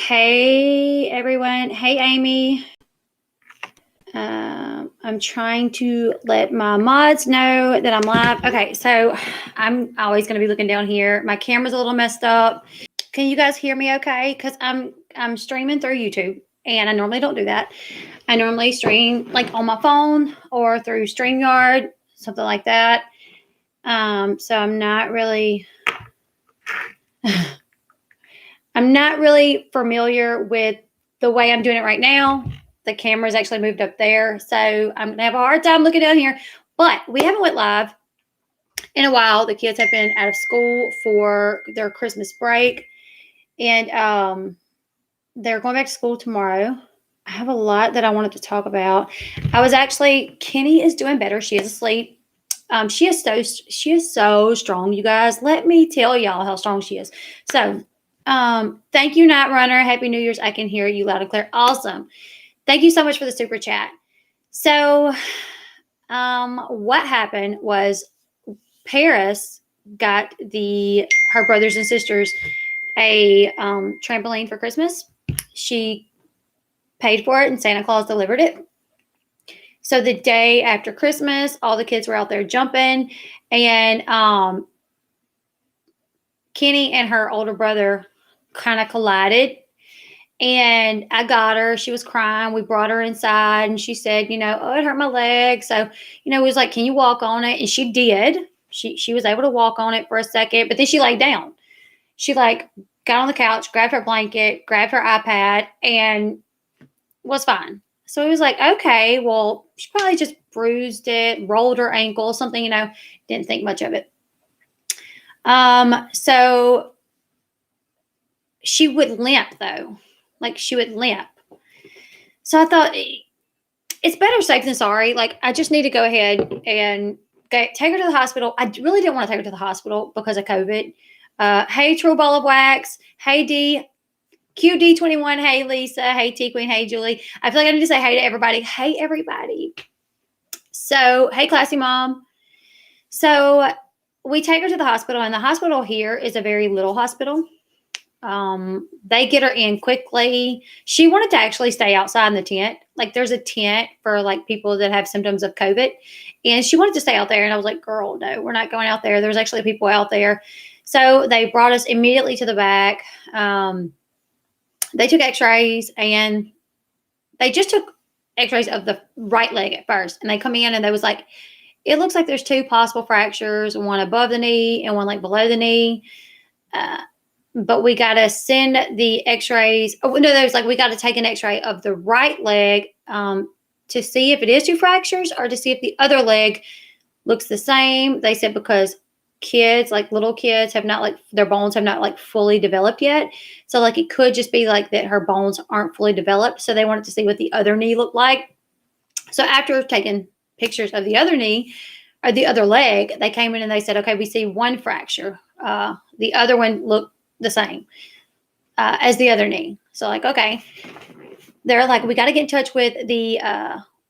Hey everyone. Hey Amy. I'm trying to let my mods know that I'm live. Okay, so I'm always going to be looking down here. My camera's a little messed up. Can you guys hear me okay? Because I'm streaming through YouTube, and I normally don't do that. I normally stream like on my phone or through StreamYard, something like that. So I'm not really familiar with the way I'm doing it right now. The camera's actually moved up there, so I'm gonna have a hard time looking down here. But we haven't went live in a while. The kids have been out of school for their Christmas break, and they're going back to school tomorrow. I have a lot that I wanted to talk about. Kenny is doing better. She is asleep. She is so strong, you guys. Let me tell y'all how strong she is. So, thank you, Night Runner. Happy New Year's. I can hear you loud and clear. Awesome. Thank you so much for the super chat. So, what happened was Paris got her brothers and sisters a trampoline for Christmas. She paid for it and Santa Claus delivered it. So the day after Christmas, all the kids were out there jumping, and Kenny and her older brother kind of collided. And I got her. She was crying. We brought her inside, and she said, oh, it hurt my leg. So, we was like, can you walk on it? And she did. She was able to walk on it for a second, but then she laid down. She got on the couch, grabbed her blanket, grabbed her iPad, and was fine. So it was like, okay, well, she probably just bruised it, rolled her ankle, something, didn't think much of it. So she would limp though. Like she would limp. So I thought it's better safe than sorry. Like I just need to go ahead and take her to the hospital. I really didn't want to take her to the hospital because of COVID. Hey, True Ball of Wax. Hey, D. QD21. Hey, Lisa. Hey, T Queen. Hey, Julie. I feel like I need to say hey to everybody. Hey, everybody. So, hey, Classy Mom. So we take her to the hospital, and the hospital here is a very little hospital. They get her in quickly. She wanted to actually stay outside in the tent. Like there's a tent for like people that have symptoms of COVID, and she wanted to stay out there. And I was like, girl, no, we're not going out there. There's actually people out there. So they brought us immediately to the back. They took x-rays, and they just took x-rays of the right leg at first. And they come in and they was like, it looks like there's two possible fractures, one above the knee and one like below the knee. But we got to send the x-rays. Oh, no, there was like, we got to take an x-ray of the right leg to see if it is two fractures or to see if the other leg looks the same. They said because kids, like little kids, have not their bones have not like fully developed yet. So like it could just be like that her bones aren't fully developed. So they wanted to see what the other knee looked like. So after taking pictures of the other knee or the other leg, they came in and they said, okay, we see one fracture. The other one looked the same as the other knee. So like, okay, they're like, we got to get in touch with the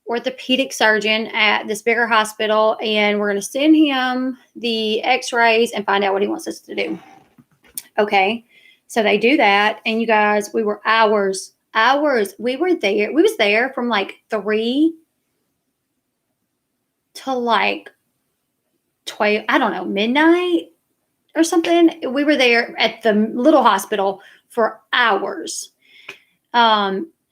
orthopedic surgeon at this bigger hospital, and we're going to send him the x-rays and find out what he wants us to do. Okay. So they do that. And you guys, we were hours. We were there. We was there from like 3 to like 12, I don't know, midnight or something. We were there at the little hospital for hours.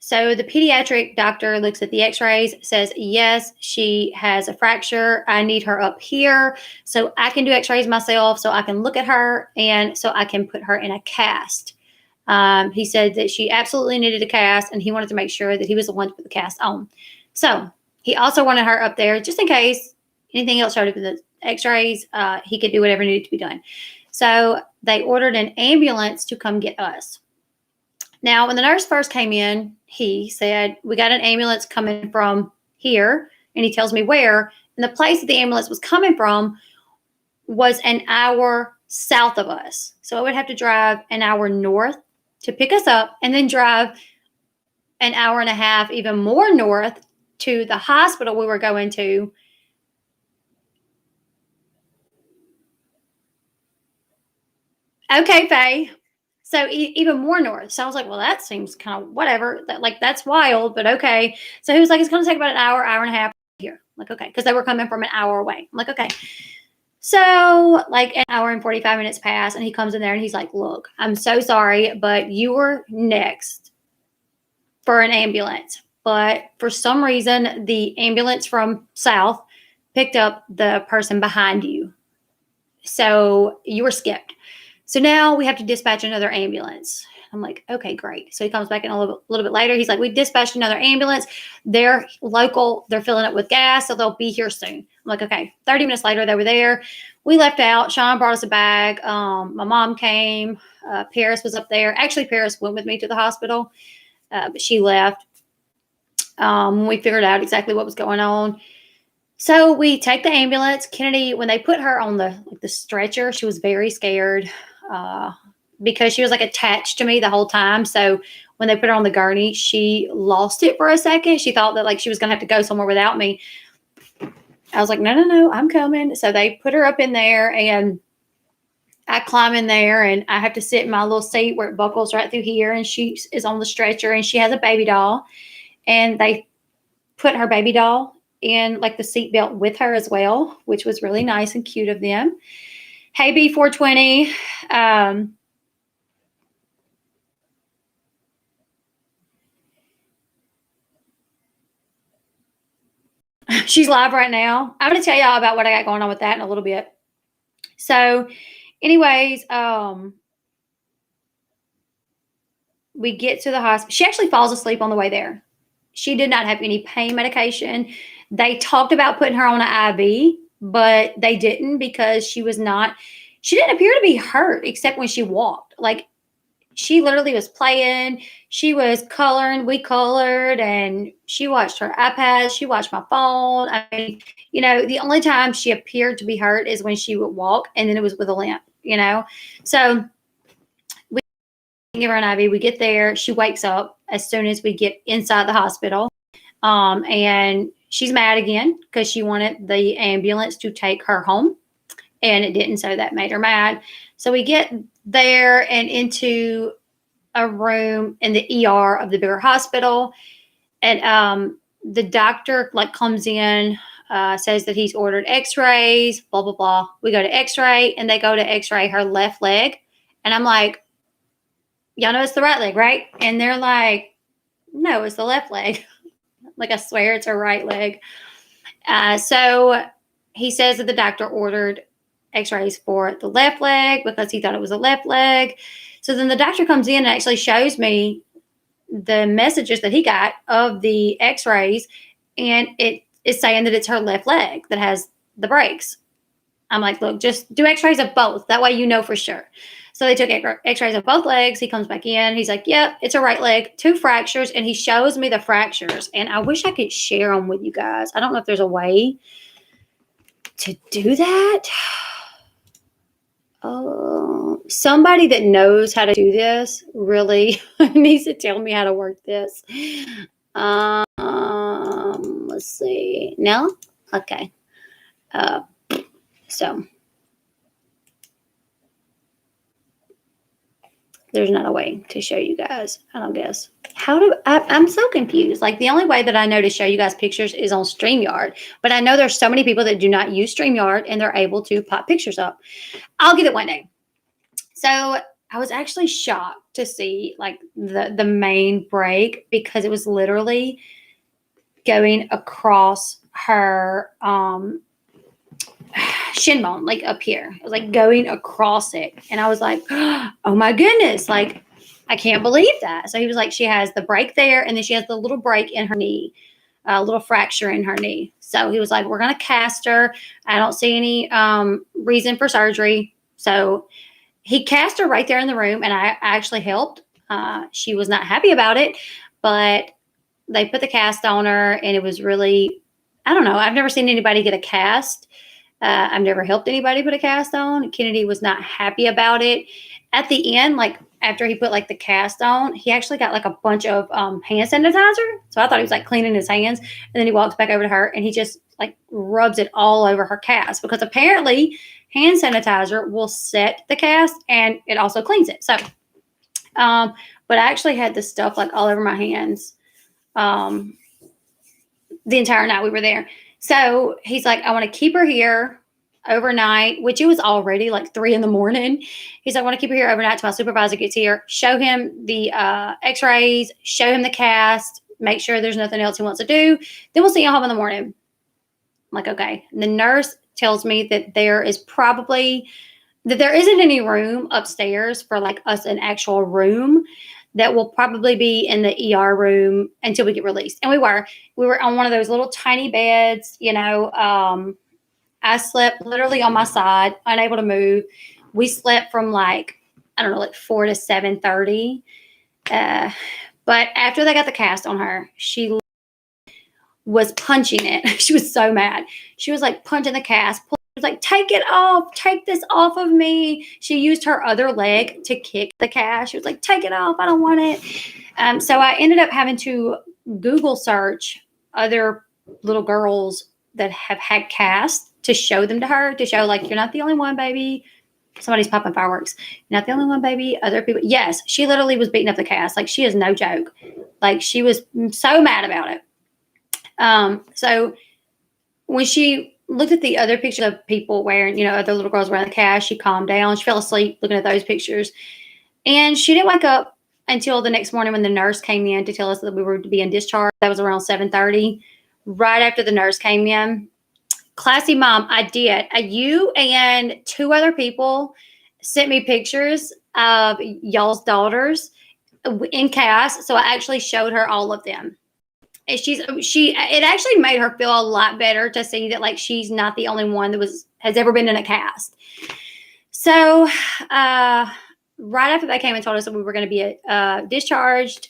So the pediatric doctor looks at the x-rays, says, yes, she has a fracture. I need her up here so I can do x-rays myself, so I can look at her and so I can put her in a cast. He said that she absolutely needed a cast, and he wanted to make sure that he was the one to put the cast on. So he also wanted her up there just in case anything else started with the x-rays. He could do whatever needed to be done. So they ordered an ambulance to come get us. Now, when the nurse first came in, he said, we got an ambulance coming from here, and he tells me where. And the place that the ambulance was coming from was an hour south of us. So I would have to drive an hour north to pick us up, and then drive an hour and a half, even more north, to the hospital we were going to. Okay, Faye. So even more north. So I was like, well, that seems kind of whatever. That's wild, but okay. So he was like, it's going to take about an hour, hour and a half here. I'm like, okay, because they were coming from an hour away. I'm like, okay. So like an hour and 45 minutes pass, and he comes in there and he's like, look, I'm so sorry, but you were next for an ambulance. But for some reason, the ambulance from south picked up the person behind you. So you were skipped. So now we have to dispatch another ambulance. I'm like, okay, great. So he comes back in a little bit later. He's like, we dispatched another ambulance. They're local. They're filling it with gas, so they'll be here soon. I'm like, okay. 30 minutes later, they were there. We left out. Sean brought us a bag. My mom came. Paris was up there. Actually, Paris went with me to the hospital, but she left. We figured out exactly what was going on. So we take the ambulance. Kennedy, when they put her on the stretcher, she was very scared because she was like attached to me the whole time. So when they put her on the gurney, she lost it for a second. She thought that like she was going to have to go somewhere without me. I was like, no, I'm coming. So they put her up in there, and I climb in there, and I have to sit in my little seat where it buckles right through here. And she is on the stretcher, and she has a baby doll, and they put her baby doll in like the seatbelt with her as well, which was really nice and cute of them. Hey, B420. She's live right now. I'm going to tell y'all about what I got going on with that in a little bit. So anyways, we get to the hospital. She actually falls asleep on the way there. She did not have any pain medication. They talked about putting her on an IV, but they didn't because she didn't appear to be hurt except when she walked. Like she literally was playing. She was coloring. We colored, and she watched her iPad. She watched my phone. I mean, the only time she appeared to be hurt is when she would walk, and then it was with a limp, So we give her an IV. We get there. She wakes up as soon as we get inside the hospital. And she's mad again because she wanted the ambulance to take her home, and it didn't. So that made her mad. So we get there and into a room in the ER of the bigger hospital. And the doctor comes in, says that he's ordered x-rays, blah, blah, blah. We go to x-ray, and they go to x-ray her left leg. And I'm like, y'all know it's the right leg, right? And they're like, no, it's the left leg. Like, I swear it's her right leg. So he says that the doctor ordered x-rays for the left leg because he thought it was a left leg. So then the doctor comes in and actually shows me the messages that he got of the x-rays, and it is saying that it's her left leg that has the breaks. I'm like, look, just do x-rays of both. That way you know for sure. So they took x-rays of both legs. He comes back in. He's like, yep, it's a right leg, 2 fractures. And he shows me the fractures. And I wish I could share them with you guys. I don't know if there's a way to do that. Somebody that knows how to do this really needs to tell me how to work this. Let's see. No? Okay. So there's not a way to show you guys, I don't guess. I'm so confused. Like, the only way that I know to show you guys pictures is on StreamYard. But I know there's so many people that do not use StreamYard, and they're able to pop pictures up. I'll get it one day. So I was actually shocked to see the main break, because it was literally going across her shin bone, like up here. It was like going across it. And I was like, oh my goodness, like, I can't believe that. So he was like, she has the break there, and then she has the little break in her knee, a little fracture in her knee. So he was like, we're going to cast her. I don't see any reason for surgery. So he cast her right there in the room, and I actually helped. She was not happy about it, but they put the cast on her, and it was really, I don't know. I've never seen anybody get a cast. I've never helped anybody put a cast on. Kennedy was not happy about it. At the end, after he put the cast on, he actually got a bunch of hand sanitizer. So I thought he was cleaning his hands. And then he walks back over to her, and he just rubs it all over her cast, because apparently hand sanitizer will set the cast, and it also cleans it. So But I actually had the stuff like all over my hands um, the entire night we were there. So he's like, I want to keep her here overnight, which it was already like 3 a.m. He's like, I want to keep her here overnight till my supervisor gets here, show him the x-rays, show him the cast, make sure there's nothing else he wants to do. Then we'll see you home in the morning. I'm like, okay. And the nurse tells me that there isn't any room upstairs for like us an actual room, that will probably be in the ER room until we get released. And we were on one of those little tiny beds, I slept literally on my side, unable to move. We slept from like, I don't know, like 4 to 7:30. But after they got the cast on her, she was punching it. She was so mad. She was like punching the cast. She was like, take it off. Take this off of me. She used her other leg to kick the cast. She was like, take it off. I don't want it. So I ended up having to Google search other little girls that have had casts to show them to her, to show like, you're not the only one, baby. Somebody's popping fireworks. You're not the only one, baby. Other people. Yes, she literally was beating up the cast. Like, she is no joke. Like, she was so mad about it. So when she looked at the other pictures of people wearing, other little girls wearing the cast, she calmed down. She fell asleep looking at those pictures. And she didn't wake up until the next morning when the nurse came in to tell us that we were being discharged. That was around 7:30. Right after the nurse came in. Classy mom, I did. You and 2 other people sent me pictures of y'all's daughters in cast. So I actually showed her all of them. And it actually made her feel a lot better to see that like she's not the only one that has ever been in a cast. So right after they came and told us that we were going to be discharged,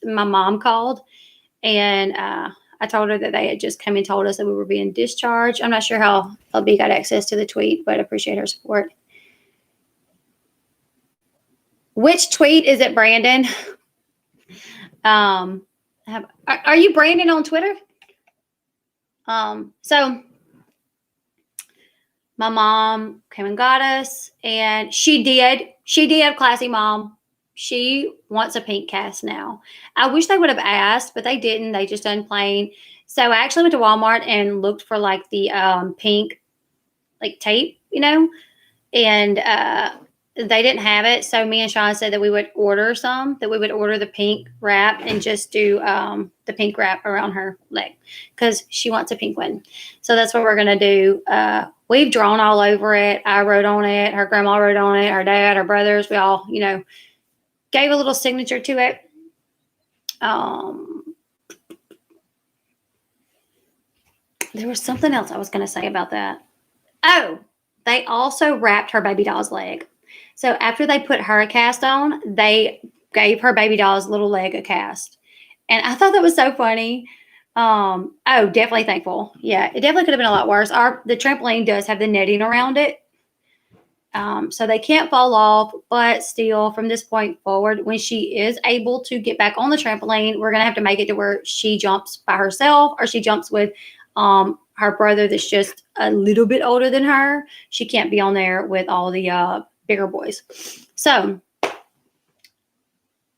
my mom called, and I told her that they had just come and told us that we were being discharged. I'm not sure how LB got access to the tweet, but I appreciate her support. Which tweet is it, Brandon? Are you Brandon on Twitter? So my mom came and got us, and she did, classy mom. She wants a pink cast now. I wish they would have asked, but they didn't. They just done plain. So I actually went to Walmart and looked for like the pink like tape, and they didn't have it. So me and Sean said that we would order the pink wrap and just do the pink wrap around her leg because she wants a pink one. So that's what we're going to do. We've drawn all over it. I wrote on it. Her grandma wrote on it. Her dad, her brothers, we all, gave a little signature to it. There was something else I was going to say about that. Oh, they also wrapped her baby doll's leg. So after they put her a cast on, they gave her baby doll's little leg a cast. And I thought that was so funny. Definitely thankful. Yeah, it definitely could have been a lot worse. The trampoline does have the netting around it. So they can't fall off, but still from this point forward, when she is able to get back on the trampoline, we're going to have to make it to where she jumps by herself or she jumps with her brother that's just a little bit older than her. She can't be on there with all the bigger boys. So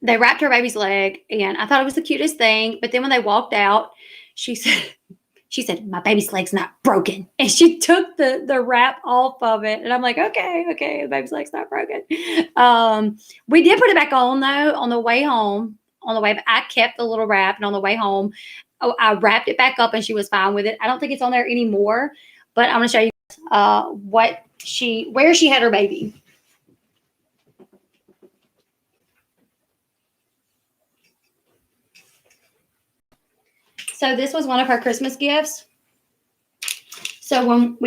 they wrapped her baby's leg, and I thought it was the cutest thing. But then when they walked out, she said, my baby's leg's not broken. And she took the wrap off of it. And I'm like, okay, the baby's leg's not broken. We did put it back on, though, on the way home. I kept the little wrap. And on the way home, I wrapped it back up, and she was fine with it. I don't think it's on there anymore. But I'm going to show you where she had her baby. So this was one of her Christmas gifts. So when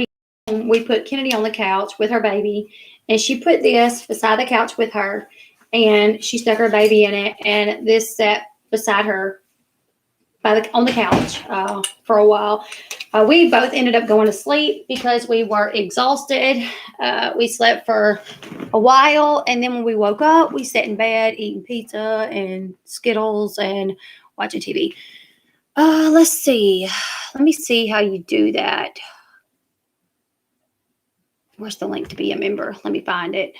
we put Kennedy on the couch with her baby, and she put this beside the couch with her, and she stuck her baby in it, and this sat beside her on the couch for a while. We both ended up going to sleep because we were exhausted. We slept for a while, and then when we woke up, we sat in bed eating pizza and Skittles and watching TV. Let's see. Let me see how you do that. Where's the link to be a member? Let me find it.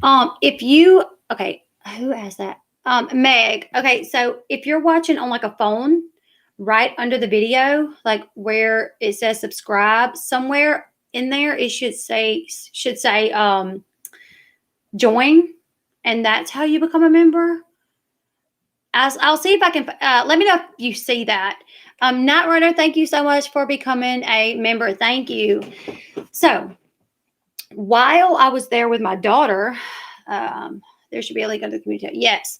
Okay, Who asked that? Meg. Okay, so if you're watching on like a phone, right under the video, like where it says subscribe, somewhere in there it should say join, and that's how you become a member. I'll see if I can. Let me know if you see that. Night Runner, thank you so much for becoming a member. Thank you. So while I was there with my daughter, there should be a link under the community. Yes.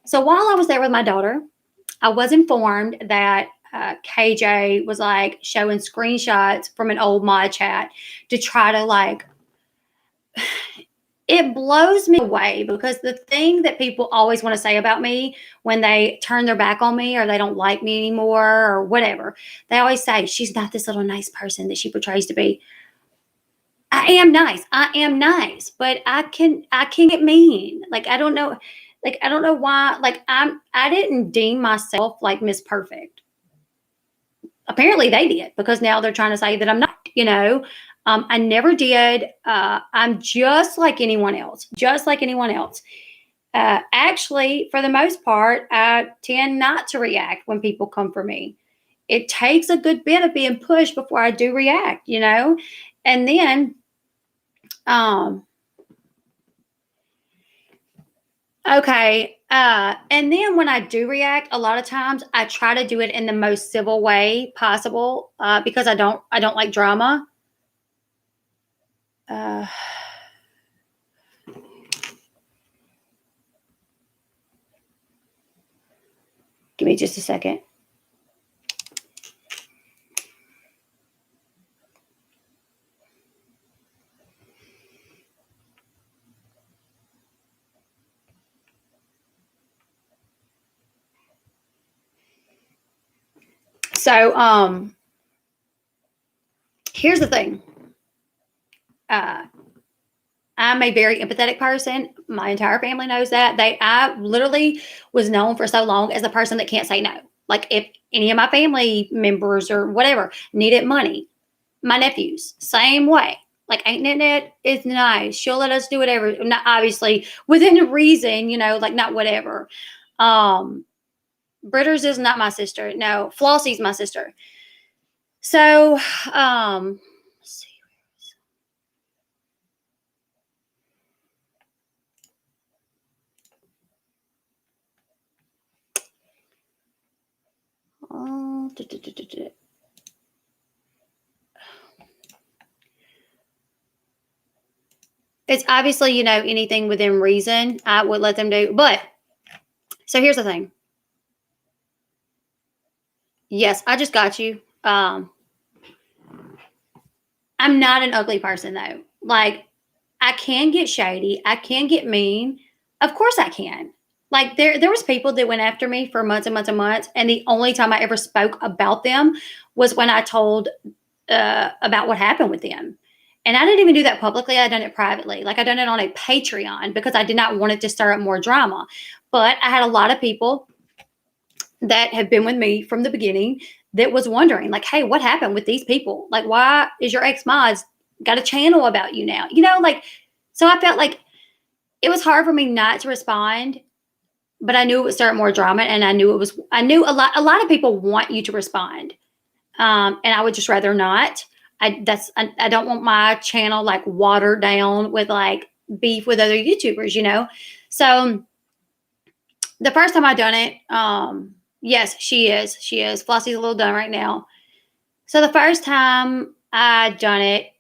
So while I was there with my daughter, I was informed that KJ was like showing screenshots from an old mod chat to try to like, it blows me away because the thing that people always want to say about me when they turn their back on me or they don't like me anymore or whatever, they always say, she's not this little nice person that she portrays to be. I am nice. I am nice, but I can get mean. Like I don't know, like I don't know why. Like I didn't deem myself like Miss Perfect. Apparently they did because now they're trying to say that I'm not. I never did. I'm just like anyone else. Just like anyone else. Actually, for the most part, I tend not to react when people come for me. It takes a good bit of being pushed before I do react. And then okay. And then when I do react, a lot of times I try to do it in the most civil way possible because I don't like drama. Uh, Give me just a second. So here's the thing. I'm a very empathetic person. My entire family knows that. I literally was known for so long as the person that can't say no. Like if any of my family members or whatever needed money, my nephews, same way. Like Aunt Nanette is nice. She'll let us do whatever. Not obviously within reason, like not whatever. Britters is not my sister. No, Flossie's my sister. So, let's see. Oh, it's obviously, anything within reason, I would let them do. But so here's the thing. Yes, I just got you. I'm not an ugly person though. Like I can get shady. I can get mean. Of course I can. Like there was people that went after me for months and months and months, and the only time I ever spoke about them was when I told about what happened with them. And I didn't even do that publicly. I done it privately. Like I done it on a Patreon because I did not want it to stir up more drama. But I had a lot of people that have been with me from the beginning that was wondering, like, hey, what happened with these people? Like, why is your ex-mods got a channel about you now? So I felt like it was hard for me not to respond, but I knew it would start more drama, and I knew a lot of people want you to respond. And I would just rather not. I don't want my channel like watered down with like beef with other YouTubers. So the first time I done it, yes, she is. She is. Flossie's a little done right now. So the first time I done it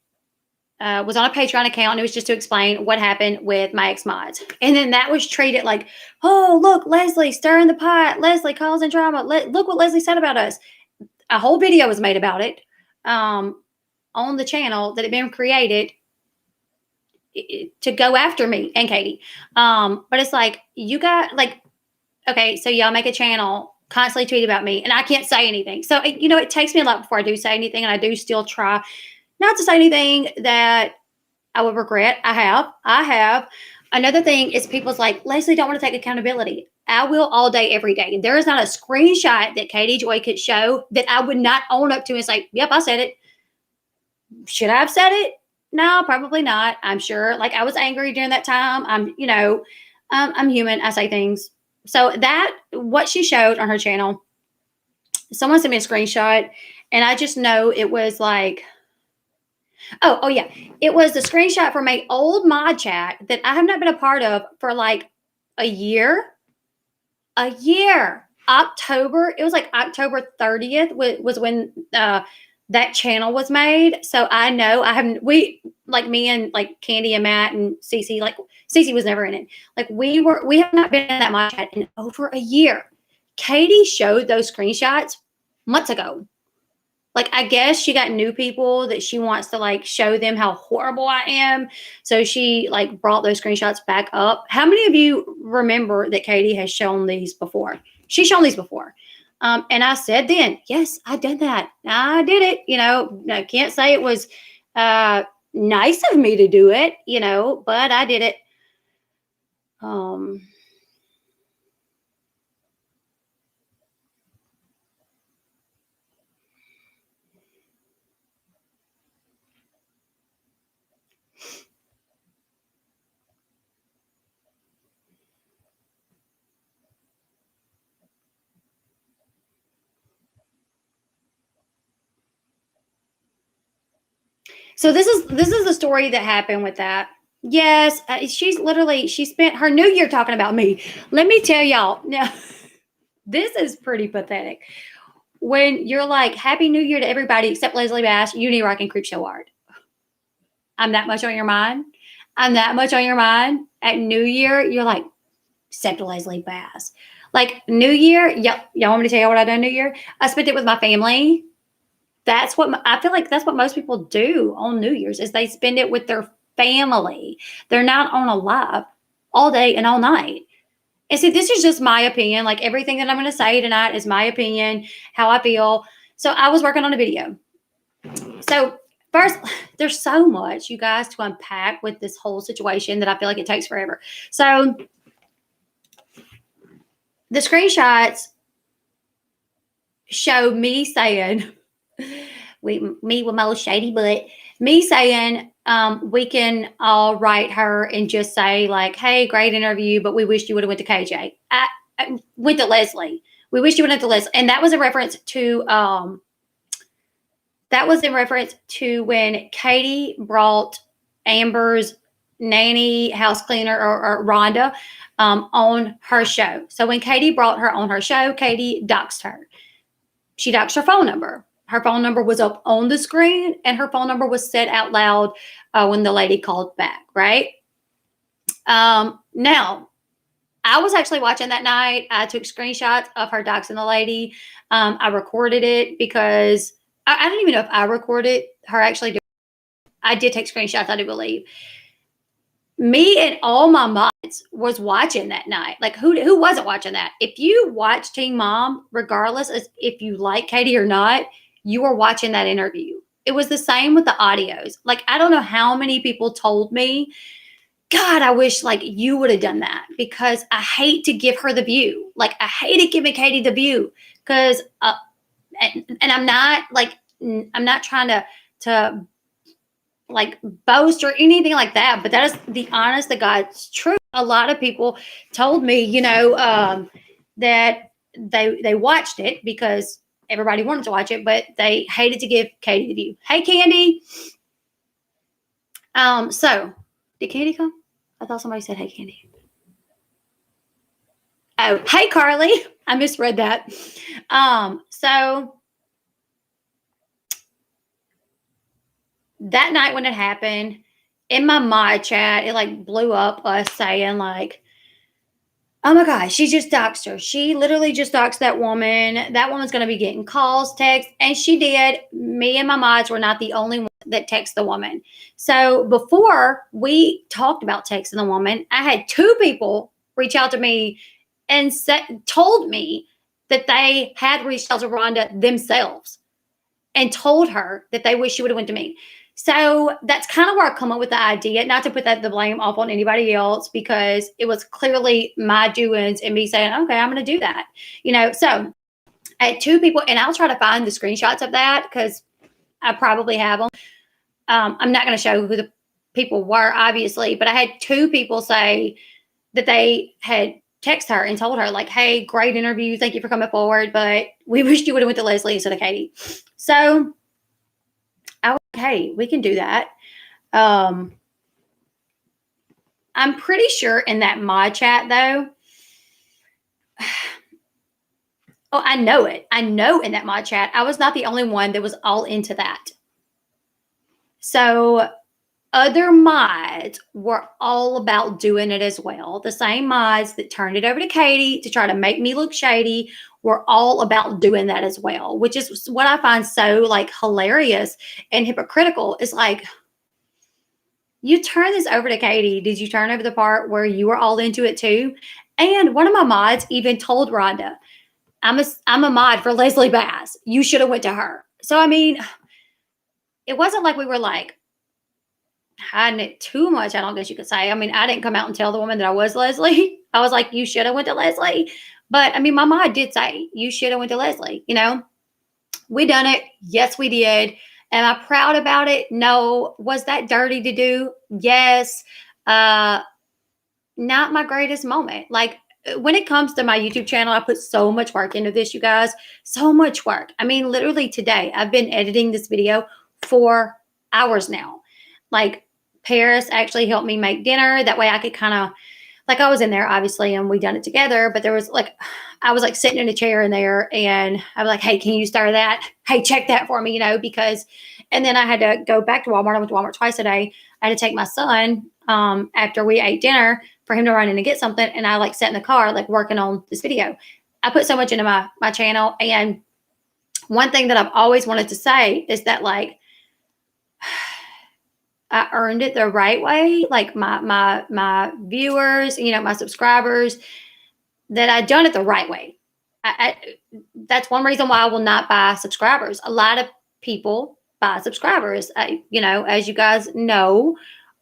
was on a Patreon account, and it was just to explain what happened with my ex-mods. And then that was treated like, oh, look, Leslie stirring the pot. Leslie causing drama. Look what Leslie said about us. A whole video was made about it on the channel that had been created to go after me and Katie. But it's like, you got like, okay, so y'all make a channel, constantly tweet about me, and I can't say anything. So, it takes me a lot before I do say anything, and I do still try not to say anything that I would regret. I have. Another thing is people's like, Leslie don't want to take accountability. I will all day, every day. There is not a screenshot that Katie Joy could show that I would not own up to and say, yep, I said it. Should I have said it? No, probably not. I'm sure. Like I was angry during that time. I'm human. I say things. So that what she showed on her channel, someone sent me a screenshot, and I just know it was like, oh yeah, it was the screenshot from a old mod chat that I have not been a part of for like a year. A year. October. It was like October 30th was when that channel was made. So I know I haven't. We like me and like Candy and Matt and Cece. Like Cece was never in it. Like we have not been in that mod chat in over a year. Katie showed those screenshots months ago. Like I guess she got new people that she wants to like show them how horrible I am. So she like brought those screenshots back up. How many of you remember that Katie has shown these before? She's shown these before. And I said then, yes, I did that. I did it. I can't say it was nice of me to do it, but I did it. So this is the story that happened with that. Yes, she spent her New Year talking about me. Let me tell y'all now. This is pretty pathetic. When you're like, Happy New Year to everybody except Leslie Bass, you need Rock and Creep Show art. I'm that much on your mind. I'm that much on your mind. At New Year, you're like, except Leslie Bass. Like New Year, y'all want me to tell you what I done New Year? I spent it with my family. That's what I feel like that's what most people do on New Year's is they spend it with their family. They're not on a live all day and all night. And see, this is just my opinion. Like everything that I'm going to say tonight is my opinion, how I feel. So I was working on a video. So first, there's so much, you guys, to unpack with this whole situation that I feel like it takes forever. So the screenshots show me saying, me with my shady butt, me saying, we can all write her and just say like, hey, great interview, but we wish you would have went to KJ. I went to Leslie. We wish you would have went to Leslie. And that was in reference to when Katie brought Amber's nanny, house cleaner, or Rhonda on her show. So when Katie brought her on her show, Katie doxed her. She doxed her phone number. Her phone number was up on the screen, and her phone number was said out loud when the lady called back, right? Now, I was actually watching that night. I took screenshots of her doxing the lady. I recorded it because I don't even know if I recorded her actually doing it. I did take screenshots, I do believe. Me and all my mods was watching that night. Like who wasn't watching that? If you watch Teen Mom, regardless of if you like Katie or not, you were watching that interview. It was the same with the audios. Like I don't know how many people told me, God, I wish like you would have done that because I hate to give her the view. Like I hated giving Katie the view because and I'm not trying to like boast or anything like that, but that is the honest to God's truth. A lot of people told me, that they watched it because everybody wanted to watch it, but they hated to give Katie the view. Hey, Candy. So did Candy come? I thought somebody said, hey, Candy. Oh, hey, Carly. I misread that. So that night when it happened, in my mod chat, it like blew up us saying like, oh my gosh, she just doxed her. She literally just doxed that woman. That woman's going to be getting calls, texts, and she did. Me and my mods were not the only ones that text the woman. So before we talked about texting the woman, I had two people reach out to me and told me that they had reached out to Rhonda themselves and told her that they wish she would have went to me. So that's kind of where I come up with the idea, not to put the blame off on anybody else, because it was clearly my doings and me saying, okay, I'm going to do that. So I had two people, and I'll try to find the screenshots of that because I probably have them. I'm not going to show who the people were, obviously, but I had two people say that they had texted her and told her, like, hey, great interview. Thank you for coming forward. But we wish you would have went to Leslie instead of Katie. So I was like, hey, we can do that. I'm pretty sure in that mod chat, though, oh, I know it. I know in that mod chat, I was not the only one that was all into that. So other mods were all about doing it as well. The same mods that turned it over to Katie to try to make me look shady were all about doing that as well, which is what I find so like hilarious and hypocritical. Is like, you turn this over to Katie. Did you turn over the part where you were all into it too? And one of my mods even told Rhonda, I'm a mod for Leslie Bass. You should have went to her. So, I mean, it wasn't like we were like hiding it too much, I don't guess you could say. I mean, I didn't come out and tell the woman that I was Leslie. I was like, you should have went to Leslie. But I mean, my mod did say, you should have went to Leslie. You know, we done it. Yes, we did. Am I proud about it? No. Was that dirty to do? Yes. Not my greatest moment. Like, when it comes to my YouTube channel, I put so much work into this, you guys. So much work. I mean, literally today, I've been editing this video for hours now. Like, Paris actually helped me make dinner. That way I could kind of, like, I was in there, obviously, and we done it together. But there was, like, I was, like, sitting in a chair in there, and I was like, hey, can you stir that? Hey, check that for me, you know, because, and then I had to go back to Walmart. I went to Walmart twice a day. I had to take my son after we ate dinner for him to run in and get something. And I like sat in the car, like working on this video. I put so much into my channel. And one thing that I've always wanted to say is that, like, I earned it the right way. Like, my viewers, you know, my subscribers, that I done it the right way. That's one reason why I will not buy subscribers. A lot of people buy subscribers. You know, as you guys know,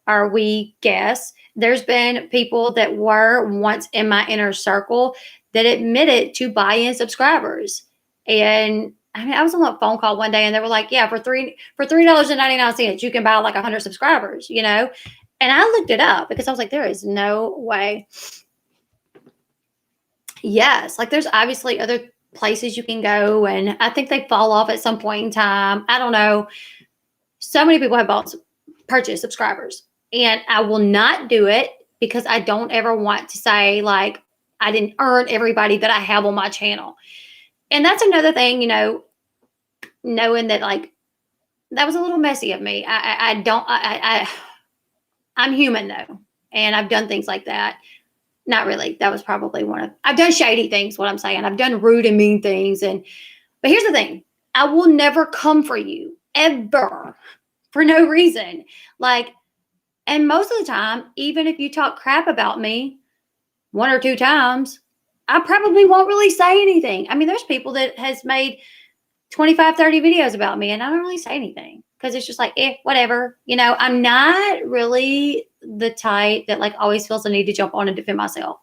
or we guess, there's been people that were once in my inner circle that admitted to buying subscribers. And I mean, I was on a phone call one day and they were like, yeah, for $3.99, you can buy like 100 subscribers, you know? And I looked it up because I was like, there is no way. Yes, like, there's obviously other places you can go, and I think they fall off at some point in time. I don't know. So many people have purchased subscribers, and I will not do it because I don't ever want to say, like, I didn't earn everybody that I have on my channel. And that's another thing, you know, knowing that, like, that was a little messy of me. I'm human though, and I've done things like that. Not really. That was probably I've done shady things, what I'm saying. I've done rude and mean things. But here's the thing. I will never come for you ever for no reason. Like, and most of the time, even if you talk crap about me 1 or 2 times, I probably won't really say anything. I mean, there's people that has made 25, 30 videos about me and I don't really say anything because it's just like, whatever. You know, I'm not really the type that, like, always feels the need to jump on and defend myself.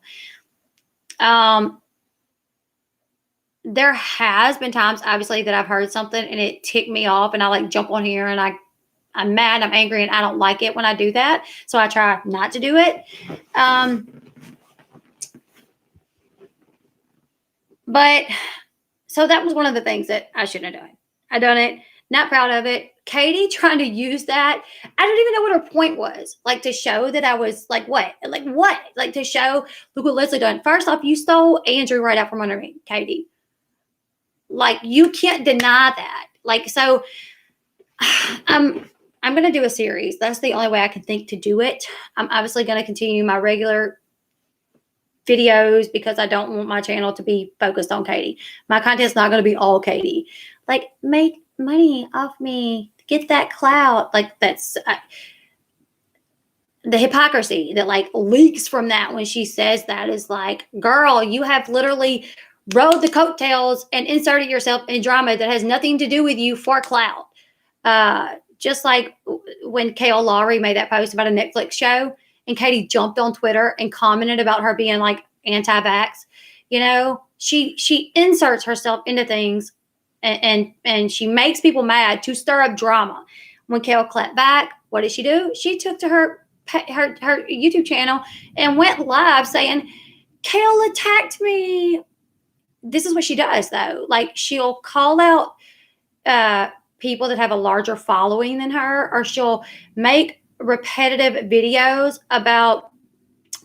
There has been times, obviously, that I've heard something and it ticked me off and I, like, jump on here and I'm mad, I'm angry, and I don't like it when I do that. So I try not to do it. But so that was one of the things that I shouldn't have done. I done it. Not proud of it. Katie trying to use that. I don't even know what her point was. Like, to show that I was like, what? Like, what? Like, to show, look what Leslie done. First off, you stole Andrew right out from under me, Katie. Like, you can't deny that. Like, so I'm going to do a series. That's the only way I can think to do it. I'm obviously going to continue my regular videos because I don't want my channel to be focused on Katie. My content's not going to be all Katie. Like, make money off me, get that clout. Like, that's the hypocrisy that, like, leaks from that when she says that is like, girl, you have literally rode the coattails and inserted yourself in drama that has nothing to do with you for clout. Just like when Kale Lowry made that post about a Netflix show and Katie jumped on Twitter and commented about her being, like, anti-vax. You know, she inserts herself into things and she makes people mad to stir up drama. When Kale clapped back, what did she do? She took to her her YouTube channel and went live saying, Kale attacked me. This is what she does, though. Like, she'll call out people that have a larger following than her, or she'll make repetitive videos about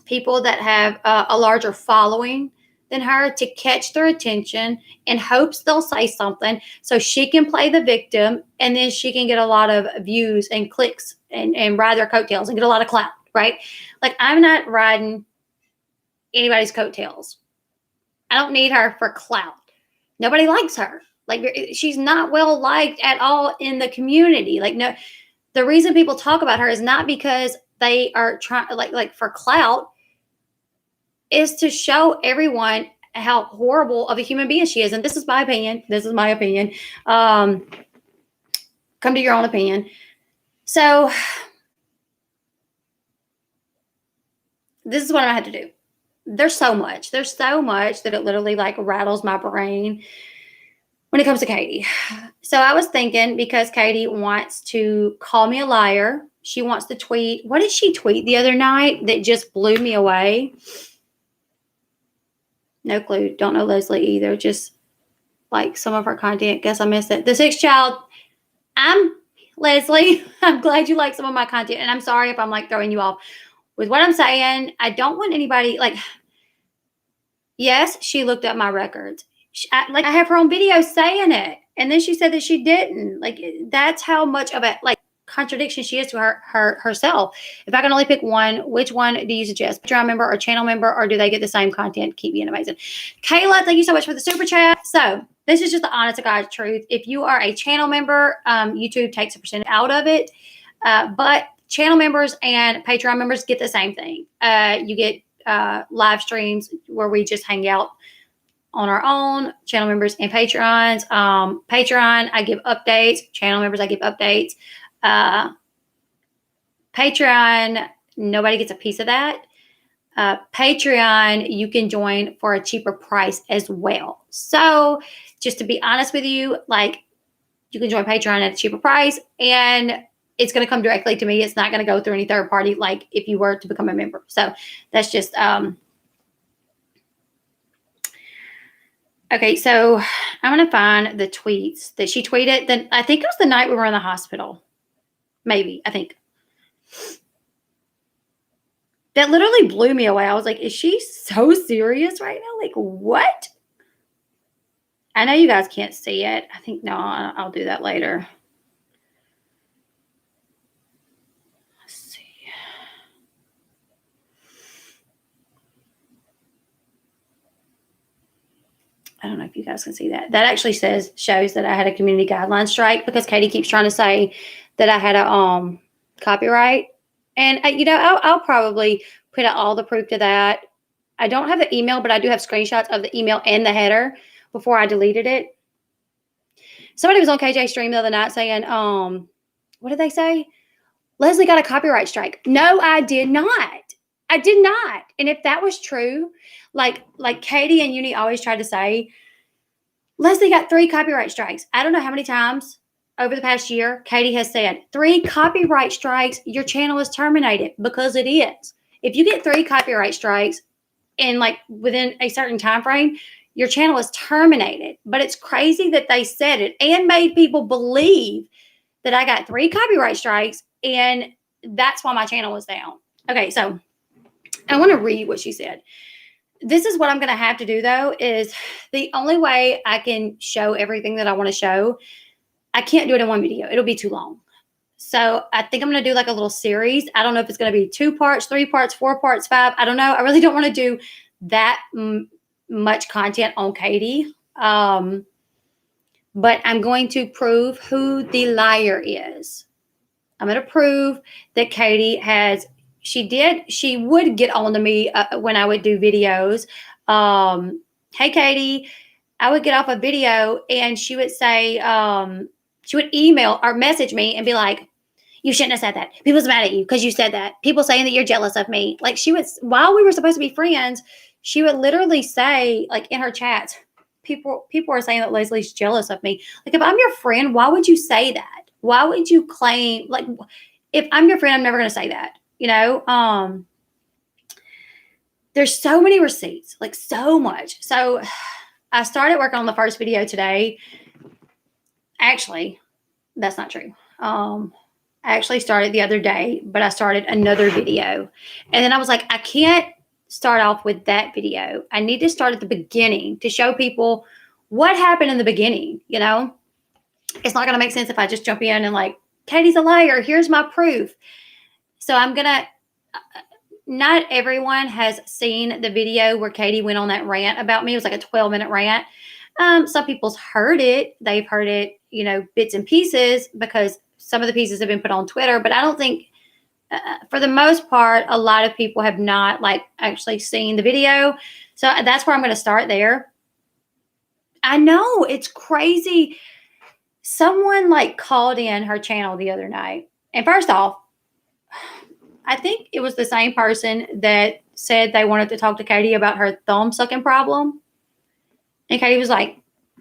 people that have a larger following than her to catch their attention in hopes they'll say something so she can play the victim, and then she can get a lot of views and clicks and ride their coattails and get a lot of clout, right? Like, I'm not riding anybody's coattails. I don't need her for clout. Nobody likes her. Like, she's not well liked at all in the community. Like, no, the reason people talk about her is not because they are trying like for clout, is to show everyone how horrible of a human being she is. And this is my opinion. This is my opinion. Come to your own opinion. So this is what I had to do. There's so much that it literally like rattles my brain when it comes to Katie. So I was thinking, because Katie wants to call me a liar, she wants to tweet. What did she tweet the other night that just blew me away? No clue. Don't know Leslie either. Just like some of her content. Guess I missed it. The sixth child. I'm Leslie. I'm glad you like some of my content. And I'm sorry if I'm like throwing you off with what I'm saying. I don't want anybody like, yes, she looked up my records. I have her own video saying it. And then she said that she didn't. Like, that's how much of a like contradiction she is to herself. If I can only pick one, which one do you suggest? Patreon member or channel member, or do they get the same content? Keep being amazing. Kayla, thank you so much for the super chat. So this is just the honest to God's truth. If you are a channel member, YouTube takes a percentage out of it. But channel members and Patreon members get the same thing. You get live streams where we just hang out on our own. Channel members and Patreons. Patreon, I give updates. Channel members, I give updates. Patreon, nobody gets a piece of that. Patreon, you can join for a cheaper price as well. So just to be honest with you, like, you can join Patreon at a cheaper price, and it's going to come directly to me. It's not going to go through any third party, like if you were to become a member. So that's just, okay. So I'm going to find the tweets that she tweeted. Then I think it was the night we were in the hospital. Maybe, I think. That literally blew me away. I was like, is she so serious right now? Like, what? I know you guys can't see it. I think, no, I'll do that later. Let's see. I don't know if you guys can see that. That actually shows that I had a community guideline strike, because Katie keeps trying to say that I had a copyright. And, I'll probably put out all the proof to that. I don't have the email, but I do have screenshots of the email and the header before I deleted it. Somebody was on KJ's stream the other night saying, what did they say? Leslie got a copyright strike. No, I did not. I did not. And if that was true, like Katie and Uni always tried to say, Leslie got 3 copyright strikes. I don't know how many times over the past year Katie has said, 3 copyright strikes, your channel is terminated, because it is. If you get 3 copyright strikes and like within a certain time frame, your channel is terminated. But it's crazy that they said it and made people believe that I got 3 copyright strikes, and that's why my channel was down. Okay, so I want to read what she said. This is what I'm going to have to do, though, is the only way I can show everything that I want to show, I can't do it in one video. It'll be too long. So I think I'm going to do like a little series. I don't know if it's going to be 2 parts, 3 parts, 4 parts, 5. I don't know. I really don't want to do that much content on Katie. But I'm going to prove who the liar is. I'm going to prove that Katie she would get on to me when I would do videos. Hey, Katie, I would get off a video and she would say, she would email or message me and be like, you shouldn't have said that. People's mad at you because you said that. People saying that you're jealous of me. Like, she would, while we were supposed to be friends, she would literally say, like, in her chats, people are saying that Leslie's jealous of me. Like, if I'm your friend, why would you say that? Why would you claim, like, if I'm your friend, I'm never going to say that. There's so many receipts, like so much. So I started working on the first video today. Actually, that's not true. I actually started the other day, but I started another video. And then I was like, I can't start off with that video. I need to start at the beginning to show people what happened in the beginning. It's not going to make sense if I just jump in and like, Katie's a liar. Here's my proof. So I'm going to, not everyone has seen the video where Katie went on that rant about me. It was like a 12-minute rant. Some people's heard it. They've heard it, bits and pieces, because some of the pieces have been put on Twitter, but I don't think, for the most part, a lot of people have not like actually seen the video. So that's where I'm going to start there. I know, it's crazy. Someone like called in her channel the other night. And first off, I think it was the same person that said they wanted to talk to Katie about her thumb sucking problem. And Katie was like,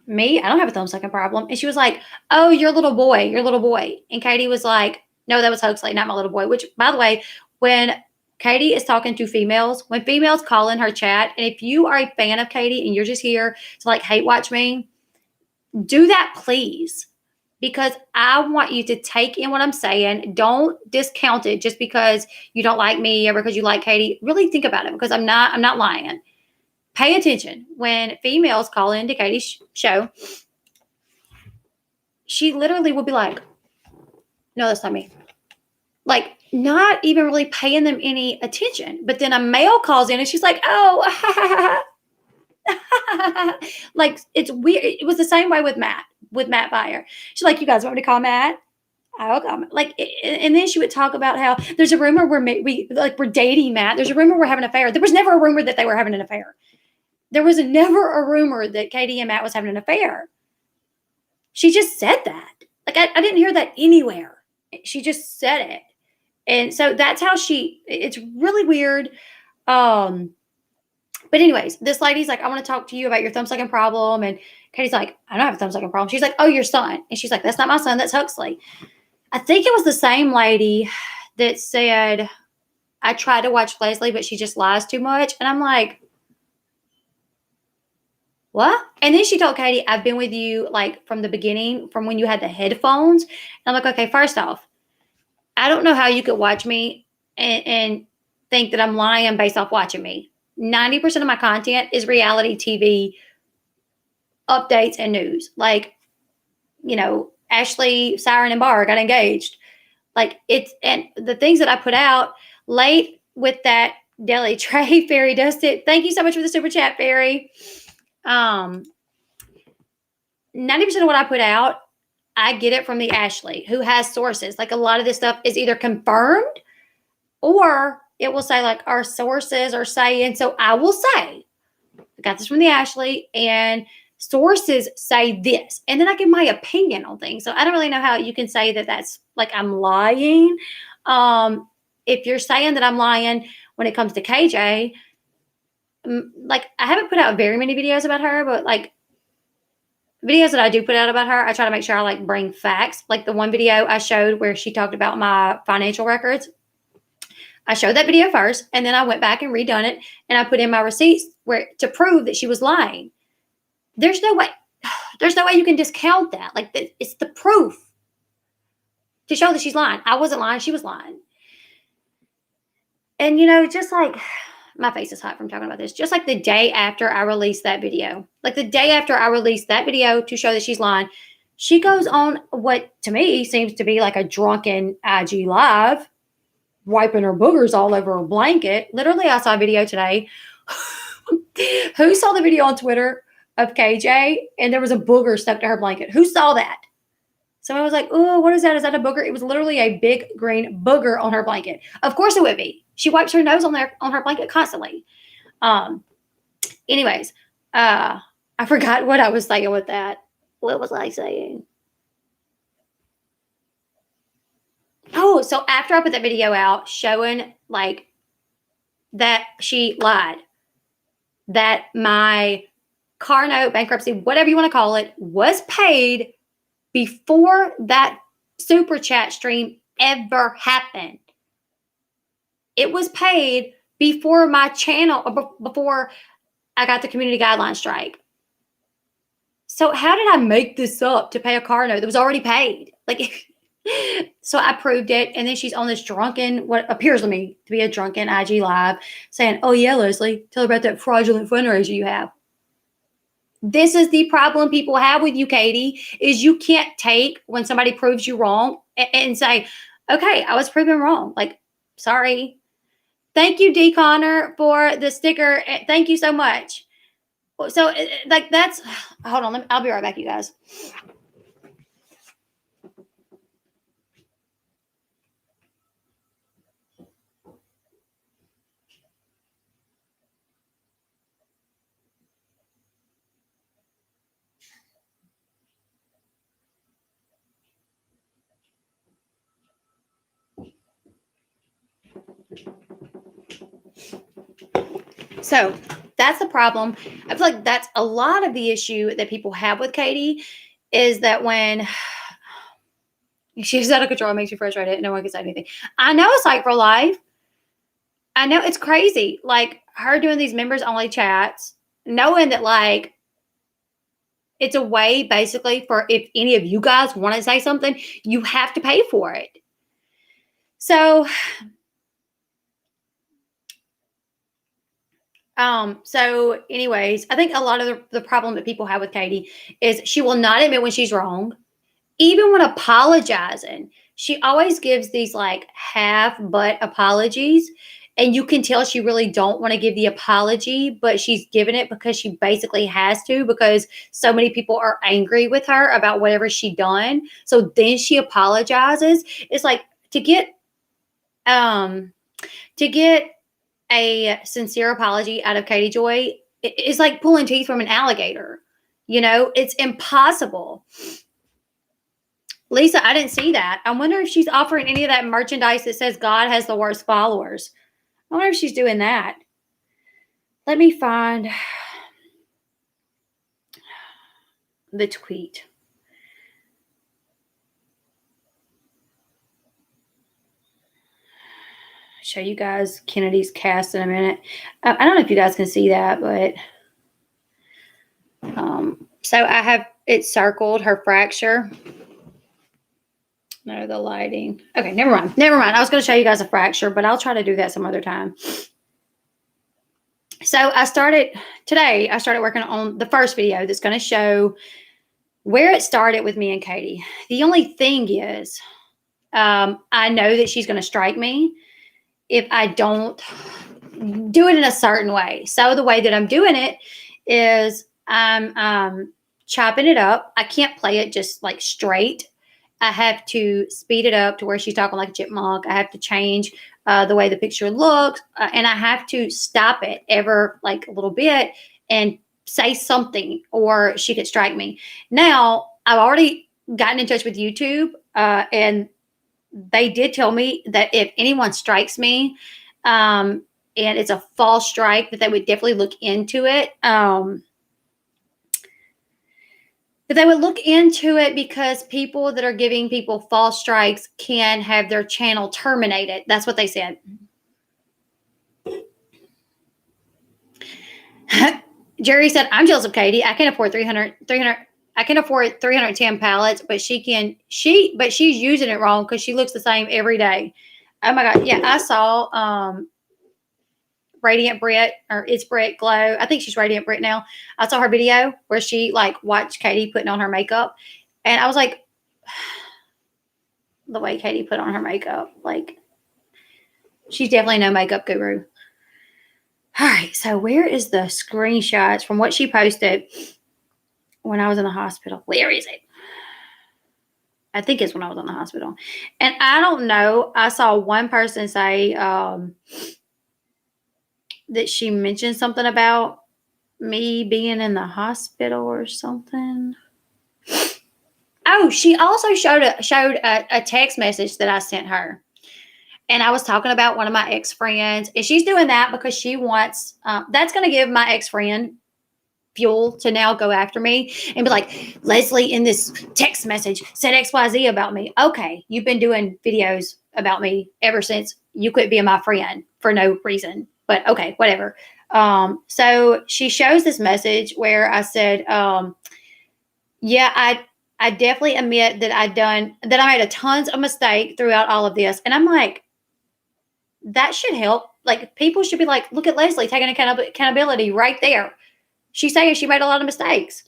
me? I don't have a thumb sucking problem. And she was like, oh, your little boy. And Katie was like, no, that was Huxley, not my little boy. Which, by the way, when Katie is talking to females, when females call in her chat, and if you are a fan of Katie and you're just here to like hate watch me, do that, please. Because I want you to take in what I'm saying. Don't discount it just because you don't like me or because you like Katie. Really think about it, because I'm not lying. Pay attention. When females call into Katie's show, she literally will be like, no, that's not me. Like, not even really paying them any attention. But then a male calls in and she's like, oh, like, it's weird. It was the same way with Matt Byer. She's like, you guys want me to call Matt? I will call Matt. Like, and then she would talk about how there's a rumor we're dating Matt. There's a rumor we're having an affair. There was never a rumor that they were having an affair. There was never a rumor that Katie and Matt was having an affair. She just said that. Like, I didn't hear that anywhere. She just said it. And so that's how it's really weird. But anyways, this lady's like, I want to talk to you about your thumb sucking problem. And Katie's like, I don't have a thumb sucking problem. She's like, oh, your son. And she's like, that's not my son. That's Huxley. I think it was the same lady that said, I tried to watch Leslie, but she just lies too much. And I'm like, what? And then she told Katie, I've been with you like from the beginning, from when you had the headphones. And I'm like, okay, first off, I don't know how you could watch me and think that I'm lying based off watching me. 90% of my content is reality TV updates and news. Like, Ashley, Siren, and Bar got engaged. Like, and the things that I put out late with that deli tray, Fairy Dusted. Thank you so much for the super chat, Fairy. 90% of what I put out, I get it from the Ashley, who has sources. Like, a lot of this stuff is either confirmed or it will say like our sources are saying. So I will say, I got this from the Ashley and sources say this. And then I give my opinion on things. So I don't really know how you can say that that's like I'm lying. If you're saying that I'm lying when it comes to KJ, like, I haven't put out very many videos about her, but like videos that I do put out about her, I try to make sure I like bring facts. Like the one video I showed where she talked about my financial records. I showed that video first, and then I went back and redone it, and I put in my receipts to prove that she was lying. There's no way you can discount that. Like, it's the proof to show that she's lying. I wasn't lying. She was lying. And, just like, my face is hot from talking about this. Just like the day after I released that video, to show that she's lying, she goes on what to me seems to be like a drunken IG live, wiping her boogers all over her blanket. Literally, I saw a video today. Who saw the video on Twitter of KJ and there was a booger stuck to her blanket? Who saw that? Someone was like, oh, what is that? Is that a booger? It was literally a big green booger on her blanket. Of course it would be. She wipes her nose on her blanket constantly. Anyways, I forgot what I was saying with that. What was I saying? Oh, so after I put that video out showing like that she lied, that my car note, bankruptcy, whatever you want to call it, was paid before that super chat stream ever happened. It was paid before my channel, or before I got the community guideline strike. So how did I make this up to pay a car note that was already paid? Like, so I proved it. And then she's on this drunken, what appears to me to be a drunken IG live saying, oh yeah, Leslie, tell her about that fraudulent fundraiser you have. This is the problem people have with you, Katie, is you can't take when somebody proves you wrong and say, okay, I was proven wrong. Like, sorry. Thank you, D. Connor, for the sticker. Thank you so much. So, like, that's, hold on. I'll be right back, you guys. So that's the problem. I feel like that's a lot of the issue that people have with Katie, is that when she's out of control, it makes you frustrated. No one can say anything. I know it's like for life. I know it's crazy. Like her doing these members only chats, knowing that like it's a way basically for if any of you guys want to say something, you have to pay for it. So anyways, I think a lot of the problem that people have with Katie is she will not admit when she's wrong. Even when apologizing, she always gives these like half butt apologies. And you can tell she really don't want to give the apology, but she's giving it because she basically has to, because so many people are angry with her about whatever she done. So then she apologizes. It's like to get a sincere apology out of Katie Joy is like pulling teeth from an alligator. You know, it's impossible. Lisa, I didn't see that. I wonder if she's offering any of that merchandise that says God has the worst followers. I wonder if she's doing that. Let me find the tweet. Show you guys Kennedy's cast in a minute. I don't know if you guys can see that, but so I have it circled, her fracture. No, the lighting. Okay, never mind. I was going to show you guys a fracture, but I'll try to do that some other time. So I started working on the first video that's going to show where it started with me and Katie. The only thing is, I know that she's going to strike me if I don't do it in a certain way. So the way that I'm doing it is I'm chopping it up. I can't play it just like straight. I have to speed it up to where she's talking like a chipmunk. I have to change the way the picture looks, and I have to stop it ever like a little bit and say something, or she could strike me. Now, I've already gotten in touch with YouTube, and they did tell me that if anyone strikes me, and it's a false strike, that they would definitely look into it. But they would look into it because people that are giving people false strikes can have their channel terminated. That's what they said. Jerry said, I'm jealous of Katie. I can afford 300. I can afford 310 pallets, but she's using it wrong because she looks the same every day. Oh my God. Yeah, I saw Radiant Brit, or it's Brit Glow. I think she's Radiant Brit now. I saw her video where she like watched Katie putting on her makeup, and I was like, the way Katie put on her makeup, like she's definitely no makeup guru. All right, so where is the screenshots from what she posted when I was in the hospital? Where is it? I think it's when I was in the hospital, and I don't know. I saw one person say that she mentioned something about me being in the hospital or something. Oh, she also showed a text message that I sent her. And I was talking about one of my ex-friends. And she's doing that because she wants, that's going to give my ex-friend fuel to now go after me and be like, Leslie in this text message said XYZ about me. Okay, you've been doing videos about me ever since you quit being my friend for no reason. But okay, whatever. So she shows this message where I said, yeah, I definitely admit that I made a tons of mistake throughout all of this. And I'm like, that should help. Like, people should be like, look at Leslie taking accountability right there. She's saying she made a lot of mistakes.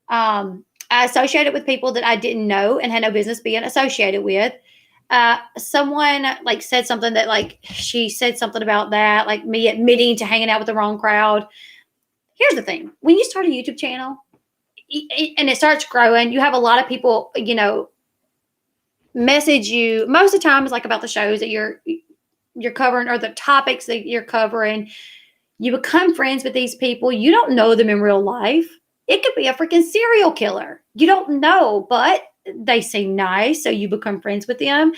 I associated with people that I didn't know and had no business being associated with. Someone like said something that, like, she said something about that, like me admitting to hanging out with the wrong crowd. Here's the thing: when you start a YouTube channel and it starts growing, you have a lot of people, message you. Most of the time, it's like about the shows that you're covering or the topics that you're covering. You become friends with these people. You don't know them in real life. It could be a freaking serial killer. You don't know, but they seem nice, so you become friends with them.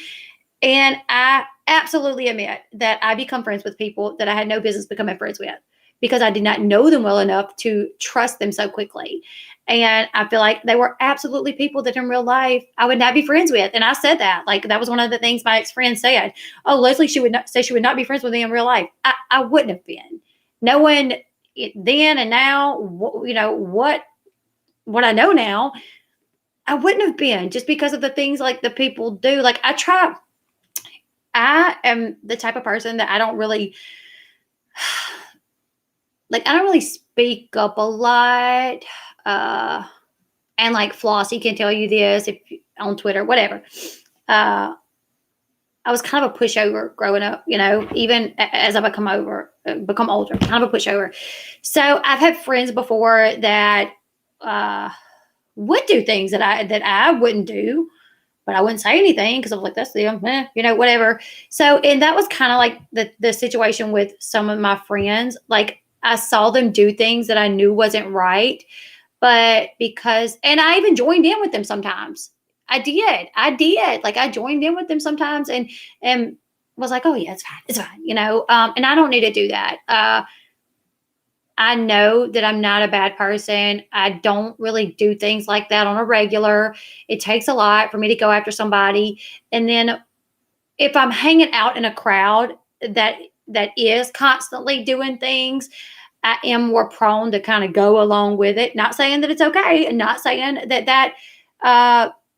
And I absolutely admit that I become friends with people that I had no business becoming friends with because I did not know them well enough to trust them so quickly. And I feel like they were absolutely people that in real life I would not be friends with. And I said that. Like, that was one of the things my ex-friend said. Oh, Leslie, she would not be friends with me in real life. I wouldn't have been. Knowing it then and now, what I know now, I wouldn't have been, just because of the things like the people do. Like, I am the type of person that I don't really speak up a lot. And like Flossie can tell you this if on Twitter, whatever. I was kind of a pushover growing up, even as I become older, kind of a pushover. So I've had friends before that would do things that I wouldn't do, but I wouldn't say anything because I was like, that's them, whatever. So, and that was kind of like the situation with some of my friends. Like, I saw them do things that I knew wasn't right, but and I even joined in with them sometimes. I did. Like, I joined in with them sometimes and was like, oh yeah, it's fine, and I don't need to do that. I know that I'm not a bad person. I don't really do things like that on a regular. It takes a lot for me to go after somebody. And then if I'm hanging out in a crowd that is constantly doing things, I am more prone to kind of go along with it. Not saying that it's okay, and not saying that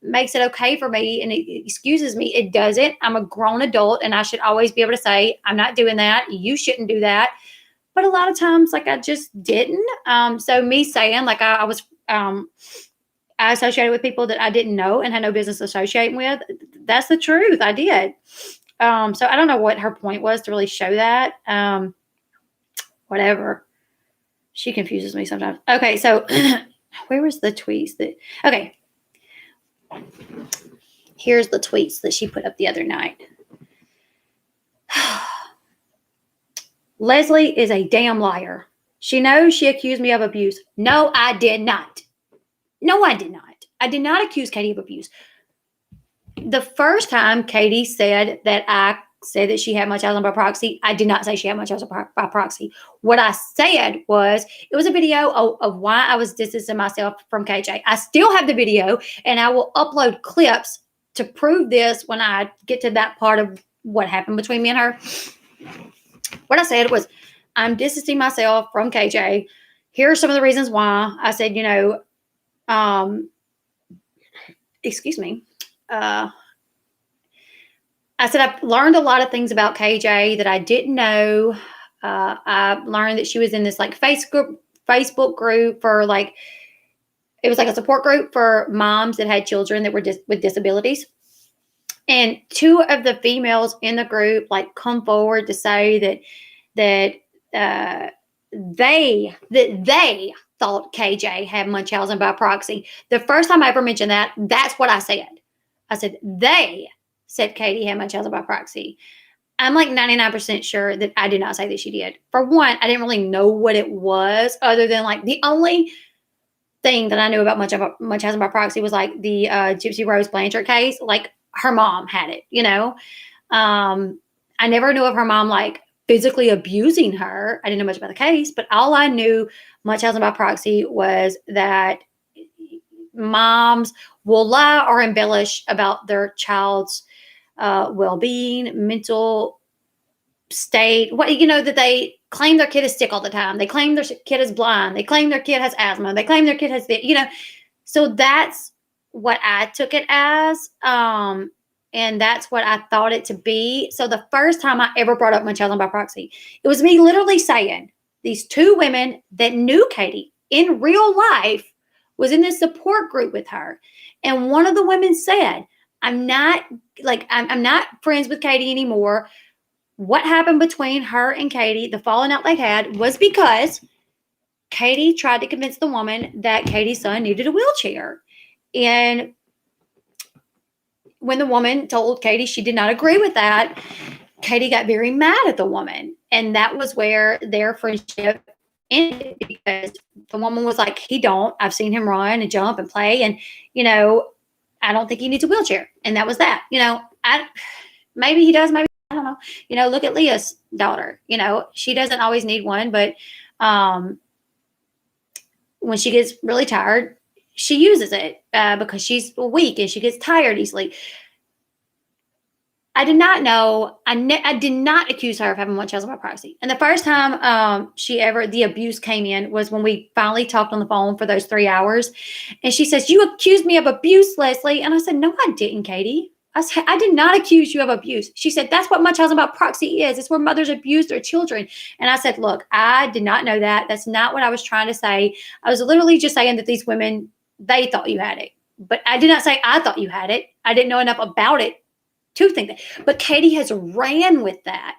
makes it okay for me and it excuses me. It doesn't. I'm a grown adult, and I should always be able to say, I'm not doing that. You shouldn't do that. But a lot of times, like, I just didn't. So me saying, like, I associated with people that I didn't know and had no business associating with. That's the truth. I did. So I don't know what her point was to really show that. Whatever. She confuses me sometimes. Okay, so where was the tweets okay. Here's the tweets that she put up the other night. Leslie is a damn liar. She knows she accused me of abuse. No, I did not. No, I did not. I did not accuse Katie of abuse. The first time Katie said that I said that she had Munchausen by proxy, I did not say she had Munchausen by proxy. What I said was, it was a video of why I was distancing myself from KJ. I still have the video, and I will upload clips to prove this when I get to that part of what happened between me and her. What I said was, I'm distancing myself from KJ. Here are some of the reasons why. I said, excuse me. I said, I've learned a lot of things about KJ that I didn't know. I learned that she was in this like Facebook group for like, it was like a support group for moms that had children that were with disabilities. And two of the females in the group like come forward to say that they thought KJ had Munchausen by proxy. The first time I ever mentioned that, that's what I said. I said, they said Katie had Munchausen by proxy. I'm like 99% sure that I did not say that she did. For one, I didn't really know what it was, other than like the only thing that I knew about Munchausen by proxy was like the Gypsy Rose Blanchard case. Like, her mom had it, I never knew of her mom like physically abusing her. I didn't know much about the case, but all I knew Munchausen by proxy was that moms will lie or embellish about their child's well-being, mental state, that they claim their kid is sick all the time. They claim their kid is blind. They claim their kid has asthma. They claim their kid has so that's what I took it as. And that's what I thought it to be. So the first time I ever brought up Munchausen by proxy, it was me literally saying these two women that knew Katie in real life was in this support group with her. And one of the women said, I'm not friends with Katie anymore. What happened between her and Katie, the falling out they had, was because Katie tried to convince the woman that Katie's son needed a wheelchair. And when the woman told Katie she did not agree with that, Katie got very mad at the woman. And that was where their friendship ended, because the woman was like, he don't. I've seen him run and jump and play. And, I don't think he needs a wheelchair. And that was that. Maybe he does, maybe I don't know. Look at Leah's daughter. She doesn't always need one, but when she gets really tired, she uses it because she's weak and she gets tired easily. I did not know. I did not accuse her of having Munchausen by proxy. And the first time the abuse came in was when we finally talked on the phone for those 3 hours. And she says, you accused me of abuse, Leslie. And I said, no, I didn't, Katie. I said, I did not accuse you of abuse. She said, that's what Munchausen by proxy is. It's where mothers abuse their children. And I said, look, I did not know that. That's not what I was trying to say. I was literally just saying that these women, they thought you had it. But I did not say I thought you had it. I didn't know enough about it to think that. But Katie has ran with that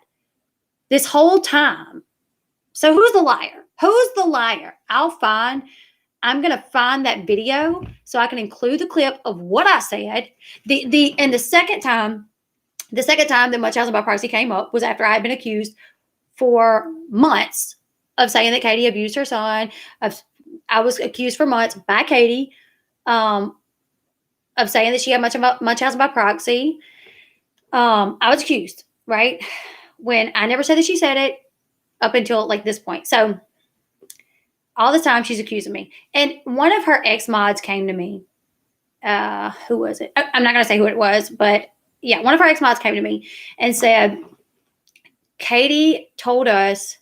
this whole time. So who's the liar? Who's the liar? I'm going to find that video so I can include the clip of what I said. And the second time that Munchausen by proxy came up was after I had been accused for months of saying that Katie abused her son. I was accused for months by Katie of saying that she had Munchausen by proxy. I was accused, right? When I never said that she said it up until like this point. So all the time she's accusing me. And one of her ex-mods came to me. Who was it? I'm not going to say who it was, but yeah, one of her ex-mods came to me and said, Katie told us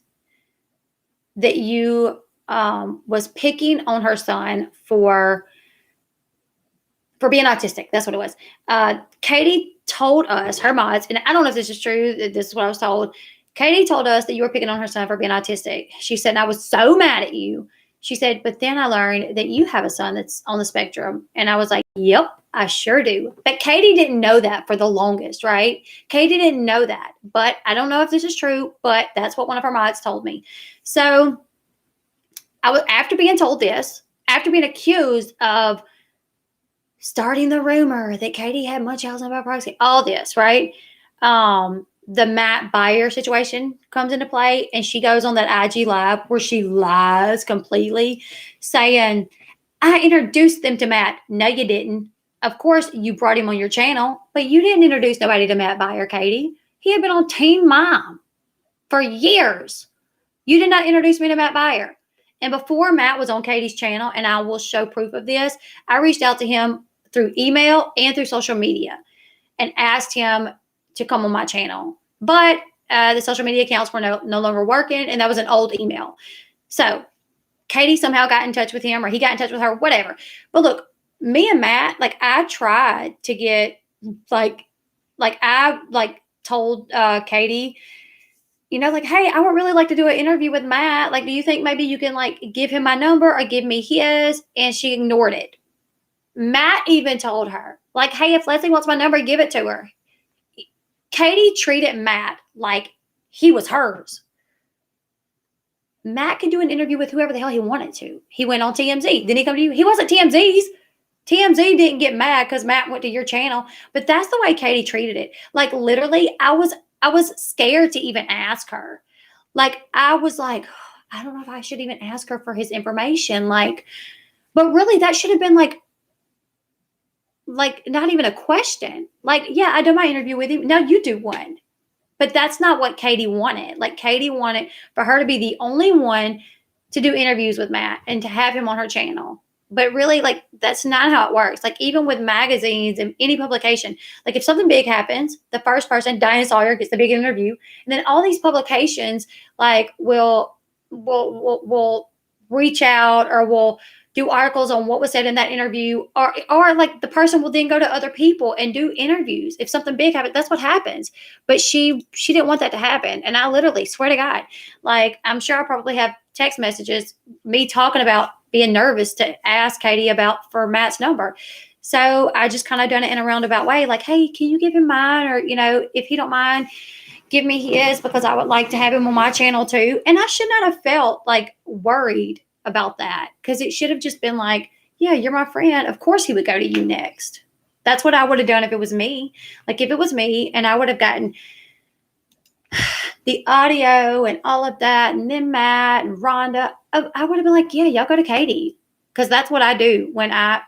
that you was picking on her son for being autistic. That's what it was. Katie told us, her mods, and I don't know if this is true, this is what I was told. Katie told us that you were picking on her son for being autistic. She said, I was so mad at you. She said, but then I learned that you have a son that's on the spectrum. And I was like, yep, I sure do. But Katie didn't know that for the longest, right? Katie didn't know that. But I don't know if this is true, but that's what one of her mods told me. So after being told this, after being accused of starting the rumor that Katie had Munchausen by proxy, all this, right? The Matt Beyer situation comes into play, and she goes on that IG live where she lies completely, saying, I introduced them to Matt. No, you didn't. Of course, you brought him on your channel, but you didn't introduce nobody to Matt Beyer, Katie. He had been on Teen Mom for years. You did not introduce me to Matt Beyer. And before Matt was on Katie's channel, and I will show proof of this, I reached out to him through email and through social media and asked him to come on my channel. But the social media accounts were no longer working, and that was an old email. So Katie somehow got in touch with him, or he got in touch with her, whatever. But look, me and Matt, I tried to get, I told Katie, hey, I would really like to do an interview with Matt. Do you think maybe you can give him my number or give me his? And she ignored it. Matt even told her, hey, if Leslie wants my number, give it to her. Katie treated Matt like he was hers. Matt could do an interview with whoever the hell he wanted to. He went on TMZ. Didn't he come to you? He wasn't TMZ's. TMZ didn't get mad because Matt went to your channel. But that's the way Katie treated it. Literally, I was scared to even ask her. I was like, I don't know if I should even ask her for his information. But really, that should have been not even a question. Yeah, I do my interview with him. Now you do one. But that's not what Katie wanted. Katie wanted for her to be the only one to do interviews with Matt and to have him on her channel. But really, like, that's not how it works. Like, even with magazines and any publication, like, if something big happens, the first person, Diane Sawyer, gets the big interview, and then all these publications, like, will reach out or will do articles on what was said in that interview, or like the person will then go to other people and do interviews if something big happens. That's what happens. But she didn't want that to happen, and I literally swear to God, like, I'm sure I probably have text messages me talking about being nervous to ask Katie about for Matt's number. So I just kind of done it in a roundabout way, like, hey, can you give him mine, or if he don't mind, give me his, because I would like to have him on my channel too. And I should not have felt like worried about that, because it should have just been like, yeah, you're my friend, of course he would go to you next. That's what I would have done if it was me. Like, if it was me and I would have gotten the audio and all of that, and then Matt and Rhonda, I would have been like, yeah, y'all go to Katie, because that's what I do when I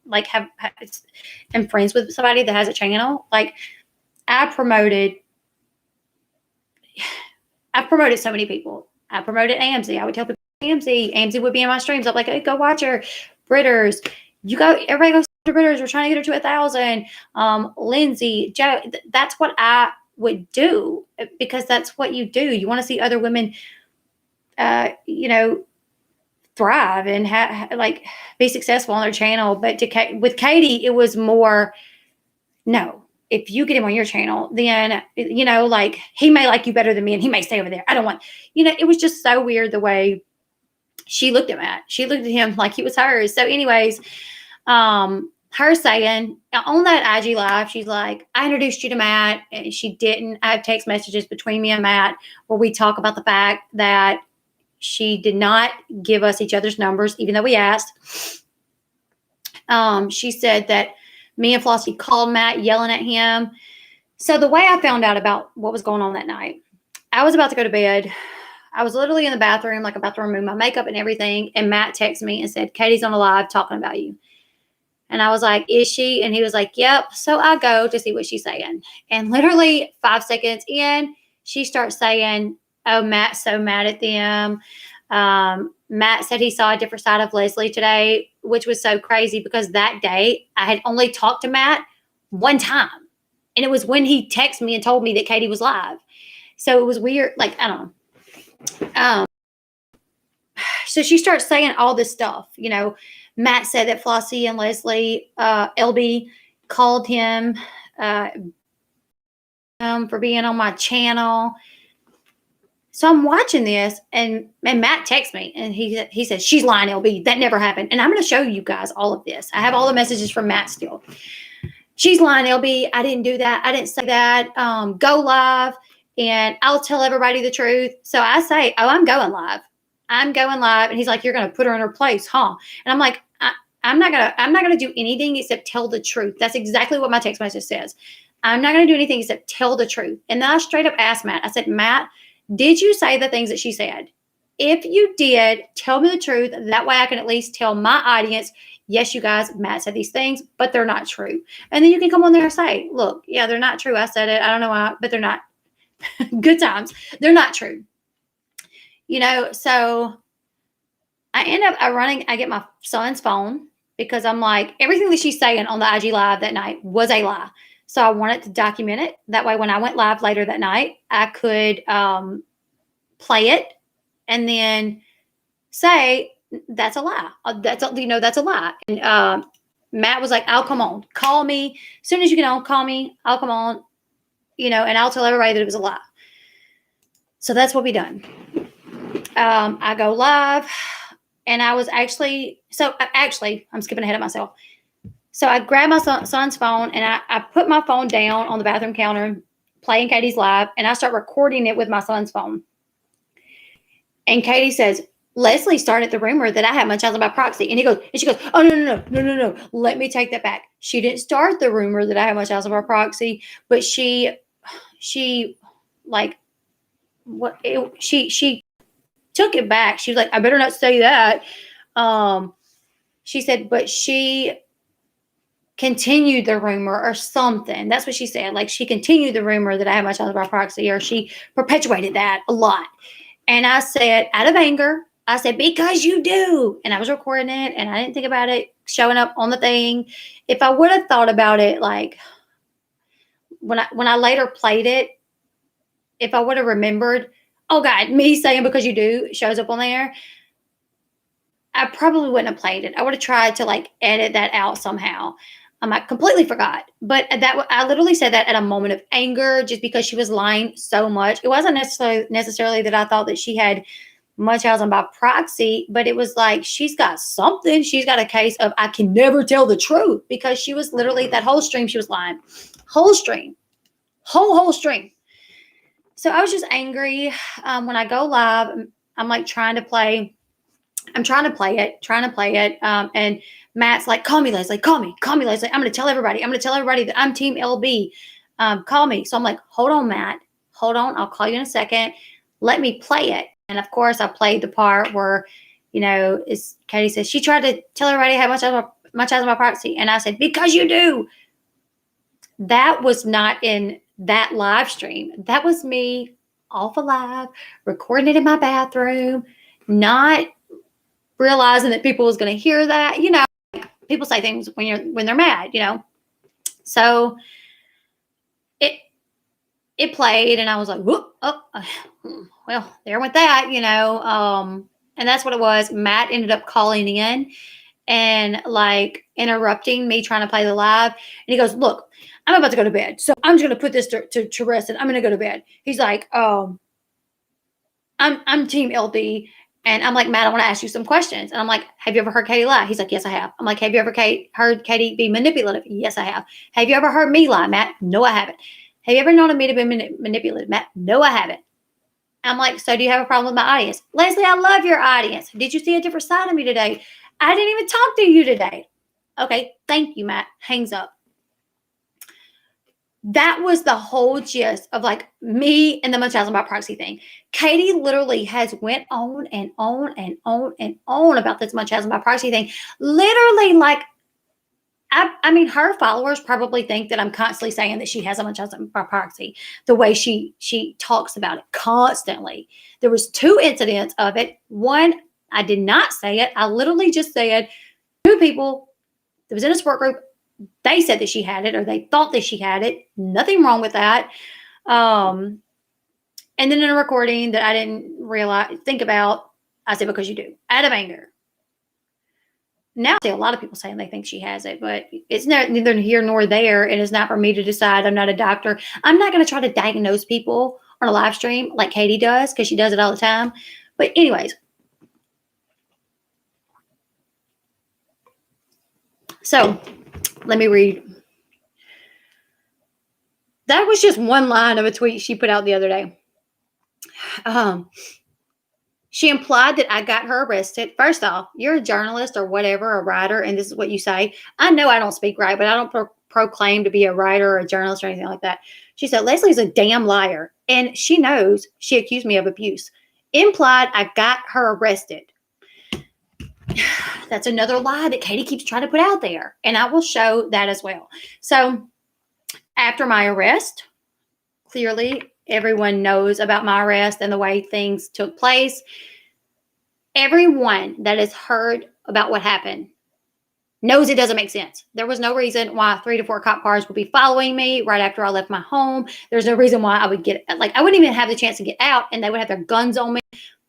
like am friends with somebody that has a channel. Like, I've promoted so many people. I promoted Amzie. I would tell people Amzie would be in my streams. I'm like, hey, go watch her. Britters, everybody goes to Britters. We're trying to get her to 1,000. Lindsay, Joe, that's what I would do, because that's what you do. You want to see other women, thrive and like be successful on their channel. But with Katie, it was more, no, if you get him on your channel, then, like, he may like you better than me and he may stay over there. I don't want, it was just so weird the way she looked at Matt. She looked at him like he was hers. So anyways, her saying on that IG live, she's like, I introduced you to Matt, and she didn't. I have text messages between me and Matt where we talk about the fact that she did not give us each other's numbers, even though we asked. She said that me and Flossie called Matt yelling at him. So the way I found out about what was going on that night, I was about to go to bed. I was literally in the bathroom, like about to remove my makeup and everything. And Matt texted me and said, Katie's on a live talking about you. And I was like, is she? And he was like, yep. So I go to see what she's saying. And literally 5 seconds in, she starts saying, oh, Matt's so mad at them. Matt said he saw a different side of Leslie today, which was so crazy, because that day I had only talked to Matt one time. And it was when he texted me and told me that Katie was live. So it was weird. Like, I don't know. So she starts saying all this stuff. Matt said that Flossie and Leslie, LB, called him for being on my channel. So I'm watching this, and Matt texts me, and he says, she's lying, LB. That never happened. And I'm going to show you guys all of this. I have all the messages from Matt still. She's lying, LB. I didn't do that. I didn't say that. Go live, and I'll tell everybody the truth. So I say, oh, I'm going live. I'm going live. And he's like, you're going to put her in her place, huh? And I'm like, I'm not going to do anything except tell the truth. That's exactly what my text message says. I'm not going to do anything except tell the truth. And then I straight up asked Matt, I said, Matt, did you say the things that she said? If you did, tell me the truth. That way I can at least tell my audience, yes, you guys, Matt said these things, but they're not true. And then you can come on there and say, look, yeah, they're not true. I said it. I don't know why, but they're not. Good times. They're not true. So I end up I get my son's phone, because I'm like, everything that she's saying on the IG live that night was a lie. So I wanted to document it. That way, when I went live later that night, I could play it and then say, that's a lie. That's a lie. And Matt was like, I'll come on. Call me. As soon as you get on, call me. I'll come on, and I'll tell everybody that it was a lie. So that's what we done. I go live, and I was actually, I'm skipping ahead of myself. So I grabbed my son's phone, and I put my phone down on the bathroom counter, playing Katie's live, and I start recording it with my son's phone. And Katie says, Leslie started the rumor that I had Munchausen by proxy. And she goes, oh, no. Let me take that back. She didn't start the rumor that I had Munchausen by proxy, but she took it back. She was like, I better not say that. She said, but she continued the rumor or something. That's what she said. Like, she continued the rumor that I had Munchausen by proxy, or she perpetuated that a lot. And I said, out of anger, I said, because you do. And I was recording it and I didn't think about it showing up on the thing. If I would have thought about it, like when I later played it, if I would have remembered, oh God, me saying because you do shows up on there, I probably wouldn't have played it. I would have tried to like edit that out somehow. I completely forgot, but I literally said that at a moment of anger, just because she was lying so much. It wasn't necessarily that I thought that she had Munchausen by proxy, but it was like she's got something. She's got a case of I can never tell the truth, because she was literally that whole stream. She was lying, whole stream, whole stream. So I was just angry. When I go live, I'm like trying to play. I'm trying to play it. And Matt's like, call me, Leslie. Call me, Leslie. I'm going to tell everybody. That I'm Team LB. Call me. So I'm like, hold on, Matt. Hold on. I'll call you in a second. Let me play it. And of course, I played the part where, Katie says she tried to tell everybody how much I was my proxy. And I said, because you do. That was not in that live stream. That was me off alive, recording it in my bathroom, not realizing that people was going to hear that. People say things when they're mad. So it played, and I was like, whoop, well, there went that. And that's what it was. Matt ended up calling in and like interrupting me trying to play the live, and he goes, look, I'm about to go to bed, so I'm just going to put this to rest, and I'm going to go to bed. He's like, I'm Team LB. And I'm like, Matt, I want to ask you some questions. And I'm like, have you ever heard Katie lie? He's like, yes, I have. I'm like, have you ever heard Katie be manipulative? Yes, I have. Have you ever heard me lie, Matt? No, I haven't. Have you ever known me to be manipulative, Matt? No, I haven't. I'm like, so do you have a problem with my audience? Leslie, I love your audience. Did you see a different side of me today? I didn't even talk to you today. Okay, thank you, Matt. Hangs up. That was the whole gist of like me and the Munchausen by proxy thing. Katie literally has went on and on and on and on about this Munchausen by proxy thing. Literally, like, I mean, her followers probably think that I'm constantly saying that she has a Munchausen by proxy, the way she talks about it constantly. There was 2 incidents of it. One, I did not say it. I literally just said 2 people that was in a support group, they said that she had it, or they thought that she had it. Nothing wrong with that. And then in a recording that I didn't think about, I said, because you do, out of anger. Now I see a lot of people saying they think she has it, but it's neither here nor there. And it's not for me to decide. I'm not a doctor. I'm not going to try to diagnose people on a live stream like Katie does, because she does it all the time. But anyways, so let me read. That was just one line of a tweet she put out the other day. She implied that I got her arrested. First off, you're a journalist or whatever, a writer, and this is what you say. I know I don't speak right, but I don't proclaim to be a writer or a journalist or anything like that. She said, Leslie's a damn liar, and she knows she accused me of abuse. Implied I got her arrested. That's another lie that Katie keeps trying to put out there, and I will show that as well. So after my arrest, clearly everyone knows about my arrest and the way things took place. Everyone that has heard about what happened knows it doesn't make sense. There was no reason why 3 to 4 cop cars would be following me right after I left my home. There's no reason why I would I wouldn't even have the chance to get out, and they would have their guns on me.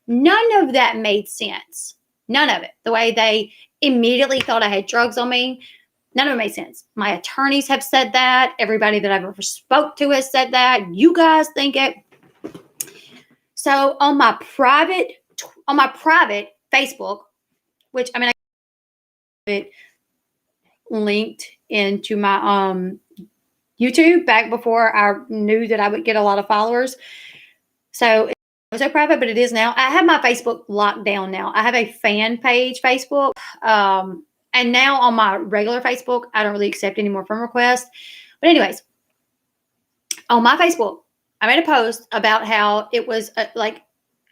None of that made sense. None of it. The way they immediately thought I had drugs on me, none of it made sense. My attorneys have said that. Everybody that I've ever spoke to has said that. You guys think it. So on my private Facebook, which I it linked into my YouTube back before I knew that I would get a lot of followers. So it was so private, but it is now. I have my Facebook locked down now. I have a fan page Facebook. And now on my regular Facebook, I don't really accept any more friend requests. But anyways, on my Facebook, I made a post about how it was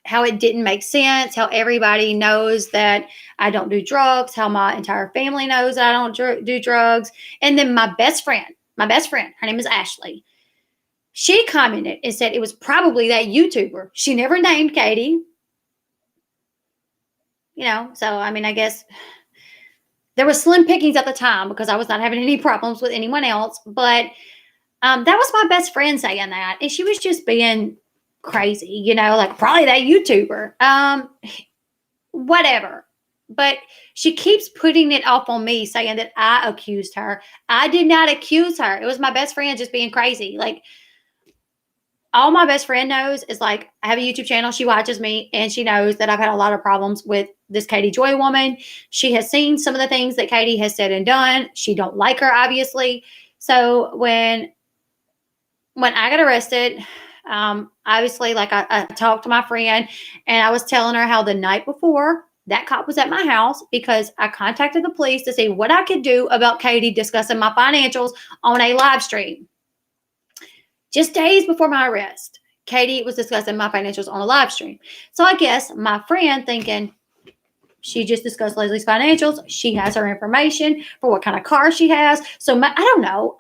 how it didn't make sense, how everybody knows that I don't do drugs, how my entire family knows that I don't do drugs. And then my best friend, her name is Ashley. She commented and said it was probably that YouTuber. She never named Katie. So I mean, I guess there was slim pickings at the time because I was not having any problems with anyone else. But that was my best friend saying that, and she was just being crazy, like probably that YouTuber. Whatever. But she keeps putting it off on me, saying that I accused her. I did not accuse her. It was my best friend just being crazy. Like, all my best friend knows is like, I have a YouTube channel. She watches me and she knows that I've had a lot of problems with this Katie Joy woman. She has seen some of the things that Katie has said and done. She don't like her, obviously. So when I got arrested, obviously, like I talked to my friend and I was telling her how the night before that cop was at my house because I contacted the police to see what I could do about Katie discussing my financials on a live stream. Just days before my arrest, Katie was discussing my financials on a live stream. So I guess my friend thinking she just discussed Leslie's financials. She has her information for what kind of car she has. So I don't know,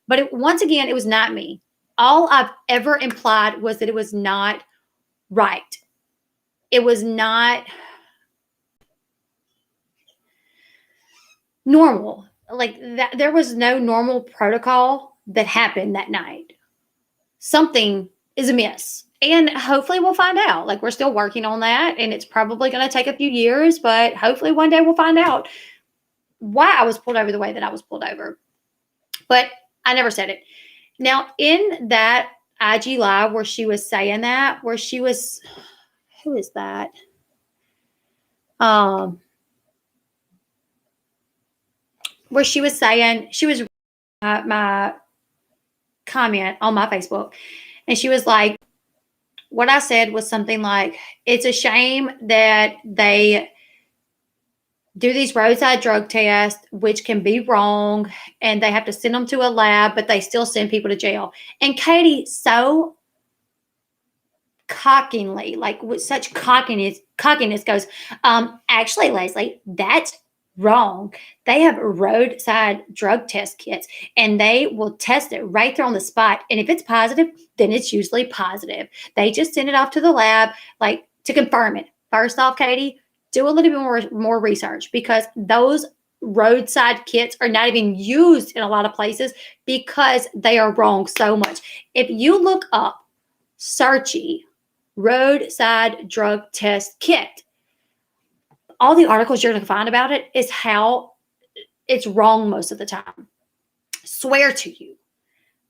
But once again, it was not me. All I've ever implied was that it was not right. It was not normal. Like that, there was no normal protocol that happened that night. Something is amiss. And hopefully we'll find out. Like, we're still working on that, and it's probably going to take a few years, but hopefully one day we'll find out why I was pulled over the way that I was pulled over. But I never said it. Now, in that IG live where she was saying that, who is that? Where she was saying, she was my comment on my Facebook, and she was like, what I said was something like, it's a shame that they do these roadside drug tests, which can be wrong, and they have to send them to a lab, but they still send people to jail. And Katie so cockingly, like with such cockiness goes, actually, Leslie, that's wrong. They have roadside drug test kits and they will test it right there on the spot. And if it's positive, then it's usually positive. They just send it off to the lab, like to confirm it. First off, Katie, do a little bit more research, because those roadside kits are not even used in a lot of places because they are wrong so much. If you look up Searchy roadside drug test kit, all the articles you're going to find about it is how it's wrong most of the time. Swear to you,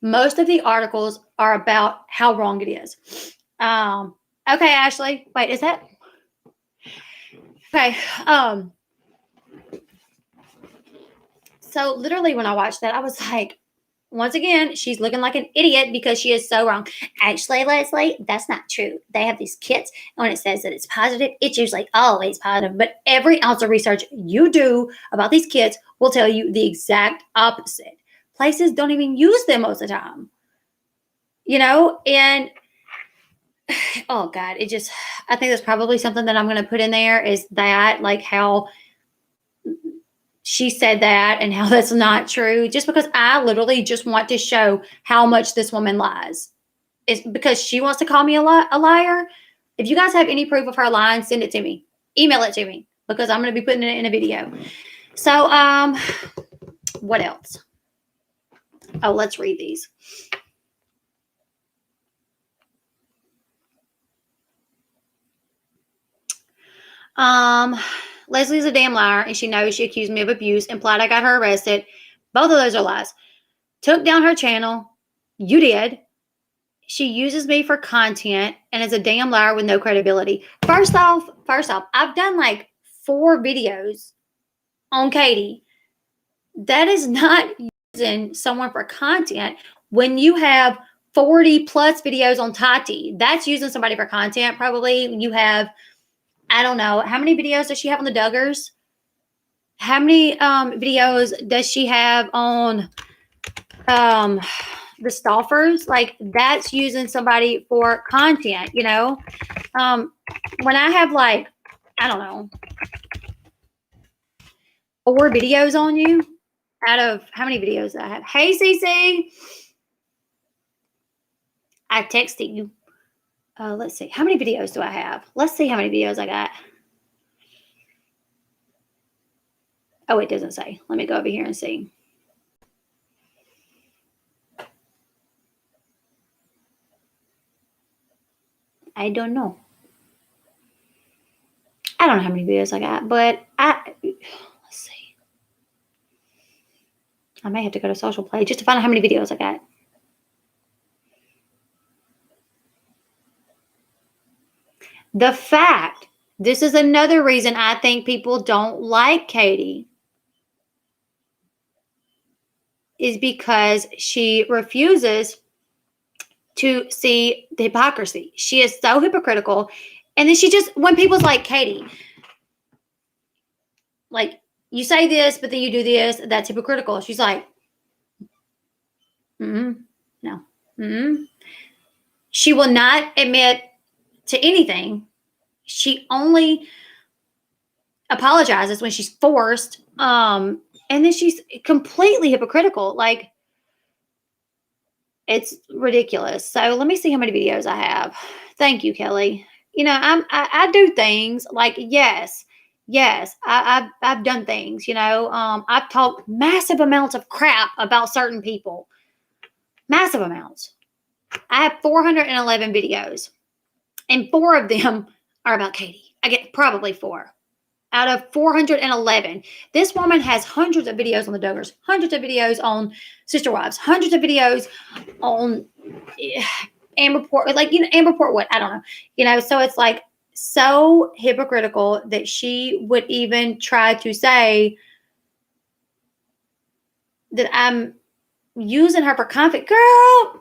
most of the articles are about how wrong it is. Okay, Ashley, wait, is that okay? So literally when I watched that, I was like, once again, she's looking like an idiot because she is so wrong. Actually, Leslie, that's not true. They have these kits, and when it says that it's positive, it's usually always positive. But every ounce of research you do about these kits will tell you the exact opposite. Places don't even use them most of the time. And oh God, I think that's probably something that I'm going to put in there, is that, like, how she said that and how that's not true, just because I literally just want to show how much this woman lies. It's because she wants to call me a liar. If you guys have any proof of her lying, send it to me. Email it to me, because I'm going to be putting it in a video. So, what else? Oh, let's read these. Leslie's a damn liar, and she knows she accused me of abuse, implied I got her arrested. Both of those are lies. Took down her channel. You did. She uses me for content and is a damn liar with no credibility. First off, I've done like 4 videos on Katie. That is not using someone for content. When you have 40 plus videos on Tati, that's using somebody for content. Probably you have, I don't know, how many videos does she have on the Duggars? How many videos does she have on the Stoffers? Like, that's using somebody for content, when I have, like, I don't know, 4 videos on you out of how many videos I have. Hey, CC, I texted you. Let's see, how many videos do I have? Let's see how many videos I got. Oh, it doesn't say. Let me go over here and see. I don't know. I don't know how many videos I got, but let's see. I may have to go to social play just to find out how many videos I got. The fact, this is another reason I think people don't like Katie, is because she refuses to see the hypocrisy. She is so hypocritical. And then she just, when people's like, Katie, like, you say this, but then you do this, that's hypocritical. She's like, no. She will not admit to anything. She only apologizes when she's forced. And then she's completely hypocritical. Like, it's ridiculous. So let me see how many videos I have. Thank you, Kelly. You know, I do things like, yes, I've done things, you know, I've talked massive amounts of crap about certain people, massive amounts. I have 411 videos and 4 of them are about Katie. I get probably 4 out of 411. This woman has hundreds of videos on the Dogers, hundreds of videos on Sister Wives, hundreds of videos on Amber Port, like, you know, Amber Portwood. I don't know, you know, so it's like so hypocritical that she would even try to say that I'm using her for conflict. Girl,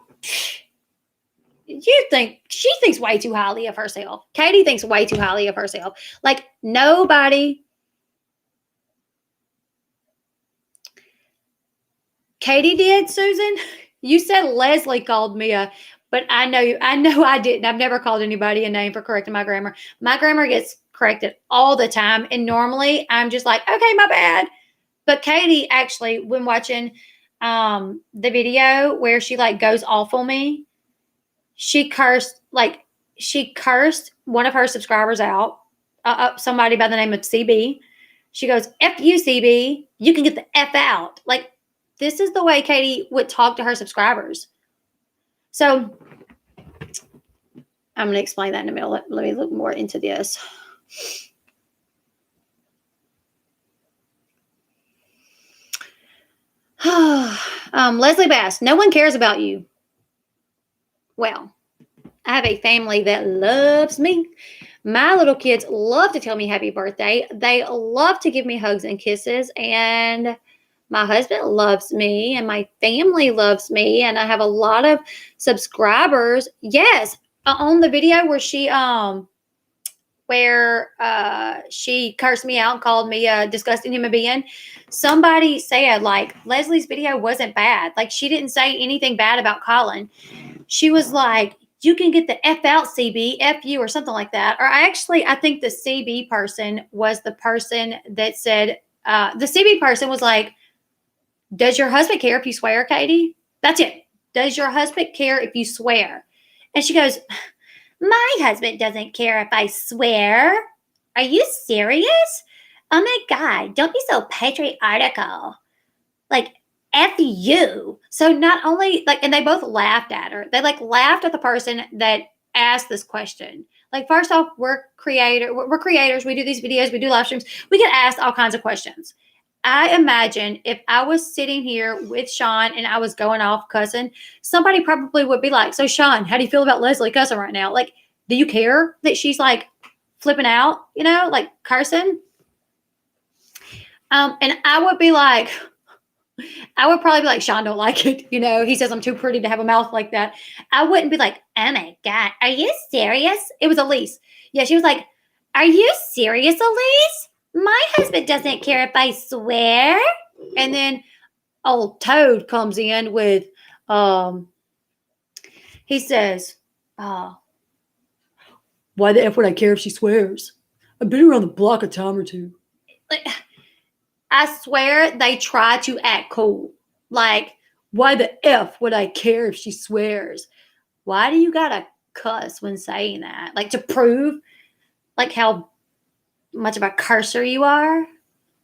you think she thinks way too highly of herself. Katie thinks way too highly of herself. Like, nobody. Katie did, Susan. You said Leslie called me but I know I didn't. I've never called anybody a name for correcting my grammar. My grammar gets corrected all the time. And normally I'm just like, okay, my bad. But Katie actually, when watching the video where she like goes off on me, she cursed one of her subscribers out, somebody by the name of CB. She goes, F you, CB, you can get the F out. Like, this is the way Katie would talk to her subscribers. So I'm going to explain that in a minute. Let me look more into this. Leslie Bass, no one cares about you. Well, I have a family that loves me. My little kids love to tell me happy birthday. They love to give me hugs and kisses. And my husband loves me and my family loves me. And I have a lot of subscribers. Yes, on the video where she cursed me out and called me a disgusting human being, somebody said, like, Leslie's video wasn't bad. Like, she didn't say anything bad about Colin. She was like, you can get the F out, CB, F you, or something like that. Or I think the CB person was the person that said, the CB person was like, does your husband care if you swear, Katie? That's it. Does your husband care if you swear? And she goes, my husband doesn't care if I swear. Are you serious? Oh my God, don't be so patriotical. Like, F you. So not only, like, and they both laughed at her. They, like, laughed at the person that asked this question. Like, first off, we're creators. We do these videos. We do live streams. We get asked all kinds of questions. I imagine if I was sitting here with Sean and I was going off cussing, somebody probably would be like, so Sean, how do you feel about Leslie cussing right now? Like, do you care that she's like flipping out, you know, like cursing? And I would probably be like, Sean don't like it. You know, he says I'm too pretty to have a mouth like that. I wouldn't be like, oh my God, are you serious? It was Elise. Yeah, she was like, are you serious, Elise? My husband doesn't care if I swear. And then old Toad comes in with, he says, why the F would I care if she swears? I've been around the block a time or two. Like, I swear they try to act cool. Like, why the F would I care if she swears? Why do you gotta cuss when saying that? Like, to prove, like, how much of a cursor you are?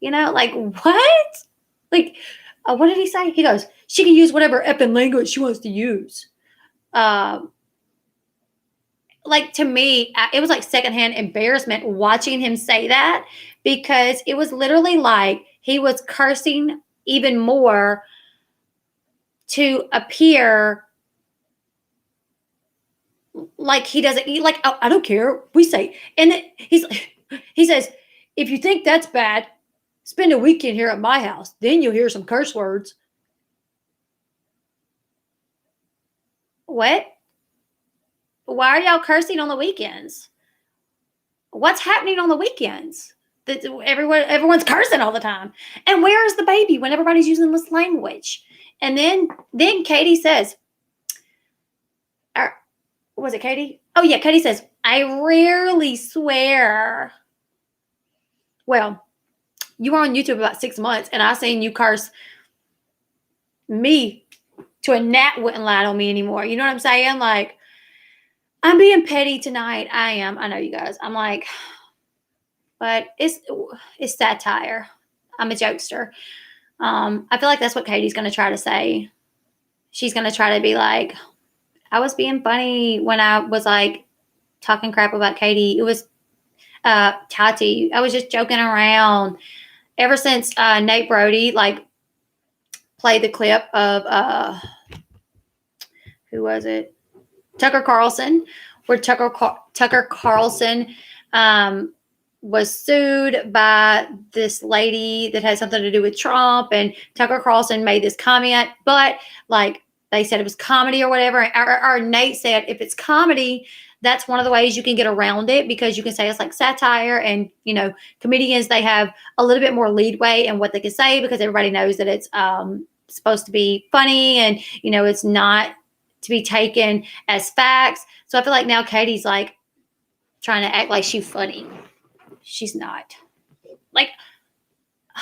Like what? Like, what did he say? He goes, she can use whatever effing language she wants to use. Like to me, it was like secondhand embarrassment watching him say that because it was literally like he was cursing even more to appear like he doesn't like, oh, I don't care. We say, and he says, if you think that's bad, spend a weekend here at my house. Then you'll hear some curse words. What? Why are y'all cursing on the weekends? What's happening on the weekends? That everyone's cursing all the time. And where is the baby when everybody's using this language? And then Katie says, was it Katie? Oh yeah, Katie says, I rarely swear. Well, you were on YouTube about 6 months, and I seen you curse me to a gnat wouldn't lie on me anymore. You know what I'm saying? Like, I'm being petty tonight. I am. I know you guys. I'm like, but it's satire. I'm a jokester. I feel like that's what Katie's going to try to say. She's going to try to be like, I was being funny when I was like talking crap about Katie. It was Tati. I was just joking around. Ever since Nate Brody like played the clip of who was it? Tucker Carlson, where Tucker Carlson was sued by this lady that had something to do with Trump, and Tucker Carlson made this comment, but like they said it was comedy or whatever. Or Nate said if it's comedy, that's one of the ways you can get around it because you can say it's like satire, and comedians, they have a little bit more leadway in what they can say because everybody knows that it's supposed to be funny and it's not to be taken as facts. So I feel like now Katie's like trying to act like she's funny. She's not. Like,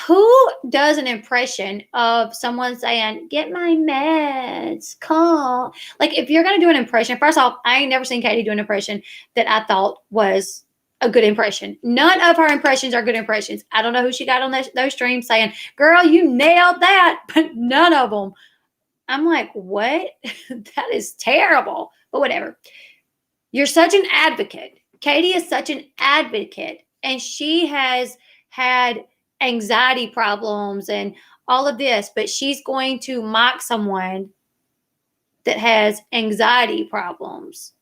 who does an impression of someone saying, get my meds, call? Like, if you're going to do an impression, first off, I ain't never seen Katie do an impression that I thought was a good impression. None of her impressions are good impressions. I don't know who she got on those streams saying, girl, you nailed that, but none of them. I'm like, what? That is terrible. But whatever. You're such an advocate. Katie is such an advocate. And she has had anxiety problems and all of this, but she's going to mock someone that has anxiety problems.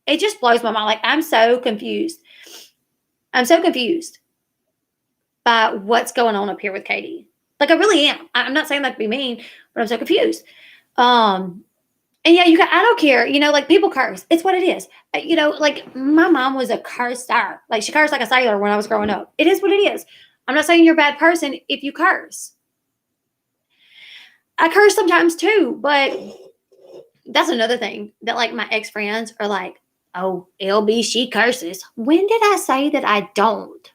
It just blows my mind. Like, I'm so confused. I'm so confused by what's going on up here with Katie. Like, I really am. I'm not saying that to be mean, but I'm so confused. And yeah, I don't care. Like, people curse. It's what it is. Like, my mom was a curser. Like, she cursed like a sailor when I was growing up. It is what it is. I'm not saying you're a bad person if you curse. I curse sometimes too, but that's another thing that, like, my ex-friends are like, oh, LB, she curses. When did I say that I don't?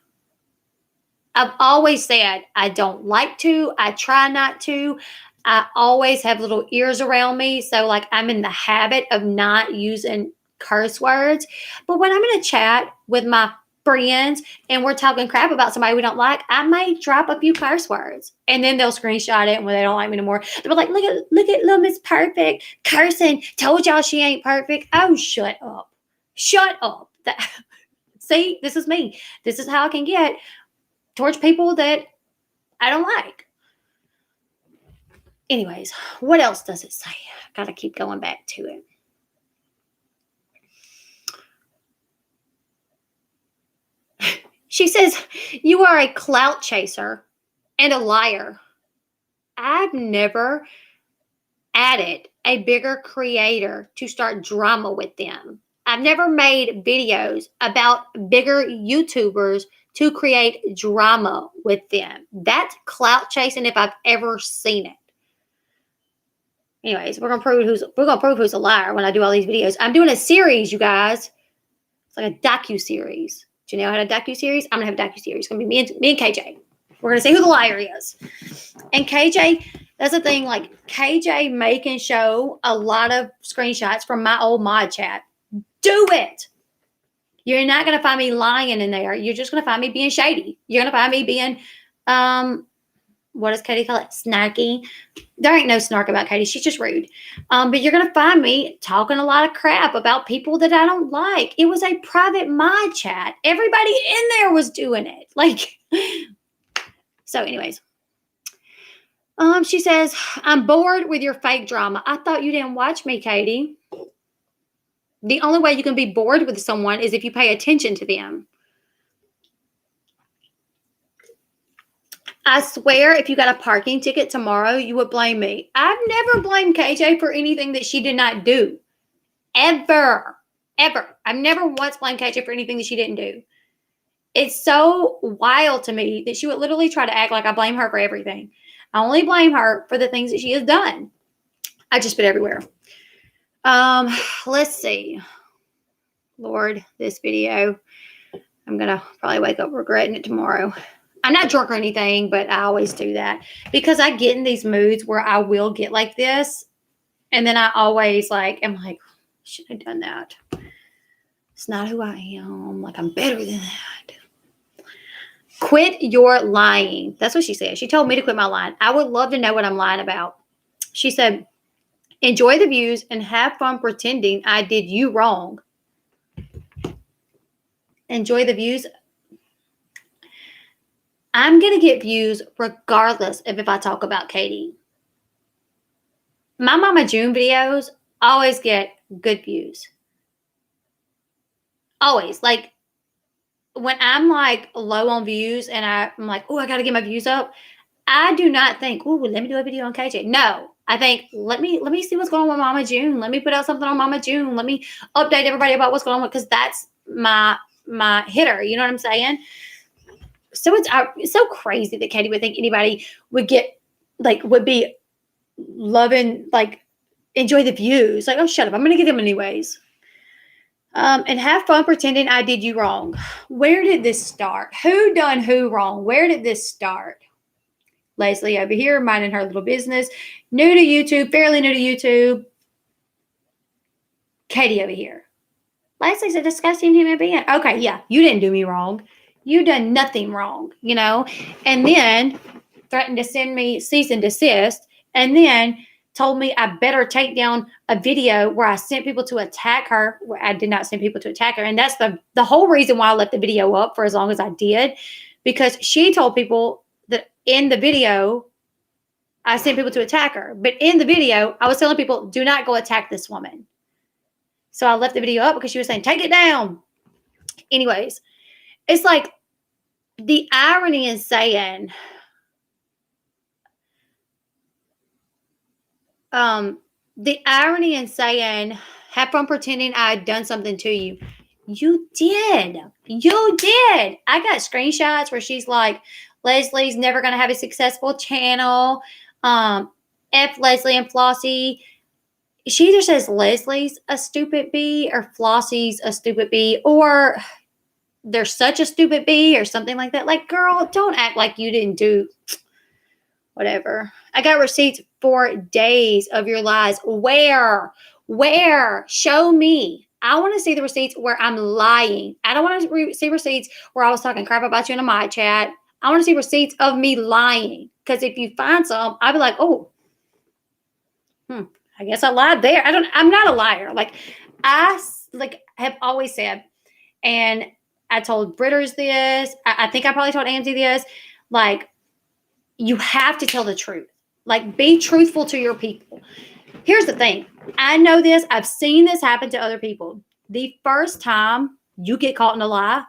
I've always said I don't like to. I try not to. I always have little ears around me. So, like, I'm in the habit of not using curse words. But when I'm in a chat with my friends and we're talking crap about somebody we don't like, I may drop a few curse words. And then they'll screenshot it when they don't like me anymore. They'll be like, look at little Miss Perfect cursing. Told y'all she ain't perfect. Oh, shut up. Shut up. See, this is me. This is how I can get towards people that I don't like. Anyways, what else does it say? I gotta keep going back to it. She says, you are a clout chaser and a liar. I've never added a bigger creator to start drama with them. I've never made videos about bigger YouTubers to create drama with them. That's clout chasing if I've ever seen it. Anyways, we're gonna prove who's a liar when I do all these videos. I'm doing a series, you guys. It's like a docu-series. Do you know how to docu-series? I'm gonna have a docu-series. It's gonna be me and KJ. We're gonna see who the liar is. And KJ, that's the thing. Like, KJ may can show a lot of screenshots from my old mod chat. Do it. You're not going to find me lying in there. You're just going to find me being shady. You're going to find me being, what does Katie call it? Snarky. There ain't no snark about Katie. She's just rude. But you're going to find me talking a lot of crap about people that I don't like. It was a private my chat. Everybody in there was doing it. Like, so anyways. She says, I'm bored with your fake drama. I thought you didn't watch me, Katie. The only way you can be bored with someone is if you pay attention to them. I swear if you got a parking ticket tomorrow, you would blame me. I've never blamed KJ for anything that she did not do. Ever. Ever. I've never once blamed KJ for anything that she didn't do. It's so wild to me that she would literally try to act like I blame her for everything. I only blame her for the things that she has done. I just spit everywhere. Let's see. Lord, this video. I'm going to probably wake up regretting it tomorrow. I'm not drunk or anything, but I always do that because I get in these moods where I will get like this. And then I always am like, should have done that. It's not who I am. Like, I'm better than that. Quit your lying. That's what she said. She told me to quit my lying. I would love to know what I'm lying about. She said, enjoy the views and have fun pretending I did you wrong. Enjoy the views. I'm going to get views regardless of if I talk about Katie. My Mama June videos always get good views. Always. Like, when I'm low on views and I'm like, oh, I got to get my views up, I do not think, oh, let me do a video on KJ. No, I think, let me see what's going on with Mama June. Let me put out something on Mama June. Let me update everybody about what's going on because that's my hitter. You know what I'm saying? So it's so crazy that Katie would think anybody would get would be loving enjoy the views. Like, oh, shut up, I'm gonna get them anyways. And have fun pretending I did you wrong. Where did this start? Who done who wrong? Where did this start? Leslie over here minding her little business, new to YouTube, fairly new to YouTube. Katie over here. Leslie's a disgusting human being. Okay, yeah, you didn't do me wrong. You done nothing wrong, and then threatened to send me cease and desist, and then told me I better take down a video where I sent people to attack her, where I did not send people to attack her. And that's the whole reason why I left the video up for as long as I did, because she told people that in the video, I sent people to attack her. But in the video, I was telling people, do not go attack this woman. So I left the video up because she was saying, take it down. Anyways, it's like the irony in saying, have fun pretending I had done something to you. You did. You did. I got screenshots where she's like, Leslie's never going to have a successful channel. F Leslie and Flossie. She either says Leslie's a stupid bee or Flossie's a stupid bee, or they're such a stupid bee or something like that. Like, girl, don't act like you didn't do whatever. I got receipts for days of your lies. Where? Show me. I want to see the receipts where I'm lying. I don't want to see receipts where I was talking crap about you in a my chat. I want to see receipts of me lying. Because if you find some, I'll be like, oh, I guess I lied there. I'm not a liar. I have always said, and I told Britters this. I think I probably told Amzy this. You have to tell the truth. Be truthful to your people. Here's the thing. I know this. I've seen this happen to other people. The first time you get caught in a lie,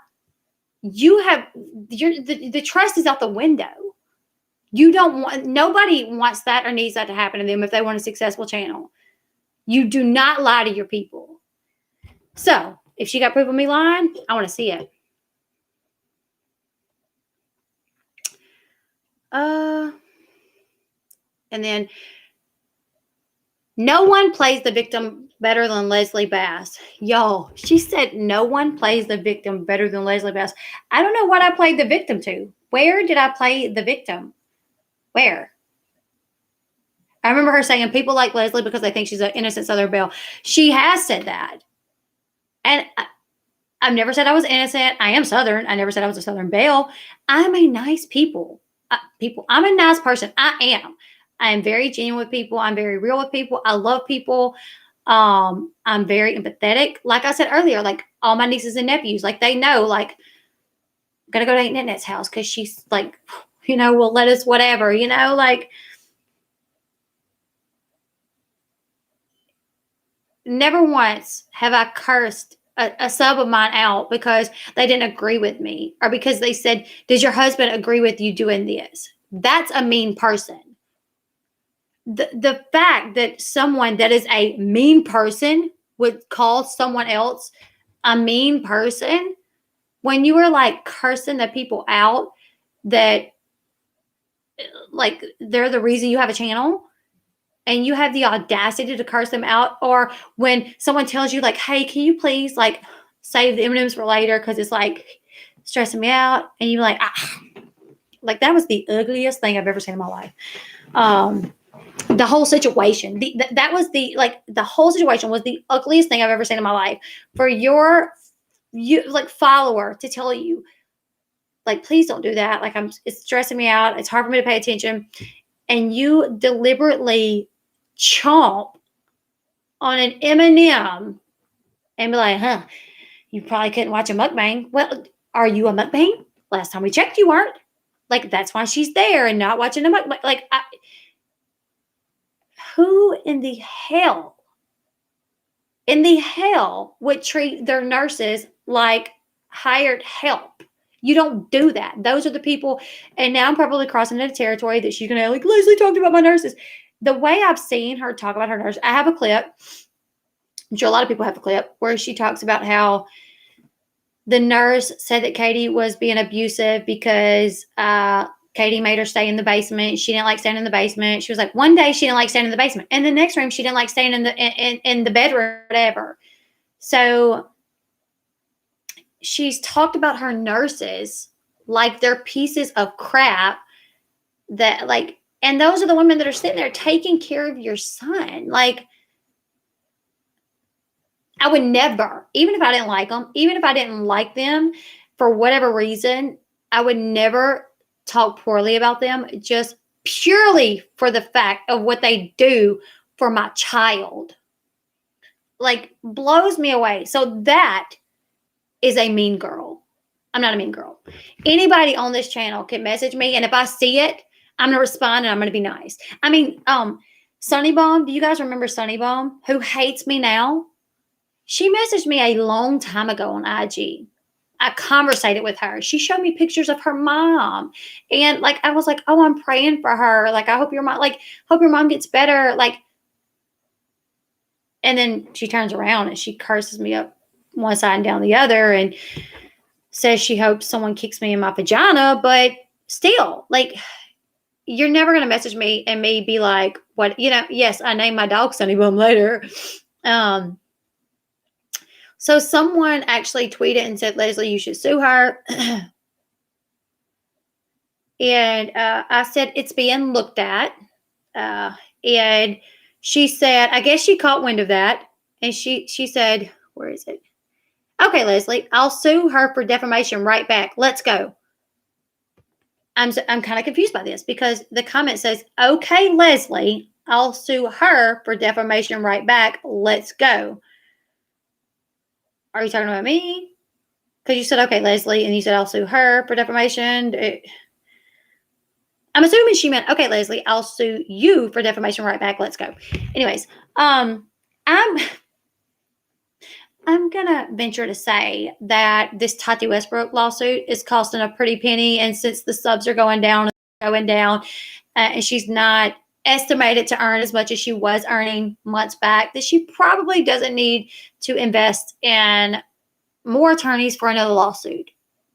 the trust is out the window. Nobody wants that or needs that to happen to them if they want a successful channel. You do not lie to your people. So if she got proof of me lying, I want to see it. And then no one plays the victim better than Leslie Bass. Y'all, she said no one plays the victim better than Leslie Bass. I don't know what I played the victim to. Where did I play the victim? Where? I remember her saying people like Leslie because they think she's an innocent Southern belle. She has said that. And I've never said I was innocent. I am Southern. I never said I was a Southern belle. I'm a nice people. I'm a nice person. I am. I am very genuine with people. I'm very real with people. I love people. I'm very empathetic. Like I said earlier, like all my nieces and nephews, like they know, like I'm gonna go to Aunt Net's house because she's like, will let us whatever, like never once have I cursed a sub of mine out because they didn't agree with me or because they said, does your husband agree with you doing this? That's a mean person. The fact that someone that is a mean person would call someone else a mean person when you are like cursing the people out that like they're the reason you have a channel and you have the audacity to curse them out, or when someone tells you like, hey, can you please like save the M&Ms for later because it's like stressing me out, and you're like that was the ugliest thing I've ever seen in my life. The whole situation, that was the whole situation was the ugliest thing I've ever seen in my life. For you like follower to tell you like, please don't do that. Like it's stressing me out. It's hard for me to pay attention. And you deliberately chomp on an M&M and be like, huh, you probably couldn't watch a mukbang. Well, are you a mukbang? Last time we checked, you weren't. Like, that's why she's there and not watching a mukbang. Like, who in the hell would treat their nurses like hired help? You don't do that. Those are the people. And now I'm probably crossing into territory that she's going to like, Leslie talked about my nurses. The way I've seen her talk about her nurse, I have a clip. I'm sure a lot of people have a clip where she talks about how the nurse said that Katie was being abusive because Katie made her stay in the basement. She didn't like staying in the basement. She was like, one day she didn't like staying in the basement. And the next room, she didn't like staying in the bedroom, whatever. So she's talked about her nurses like they're pieces of crap that like, and those are the women that are sitting there taking care of your son. Like, I would never, even if I didn't like them, even if I didn't like them for whatever reason, I would never talk poorly about them just purely for the fact of what they do for my child. Like, blows me away. So that is a mean girl. I'm not a mean girl. Anybody on this channel can message me, and if I see it, I'm going to respond and I'm going to be nice. I mean, Sunny Bomb, do you guys remember Sunny Bomb, who hates me now? She messaged me a long time ago on IG. I conversated with her. She showed me pictures of her mom. And like, I was like, oh, I'm praying for her. Like, I hope your mom gets better. Like, and then she turns around and she curses me up one side and down the other and says she hopes someone kicks me in my vagina. But still, like, you're never going to message me and me be like, what, yes, I named my dog Sunny Bum later. So someone actually tweeted and said, Leslie, you should sue her. And I said, it's being looked at. And she said, I guess she caught wind of that. And she said, where is it? Okay, Leslie, I'll sue her for defamation right back. Let's go. I'm kind of confused by this because the comment says, okay, Leslie, I'll sue her for defamation right back. Let's go. Are you talking about me? Because you said, okay, Leslie, and you said, I'll sue her for defamation. I'm assuming she meant, okay, Leslie, I'll sue you for defamation right back. Let's go. Anyways, I'm going to venture to say that this Tati Westbrook lawsuit is costing a pretty penny. And since the subs are going down, and she's not estimated to earn as much as she was earning months back, that she probably doesn't need to invest in more attorneys for another lawsuit.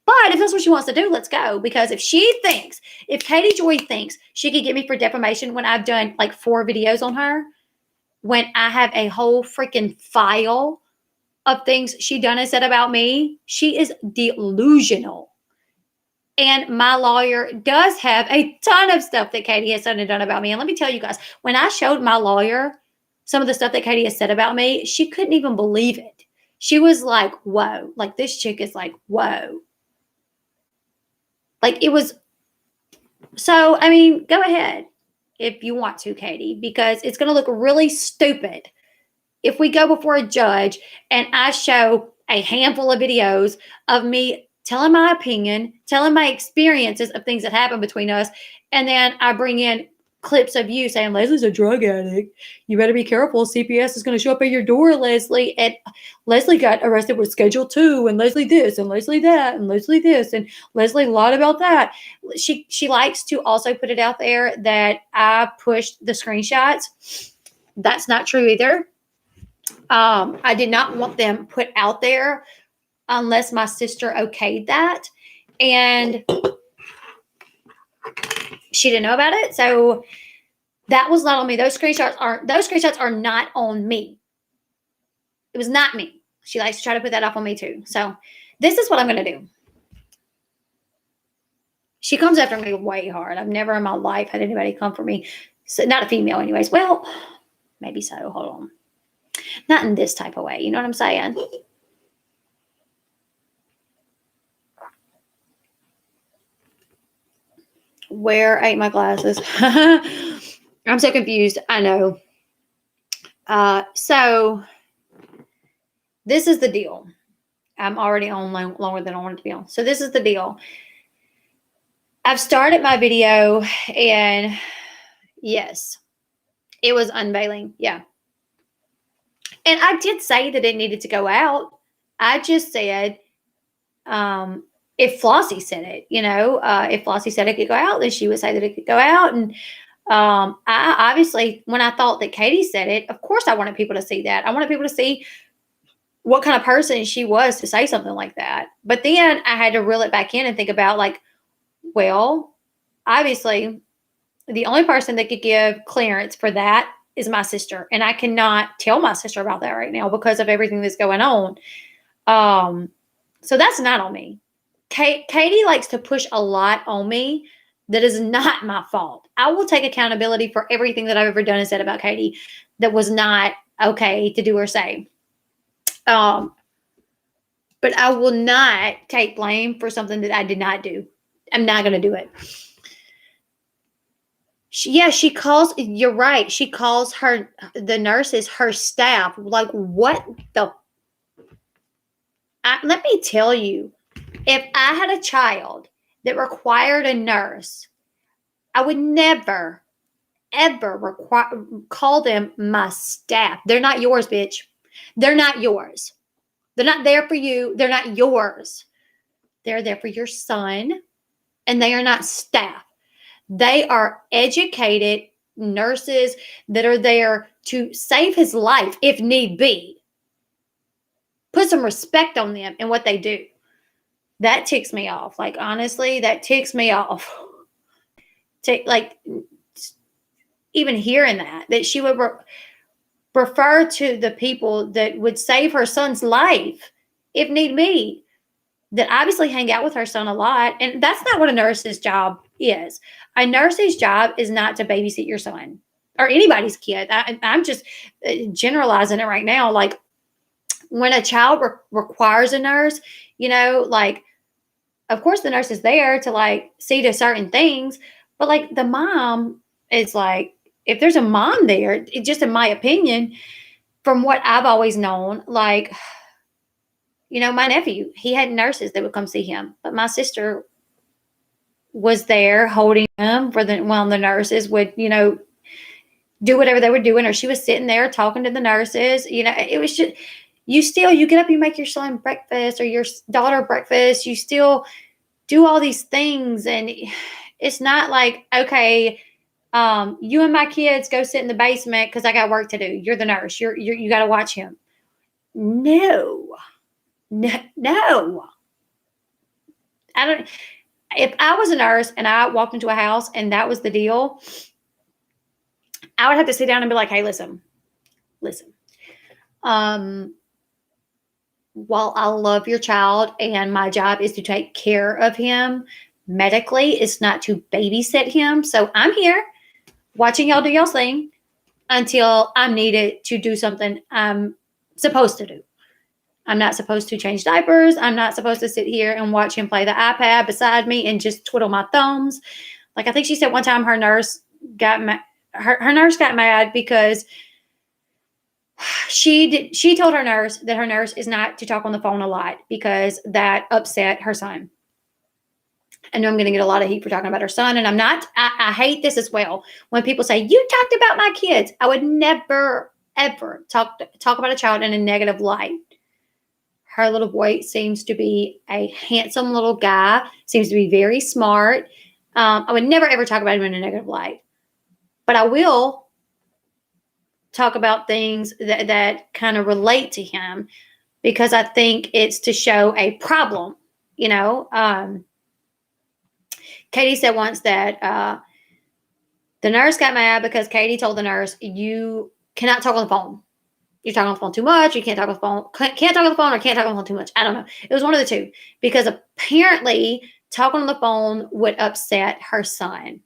But if that's what she wants to do, let's go. Because if Katie Joy thinks she could get me for defamation when I've done like 4 videos on her, when I have a whole freaking file of things she done and said about me, she is delusional. And my lawyer does have a ton of stuff that Katie has said and done about me. And let me tell you guys, when I showed my lawyer some of the stuff that Katie has said about me, she couldn't even believe it. She was like, whoa, like this chick is like, whoa. Like it was, so, I mean, go ahead if you want to, Katie, because it's going to look really stupid if we go before a judge and I show a handful of videos of me telling my opinion, telling my experiences of things that happened between us, and then I bring in clips of you saying, Leslie's a drug addict. You better be careful. CPS is going to show up at your door, Leslie. And Leslie got arrested with Schedule 2, and Leslie this, and Leslie that, and Leslie this, and Leslie lied about that. She likes to also put it out there that I pushed the screenshots. That's not true either. I did not want them put out there unless my sister okayed that. And she didn't know about it. So that was not on me. Those screenshots are not on me. It was not me. She likes to try to put that off on me too. So this is what I'm going to do. She comes after me way hard. I've never in my life had anybody come for me. So, not a female anyways. Well, maybe so. Hold on. Not in this type of way. You know what I'm saying? Where ate my glasses? I'm so confused. I know. So this is the deal. I'm already on longer than I wanted to be on. So this is the deal. I've started my video, and yes, it was unveiling. Yeah. And I did say that it needed to go out. I just said, if Flossie said it, if Flossie said it could go out, then she would say that it could go out. And I obviously, when I thought that Katie said it, of course I wanted people to see that. I wanted people to see what kind of person she was to say something like that. But then I had to reel it back in and think about, like, well, obviously the only person that could give clearance for that is my sister. And I cannot tell my sister about that right now because of everything that's going on. So that's not on me. Katie likes to push a lot on me that is not my fault. I will take accountability for everything that I've ever done and said about Katie that was not okay to do or say. But I will not take blame for something that I did not do. I'm not going to do it. She calls, you're right. She calls the nurses, her staff. Like, what the? Let me tell you, if I had a child that required a nurse, I would never, ever call them my staff. They're not yours, bitch. They're not yours. They're not there for you. They're not yours. They're there for your son, and they are not staff. They are educated nurses that are there to save his life if need be. Put some respect on them and what they do. That ticks me off. Like, honestly, that ticks me off. Like, even hearing that she would refer to the people that would save her son's life if need be, that obviously hang out with her son a lot. And that's not what a nurse's job is. A nurse's job is not to babysit your son or anybody's kid. I'm just generalizing it right now. Like, when a child requires a nurse, like, of course the nurse is there to, like, see to certain things, but, like, the mom is like, if there's a mom there, just in my opinion, from what I've always known, like, my nephew, he had nurses that would come see him, but my sister was there holding him while the nurses would, do whatever they were doing, or she was sitting there talking to the nurses. It was just, you get up, you make your son breakfast or your daughter breakfast. You still do all these things. And it's not like, okay, you and my kids go sit in the basement because I got work to do. You're the nurse. You got to watch him. No. I don't. If I was a nurse and I walked into a house and that was the deal, I would have to sit down and be like, hey, listen. While I love your child and my job is to take care of him medically, it's not to babysit him. So I'm here watching y'all do y'all's thing until I'm needed to do something I'm supposed to do. I'm not supposed to change diapers. I'm not supposed to sit here and watch him play the iPad beside me and just twiddle my thumbs. Like I think she said one time her nurse got her nurse got mad because she told her nurse that her nurse is not to talk on the phone a lot because that upset her son. I know I'm going to get a lot of heat for talking about her son, and I'm not. I hate this as well. When people say you talked about my kids, I would never ever talk about a child in a negative light. Her little boy seems to be a handsome little guy. Seems to be very smart. I would never ever talk about him in a negative light, but I will talk about things that kind of relate to him because I think it's to show a problem. You know. Katie said once that the nurse got mad because Katie told the nurse, you cannot talk on the phone. You're talking on the phone too much. You can't talk on the phone. Can't talk on the phone or can't talk on the phone too much. I don't know. It was one of the two because apparently talking on the phone would upset her son.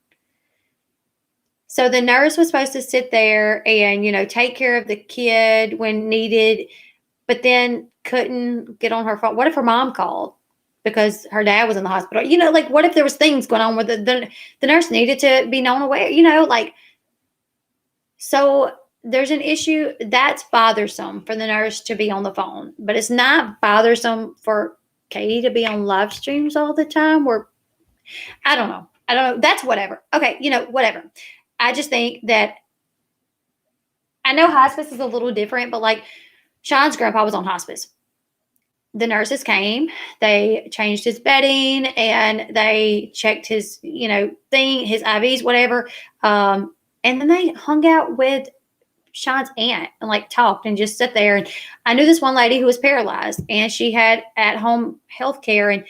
So the nurse was supposed to sit there and, take care of the kid when needed, but then couldn't get on her phone. What if her mom called? Because her dad was in the hospital. What if there was things going on where the nurse needed to be known aware, so there's an issue that's bothersome for the nurse to be on the phone, but it's not bothersome for Katie to be on live streams all the time where I don't know. That's whatever. Okay. Whatever. I just think that I know hospice is a little different, but like Sean's grandpa was on hospice. The nurses came, they changed his bedding and they checked his, thing, his IVs, whatever. And then they hung out with Sean's aunt and talked and just sit there. And I knew this one lady who was paralyzed and she had at-home health care. And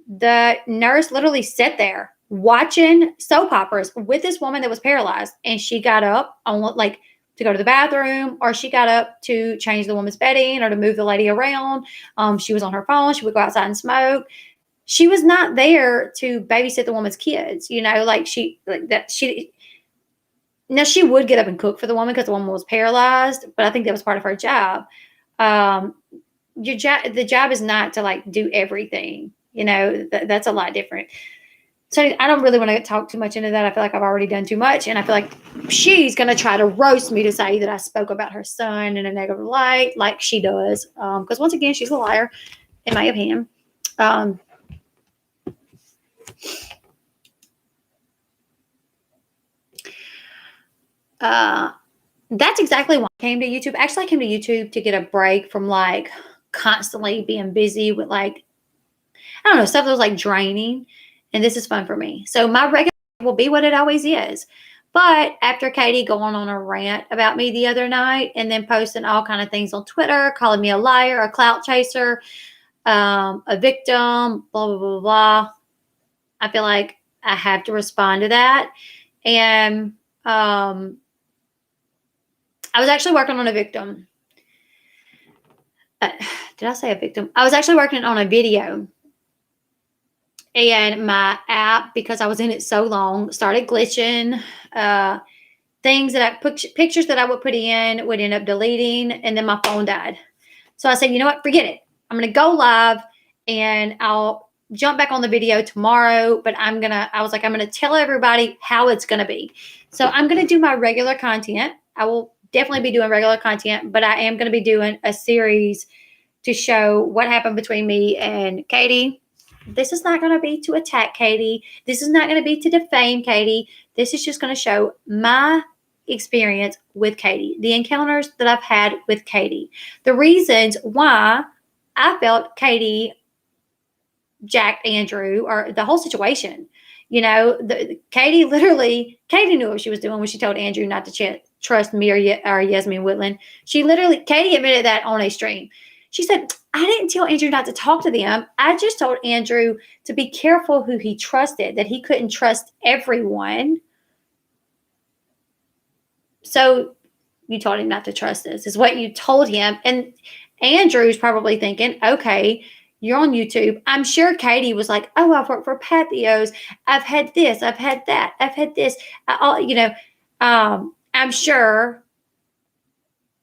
the nurse literally sat there watching soap operas with this woman that was paralyzed. And she got up on to go to the bathroom, or she got up to change the woman's bedding or to move the lady around. She was on her phone. She would go outside and smoke. She was not there to babysit the woman's kids, Now she would get up and cook for the woman because the woman was paralyzed, but I think that was part of her job. The job is not to do everything, that's a lot different. So I don't really want to talk too much into that. I feel like I've already done too much. And I feel like she's going to try to roast me to say that I spoke about her son in a negative light like she does. Because once again, she's a liar, in my opinion. That's exactly why I came to YouTube. Actually, I came to YouTube to get a break from constantly being busy with I don't know, stuff that was draining. And this is fun for me. So my regular will be what it always is. But after Katie going on a rant about me the other night and then posting all kind of things on Twitter, calling me a liar, a clout chaser, a victim, blah, blah, blah, blah, I feel like I have to respond to that. And I was actually working on a victim. Did I say a victim? I was actually working on a video. And my app, because I was in it so long, started glitching. Things that pictures that I would put in would end up deleting, and then my phone died. So I said, you know what? Forget it. I'm going to go live, and I'll jump back on the video tomorrow. But I'm going to tell everybody how it's going to be. So I'm going to do my regular content. I will definitely be doing regular content, but I am going to be doing a series to show what happened between me and Katie. This is not going to be to attack Katie. This is not going to be to defame Katie. This is just going to show my experience with Katie, the encounters that I've had with Katie, the reasons why I felt Katie jacked Andrew, or the whole situation. Katie knew what she was doing when she told Andrew not to trust me or Yasmin Whitland. Katie admitted that on a stream. She said, I didn't tell Andrew not to talk to them. I just told Andrew to be careful who he trusted, that he couldn't trust everyone. So you told him not to trust us, is what you told him. And Andrew's probably thinking, okay, you're on YouTube. I'm sure Katie was like, oh, I've worked for Patios. I've had this. I've had that. I've had this. I'm sure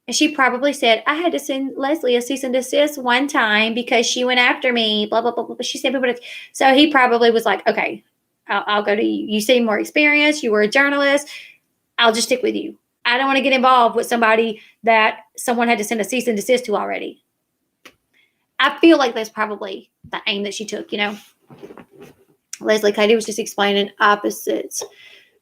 And she probably said, I had to send Leslie a cease and desist one time because she went after me, blah, blah, blah, blah. She said, so he probably was like, okay, I'll go to you. You seem more experienced. You were a journalist. I'll just stick with you. I don't want to get involved with somebody that someone had to send a cease and desist to already. I feel like that's probably the aim that she took, Leslie Katie was just explaining opposites.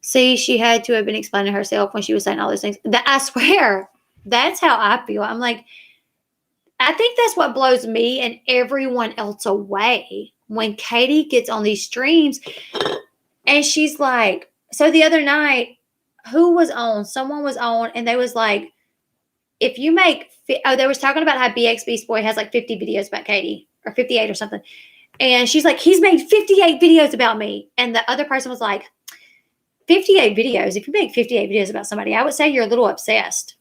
See, she had to have been explaining herself when she was saying all those things. I swear, that's how I feel. I'm like, I think that's what blows me and everyone else away when Katie gets on these streams and she's like, so the other night, who was on? Someone was on and they was like, if you make, they was talking about how BX Beast Boy has like 50 videos about Katie or 58 or something. And she's like, he's made 58 videos about me. And the other person was like, 58 videos. If you make 58 videos about somebody, I would say you're a little obsessed.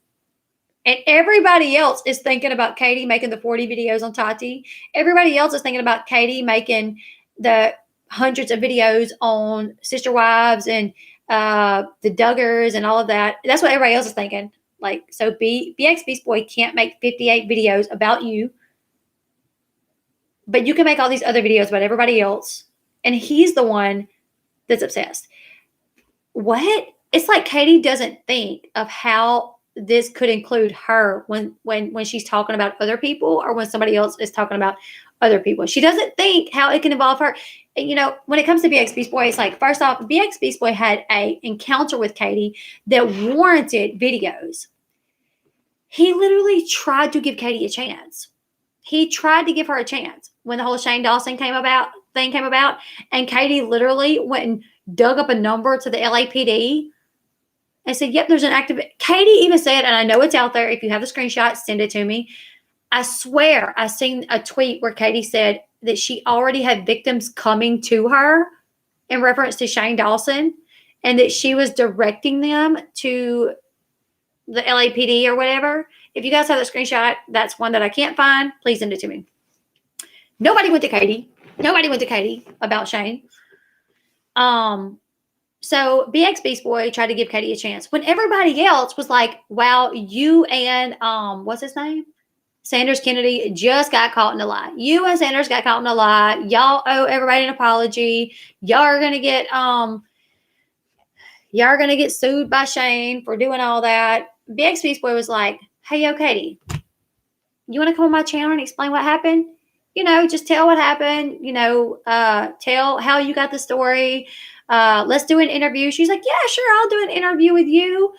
And everybody else is thinking about Katie making the 40 videos on Tati. Everybody else is thinking about Katie making the hundreds of videos on Sister Wives and the Duggars and all of that. That's what everybody else is thinking. Like, so BX Beast Boy can't make 58 videos about you, but you can make all these other videos about everybody else. And he's the one that's obsessed. What? It's like Katie doesn't think of how this could include her when she's talking about other people or when somebody else is talking about other people. She doesn't think how it can involve her. And, when it comes to BX Beast Boy, it's like, first off, BX Beast Boy had an encounter with Katie that warranted videos. He literally tried to give Katie a chance. He tried to give her a chance when the whole Shane Dawson thing came about, and Katie literally went and dug up a number to the LAPD and said, yep, there's an active. Katie even said, and I know it's out there, if you have the screenshot, send it to me. I swear I seen a tweet where Katie said that she already had victims coming to her in reference to Shane Dawson and that she was directing them to the LAPD or whatever. If you guys have the screenshot, that's one that I can't find. Please send it to me. Nobody went to Katie. Nobody went to Katie about Shane. So BX Beast Boy tried to give Katie a chance when everybody else was like, wow, you and what's his name? Sanders Kennedy just got caught in a lie. You and Sanders got caught in a lie. Y'all owe everybody an apology. Y'all are gonna get sued by Shane for doing all that. BX Beast Boy was like, hey, yo, Katie, you want to come on my channel and explain what happened? Just tell what happened. Tell how you got the story. Let's do an interview. She's like, yeah, sure, I'll do an interview with you.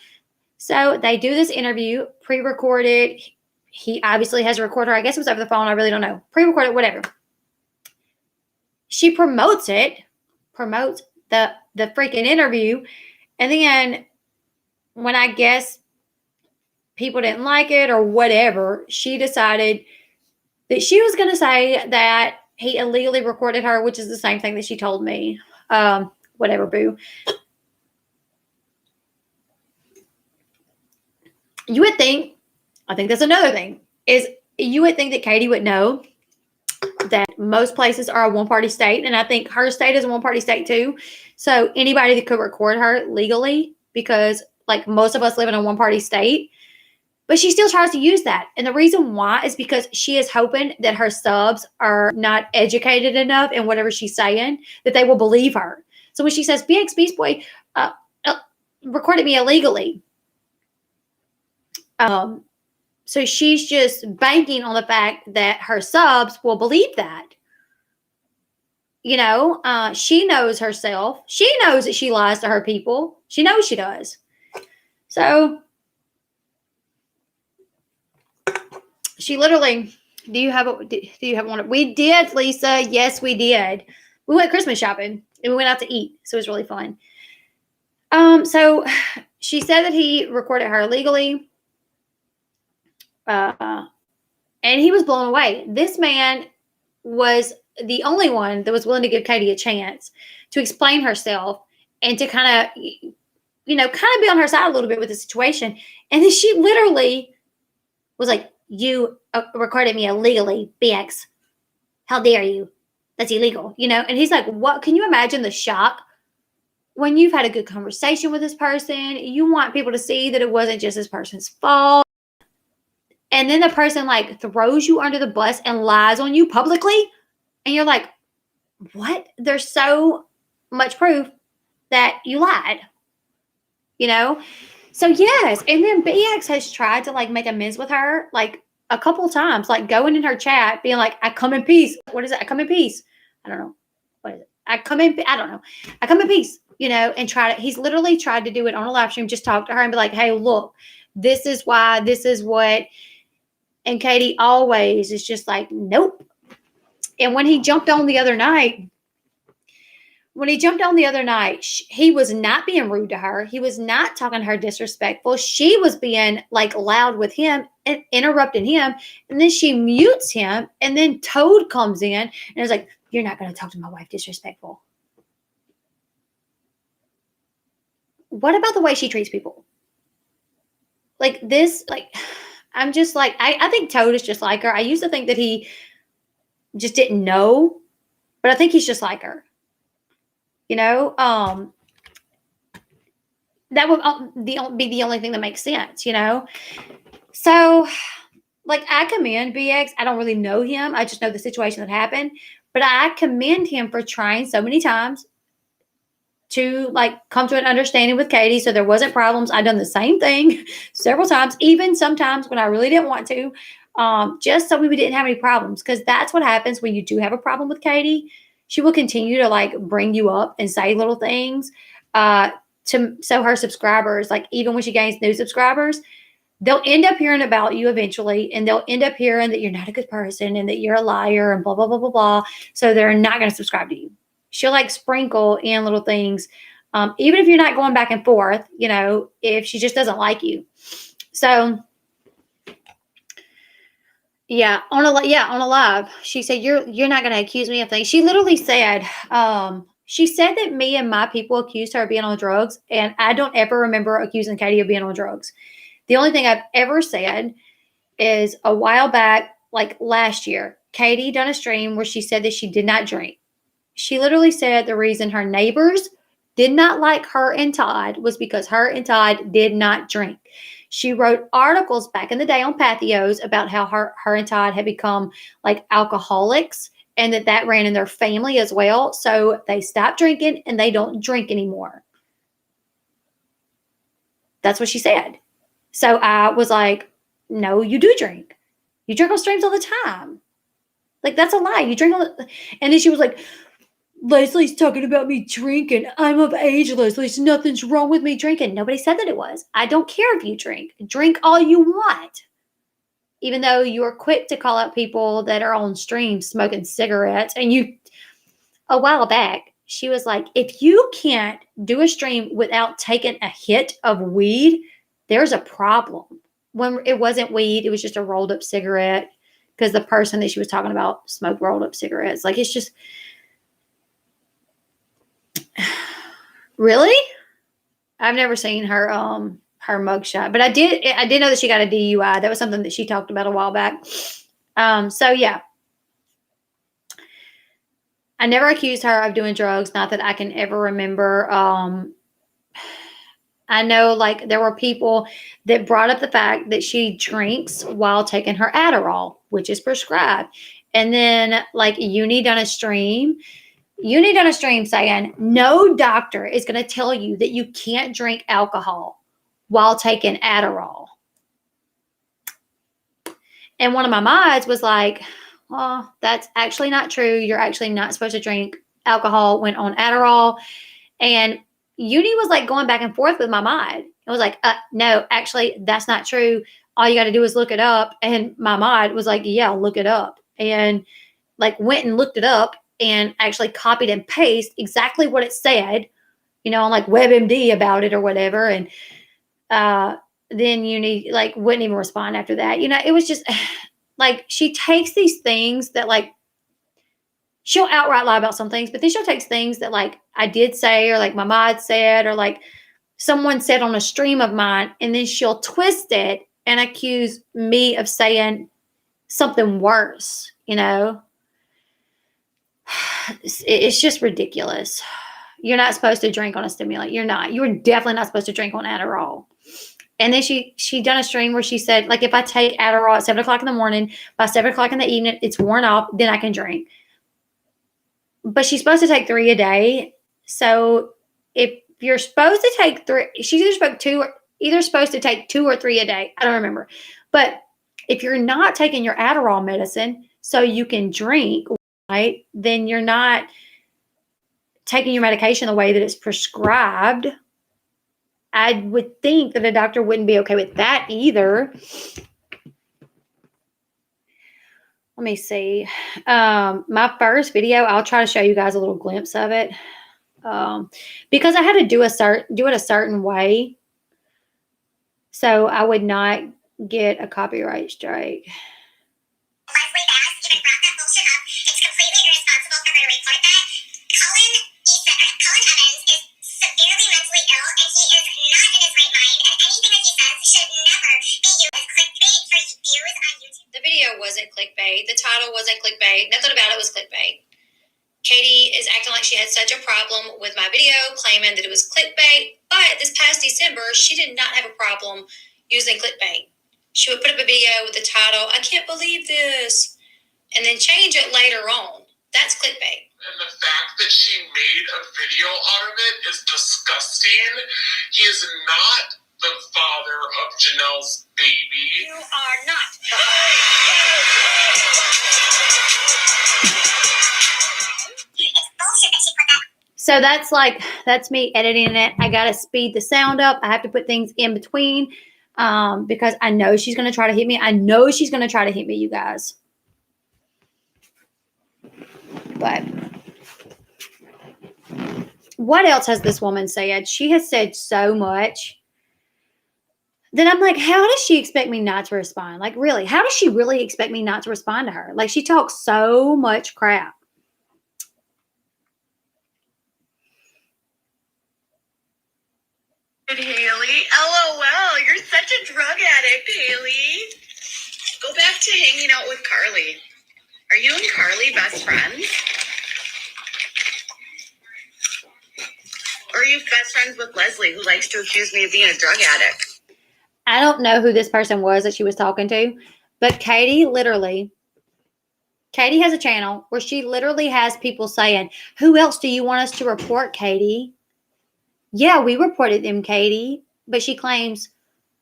So they do this interview, pre-recorded. He obviously has a recorder. I guess it was over the phone. I really don't know. Pre-recorded, whatever. She promotes the freaking interview. And then when I guess people didn't like it or whatever, she decided that she was going to say that he illegally recorded her, which is the same thing that she told me. Whatever, boo. You would think, I think that's another thing, is you would think that Katie would know that most places are a one-party state, and I think her state is a one-party state too. So anybody that could record her legally, because like most of us live in a one-party state, but she still tries to use that. And the reason why is because she is hoping that her subs are not educated enough in whatever she's saying, that they will believe her. So when she says, BX Beast Boy recorded me illegally, so she's just banking on the fact that her subs will believe that. She knows herself. She knows that she lies to her people. She knows she does. So she literally, do you have one? We did, Lisa. Yes, we did. We went Christmas shopping and we went out to eat. So it was really fun. So she said that he recorded her illegally. And he was blown away. This man was the only one that was willing to give Katie a chance to explain herself and to kind of be on her side a little bit with the situation. And then she literally was like, you recorded me illegally, BX. How dare you? That's illegal, And he's like, what? Can you imagine the shock when you've had a good conversation with this person? You want people to see that it wasn't just this person's fault. And then the person like throws you under the bus and lies on you publicly. And you're like, what? There's so much proof that you lied, you know? So yes. And then BX has tried to like make amends with her like a couple times, like going in her chat, being like, I come in peace. What is it? I come in peace. I don't know. What is it? I don't know. I come in peace, and he's literally tried to do it on a live stream, just talk to her and be like, hey, look, this is why, this is what. And Katie always is just like, nope. And when he jumped on the other night, he was not being rude to her. He was not talking to her disrespectful. She was being like loud with him and interrupting him. And then she mutes him. And then Toad comes in and is like, you're not going to talk to my wife disrespectful. What about the way she treats people? Like this, like, I'm just like, I think Toad is just like her. I used to think that he just didn't know, but I think he's just like her. That would be the only thing that makes sense, So, like, I commend BX. I don't really know him. I just know the situation that happened. But I commend him for trying so many times to, like, come to an understanding with Katie so there wasn't problems. I've done the same thing several times, even sometimes when I really didn't want to, just so we didn't have any problems. Because that's what happens when you do have a problem with Katie. She will continue to, like, bring you up and say little things so her subscribers, like, even when she gains new subscribers, they'll end up hearing about you eventually, and they'll end up hearing that you're not a good person and that you're a liar and blah, blah, blah, blah, blah. So they're not going to subscribe to you. She'll like sprinkle in little things, even if you're not going back and forth, if she just doesn't like you. So yeah, on a live, she said, you're not going to accuse me of things. She literally said, she said that me and my people accused her of being on drugs, and I don't ever remember accusing Katie of being on drugs. The only thing I've ever said is a while back, like last year, Katie done a stream where she said that she did not drink. She literally said the reason her neighbors did not like her and Todd was because her and Todd did not drink. She wrote articles back in the day on Pathios about how her and Todd had become like alcoholics and that ran in their family as well. So they stopped drinking and they don't drink anymore. That's what she said. So I was like, no, you do drink. You drink on streams all the time. Like, that's a lie. You drink and then she was like, Leslie's talking about me drinking. I'm of age, Leslie. Nothing's wrong with me drinking. Nobody said that it was. I don't care if you drink. Drink all you want. Even though you are quick to call out people that are on stream smoking cigarettes. And a while back, she was like, if you can't do a stream without taking a hit of weed, there's a problem. When it wasn't weed, it was just a rolled up cigarette because the person that she was talking about smoked rolled up cigarettes. Like, it's just, really? I've never seen her mugshot, but I did know that she got a DUI. That was something that she talked about a while back. So yeah. I never accused her of doing drugs, not that I can ever remember. I know, like, there were people that brought up the fact that she drinks while taking her Adderall, which is prescribed. And then, like, Uni done a stream saying no doctor is going to tell you that you can't drink alcohol while taking Adderall. And one of my mods was like, well, that's actually not true. You're actually not supposed to drink alcohol when on Adderall. And Uni was like going back and forth with my mod. It was like, no, actually, that's not true. All you got to do is look it up. And my mod was like, yeah, look it up. And like went and looked it up and actually copied and pasted exactly what it said, on like WebMD about it or whatever. And then Uni like wouldn't even respond after that. It was just like she takes these things that like she'll outright lie about some things, but then she'll take things that like I did say or like my mod said or like someone said on a stream of mine, and then she'll twist it and accuse me of saying something worse, It's just ridiculous. You're not supposed to drink on a stimulant. You're not. You're definitely not supposed to drink on Adderall. And then she done a stream where she said, like, if I take Adderall at 7:00 in the morning, by 7:00 in the evening, it's worn off, then I can drink. But she's supposed to take 3 a day. So if you're supposed to take 3, she's either supposed to take 2 or 3 a day. I don't remember. But if you're not taking your Adderall medicine so you can drink, right, then you're not taking your medication the way that it's prescribed. I would think that a doctor wouldn't be okay with that either. Let me see. My first video, I'll try to show you guys a little glimpse of it. Because I had to do it a certain way, so I would not get a copyright strike. Leslie Bass even brought that bullshit up. It's completely irresponsible for her to report that. Colin Evans is severely mentally ill, and he is not in his right mind, and anything that he says should never be used as clickbait for views on YouTube. The video wasn't clickbait. The title wasn't clickbait. Nothing about it was clickbait. Katie is acting like she had such a problem with my video, claiming that it was clickbait. But this past December, she did not have a problem using clickbait. She would put up a video with the title, "I can't believe this," and then change it later on. That's clickbait. And the fact that she made a video out of it is disgusting. He is not the father of Janelle's baby. You are not the father. So that's me editing it. I got to speed the sound up. I have to put things in between because I know she's going to try to hit me. I know she's going to try to hit me, you guys. But what else has this woman said? She has said so much that I'm like, how does she expect me not to respond? Like, really, how does she really expect me not to respond to her? Like, she talks so much crap. Haley, LOL, you're such a drug addict, Haley. Go back to hanging out with Carly. Are you and Carly best friends? Or are you best friends with Leslie, who likes to accuse me of being a drug addict? I don't know who this person was that she was talking to, but Katie has a channel where she literally has people saying, "Who else do you want us to report, Katie?" Yeah, we reported them, Katie. But she claims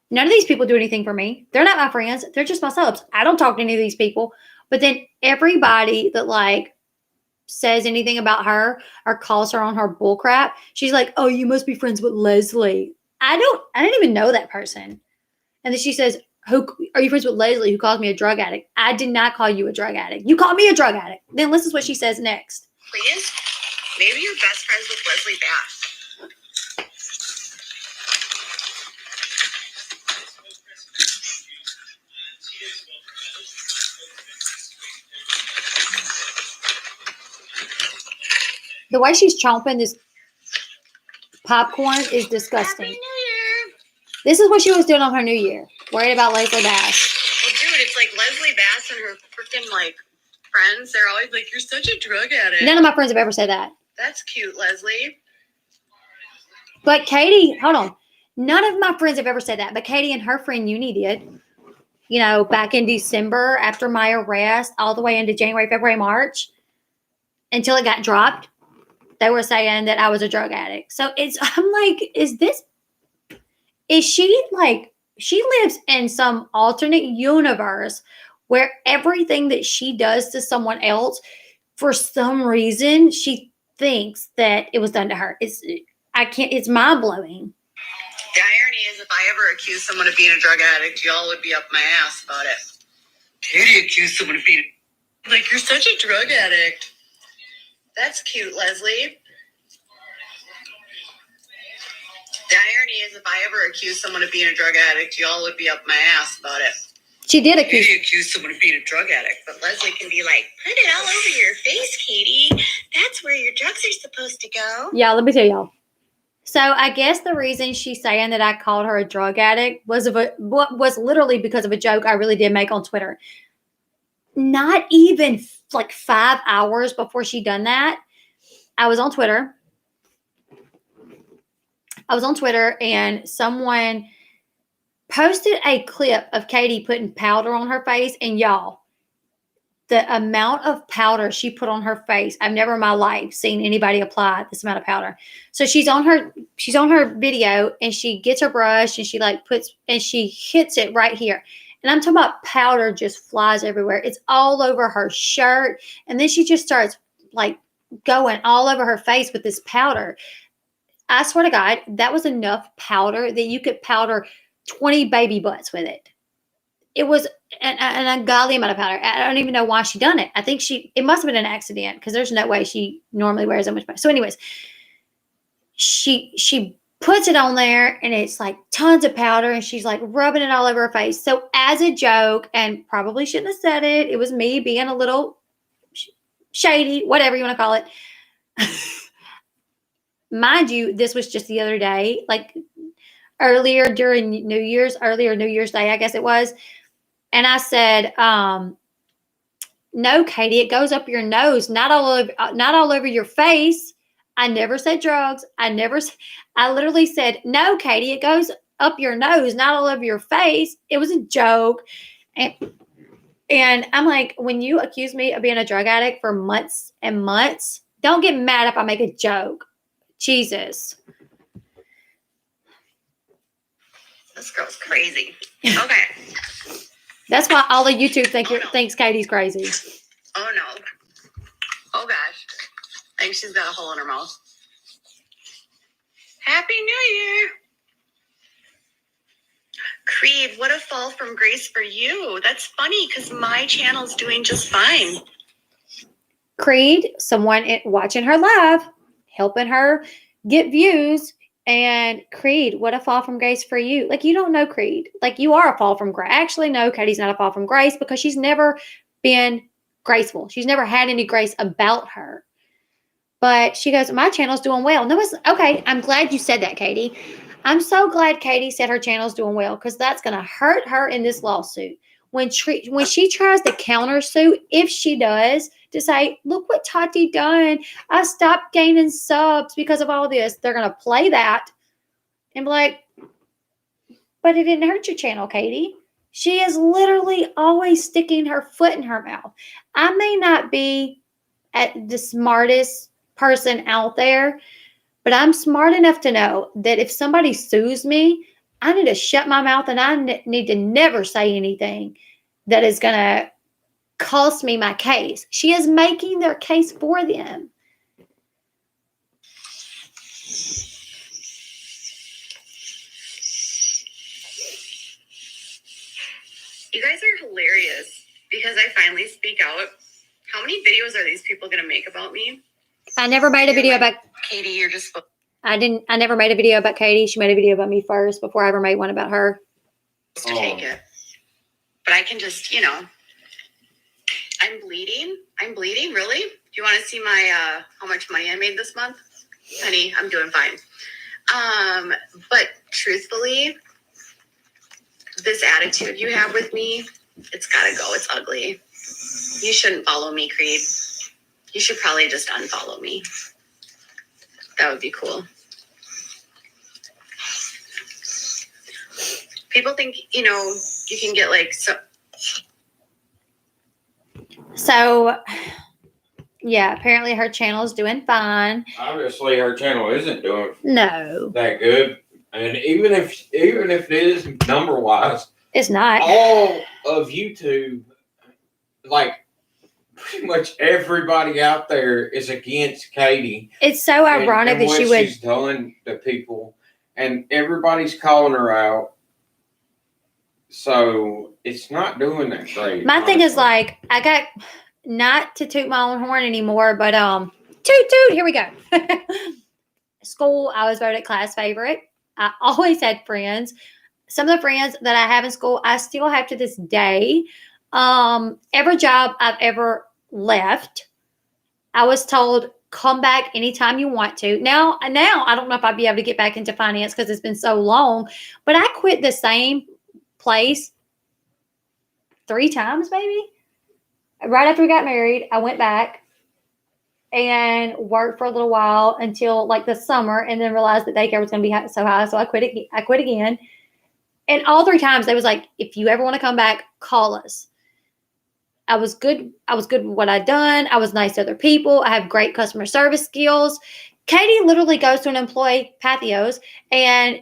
none of these people do anything for me. They're not my friends. They're just my subs. I don't talk to any of these people. But then everybody that like says anything about her or calls her on her bullcrap, she's like, "Oh, you must be friends with Leslie." I didn't even know that person. And then she says, "Who are you friends with Leslie, who calls me a drug addict?" I did not call you a drug addict. You called me a drug addict. Then listen to what she says next. Please? Maybe you're best friends with Leslie Bass. The way she's chomping this popcorn is disgusting. Happy New Year. This is what she was doing on her New Year. Worried about Leslie Bass. Well, dude, it's like Leslie Bass and her freaking, like, friends. They're always like, "You're such a drug addict." None of my friends have ever said that. That's cute, Leslie. But Katie, hold on. None of my friends have ever said that. But Katie and her friend Uni did. You know, back in December after my arrest, all the way into January, February, March, until it got dropped, they were saying that I was a drug addict. So I'm like, she lives in some alternate universe where everything that she does to someone else, for some reason, she thinks that it was done to her. It's mind blowing. The irony is, if I ever accuse someone of being a drug addict, y'all would be up my ass about it. Katie accused someone of being like, "You're such a drug addict." That's cute, Leslie. The irony is, if I ever accuse someone of being a drug addict, y'all would be up my ass about it. She did accuse. Katie accused someone of being a drug addict, but Leslie can be like, "Put it all over your face, Katie. That's where your drugs are supposed to go." Yeah, let me tell y'all. So I guess the reason she's saying that I called her a drug addict was literally because of a joke I really did make on Twitter. Not even like 5 hours before she done that, I was on Twitter and someone posted a clip of Katie putting powder on her face, and y'all, the amount of powder she put on her face, I've never in my life seen anybody apply this amount of powder. So she's on her video, and she gets her brush, and she she hits it right here. And I'm talking about powder just flies everywhere. It's all over her shirt. And then she just starts like going all over her face with this powder. I swear to God, that was enough powder that you could powder 20 baby butts with it. It was an ungodly amount of powder. I don't even know why she done it. I think it must have been an accident, because there's no way she normally wears that much powder. So anyways, she puts it on there, and it's like tons of powder, and she's like rubbing it all over her face. So as a joke, and probably shouldn't have said it, it was me being a little shady, whatever you want to call it. Mind you, this was just the other day, like earlier New Year's Day, I guess it was. And I said, no, Katie, it goes up your nose, not all over your face. I never said drugs. I literally said, no, Katie, it goes up your nose, not all over your face. It was a joke. And I'm like, when you accuse me of being a drug addict for months and months, don't get mad if I make a joke. Jesus. This girl's crazy. Okay. That's why all of YouTube thinks Katie's crazy. Oh, no. Oh, gosh. I think she's got a hole in her mouth. Happy New Year. Creed, what a fall from grace for you. That's funny, because my channel's doing just fine. Creed, someone watching her live, helping her get views. And Creed, what a fall from grace for you. Like, you don't know Creed. Like, you are a fall from grace. Actually, no, Katie's not a fall from grace, because she's never been graceful. She's never had any grace about her. But she goes, my channel's doing well. No, it's okay. I'm glad you said that, Katie. I'm so glad Katie said her channel's doing well, because that's going to hurt her in this lawsuit. When she tries to countersue, if she does, to say, look what Tati done. I stopped gaining subs because of all this. They're going to play that and be like, but it didn't hurt your channel, Katie. She is literally always sticking her foot in her mouth. I may not be the smartest person out there, but I'm smart enough to know that if somebody sues me, I need to shut my mouth, and I need to never say anything that is going to cost me my case. She is making their case for them. You guys are hilarious, because I finally speak out. How many videos are these people going to make about me? I never made a video about Katie. You're just... I never made a video about Katie. She made a video about me first before I ever made one about her. To take it. But I can just, I'm bleeding, really? Do you want to see my, how much money I made this month? Honey, I'm doing fine. But truthfully, this attitude you have with me, it's gotta go. It's ugly. You shouldn't follow me, Creed. You should probably just unfollow me. That would be cool. People think, you can get So, yeah, apparently her channel is doing fine. Obviously, her channel isn't doing No, that good, and even if it is number wise, it's not. all of YouTube, like pretty much everybody out there, is against Katie. It's so ironic and that what she would. she's done to people, and everybody's calling her out. So it's not doing that great. My thing is, like, I got, not to toot my own horn anymore, but toot toot, here we go. School, I was voted class favorite. I always had friends. Some of the friends that I have in school, I still have to this day. Every job I've ever left, I was told, come back anytime you want to. Now I don't know if I'd be able to get back into finance because it's been so long, but I quit the same place 3 times, maybe. Right after we got married, I went back and worked for a little while until like the summer, and then realized that daycare was going to be so high, so I quit again. And all 3 times they was like, if you ever want to come back, call us. I was good. I was good with what I'd done. I was nice to other people. I have great customer service skills. Katie literally goes to an employee, Pathios, and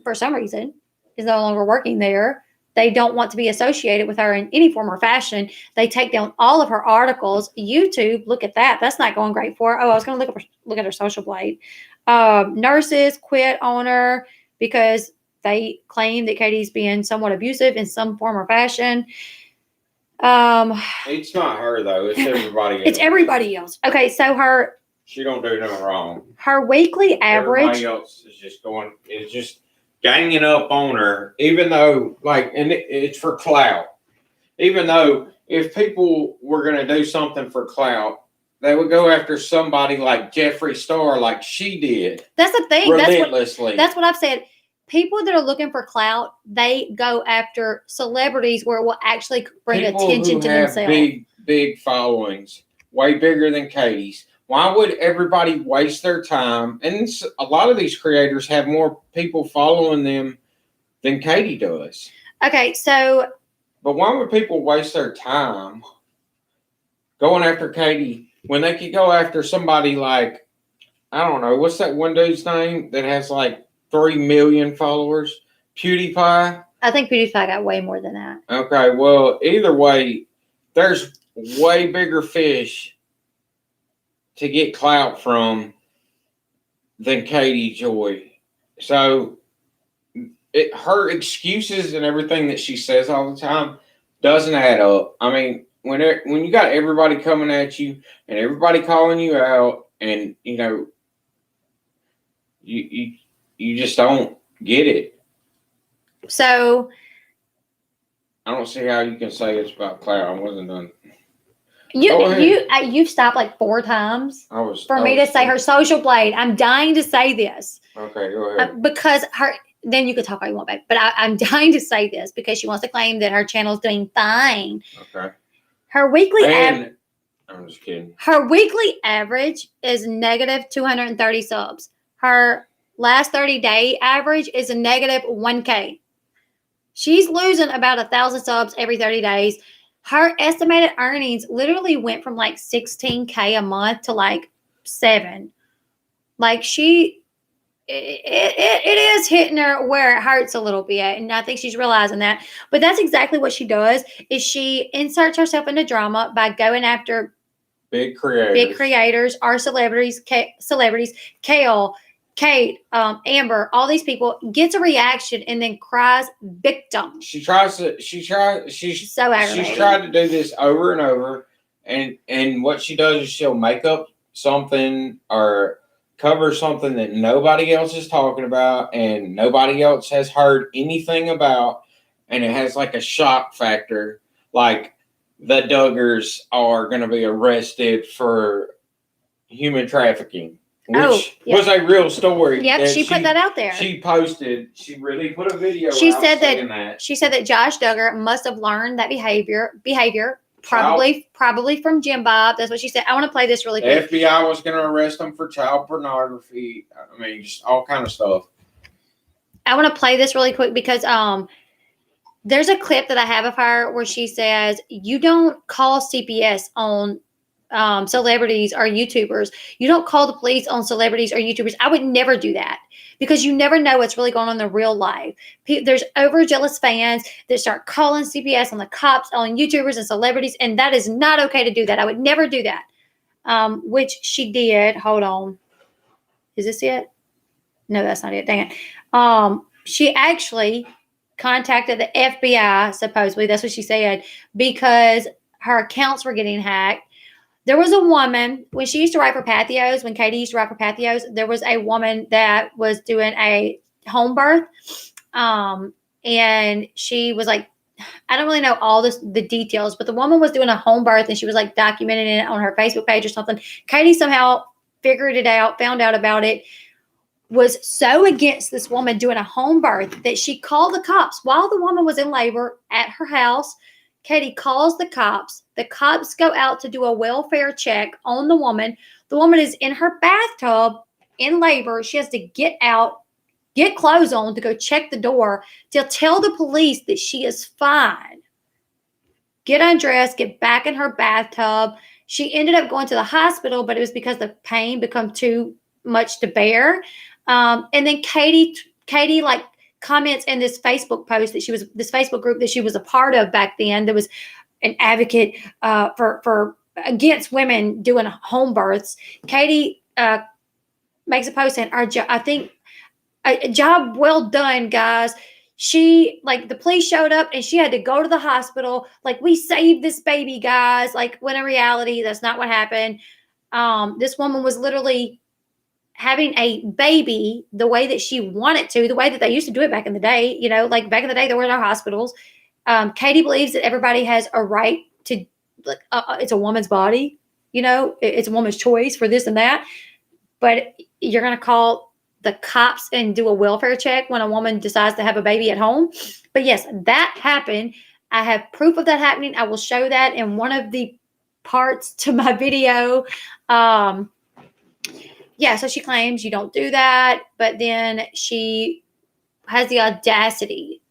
for some reason, is no longer working there. They don't want to be associated with her in any form or fashion. They take down all of her articles. YouTube, look at that. That's not going great for her. Oh, I was going to look at her social blade. Nurses quit on her because they claim that Katie's being somewhat abusive in some form or fashion. It's not her though. It's everybody else. It's everybody else. Okay, so She don't do nothing wrong. her weekly average. Everybody else is just ganging up on her, even though, like, and it's for clout. Even though if people were going to do something for clout, they would go after somebody like Jeffree Star, like she did. That's the thing. Relentlessly. That's what I've said. People that are looking for clout, they go after celebrities where it will actually bring attention to themselves. Big followings, way bigger than Katie's. Why would everybody waste their time? And a lot of these creators have more people following them than Katie does. Okay, so. But why would people waste their time going after Katie when they could go after somebody like, I don't know, what's that one dude's name that has like 3 million followers? PewDiePie? I think PewDiePie got way more than that. Okay, well, either way, there's way bigger fish to get clout from than Katie Joy. So her excuses and everything that she says all the time doesn't add up. I mean, when you got everybody coming at you and everybody calling you out, and you just don't get it. So I don't see how you can say it's about clout. I wasn't done. You've stopped like 4 times for me to say her social blade. I'm dying to say this. Okay, go ahead. Because then you could talk all you want, babe. But I'm dying to say this because she wants to claim that her channel is doing fine. Okay. Her weekly I'm just kidding. Her weekly average is negative 230 subs. Her last 30-day average is a negative 1K. She's losing about 1,000 subs every 30 days. Her estimated earnings literally went from like 16K a month to like 7. Like it is hitting her where it hurts a little bit, and I think she's realizing that. But that's exactly what she does. Is she inserts herself into drama by going after big creators, or celebrities, Kale, Kate, Amber, all these people, gets a reaction and then cries victim. She's so aggravating. She's tried to do this over and over, and what she does is she'll make up something or cover something that nobody else is talking about and nobody else has heard anything about, and it has like a shock factor, like the Duggars are going to be arrested for human trafficking. Which was a real story. Yep, she put that out there. She posted. She really put a video. She said that. She said that Josh Duggar must have learned that behavior probably from Jim Bob. That's what she said. I want to play this really quick. The FBI was going to arrest him for child pornography. I mean, just all kind of stuff. I want to play this really quick because there's a clip that I have of her where she says, "You don't call CPS on." Celebrities or YouTubers. You don't call the police on celebrities or YouTubers. I would never do that because you never know what's really going on in the real life. There's overjealous fans that start calling CPS on the cops, on YouTubers and celebrities, and that is not okay to do that. I would never do that, which she did. Hold on. Is this it? No, that's not it. Dang it. She actually contacted the FBI, supposedly. That's what she said, because her accounts were getting hacked. There was a woman, when she used to write for Pathios, when Katie used to write for Pathios, there was a woman that was doing a home birth. And she was like, I don't really know all the details, but the woman was doing a home birth and she was like documenting it on her Facebook page or something. Katie somehow figured it out, found out about it, was so against this woman doing a home birth that she called the cops while the woman was in labor at her house. Katie calls the cops. The cops go out to do a welfare check on the woman. The woman is in her bathtub in labor. She has to get out, get clothes on to go check the door, to tell the police that she is fine. Get undressed, get back in her bathtub. She ended up going to the hospital, but it was because the pain became too much to bear. And then Katie like comments in this Facebook post this Facebook group that she was a part of back then. There was an advocate for against women doing home births. Katie makes a post saying, I think a job well done, guys. She, like, the police showed up and she had to go to the hospital. Like, we saved this baby, guys. Like, when in reality, that's not what happened. This woman was literally having a baby the way that she wanted to, the way that they used to do it back in the day. You know, like back in the day, there were no hospitals. Katie believes that everybody has a right to, like, it's a woman's body. You know, it's a woman's choice for this and that. But you're going to call the cops and do a welfare check when a woman decides to have a baby at home. But yes, that happened. I have proof of that happening. I will show that in one of the parts to my video. Yeah, so she claims you don't do that, but then she has the audacity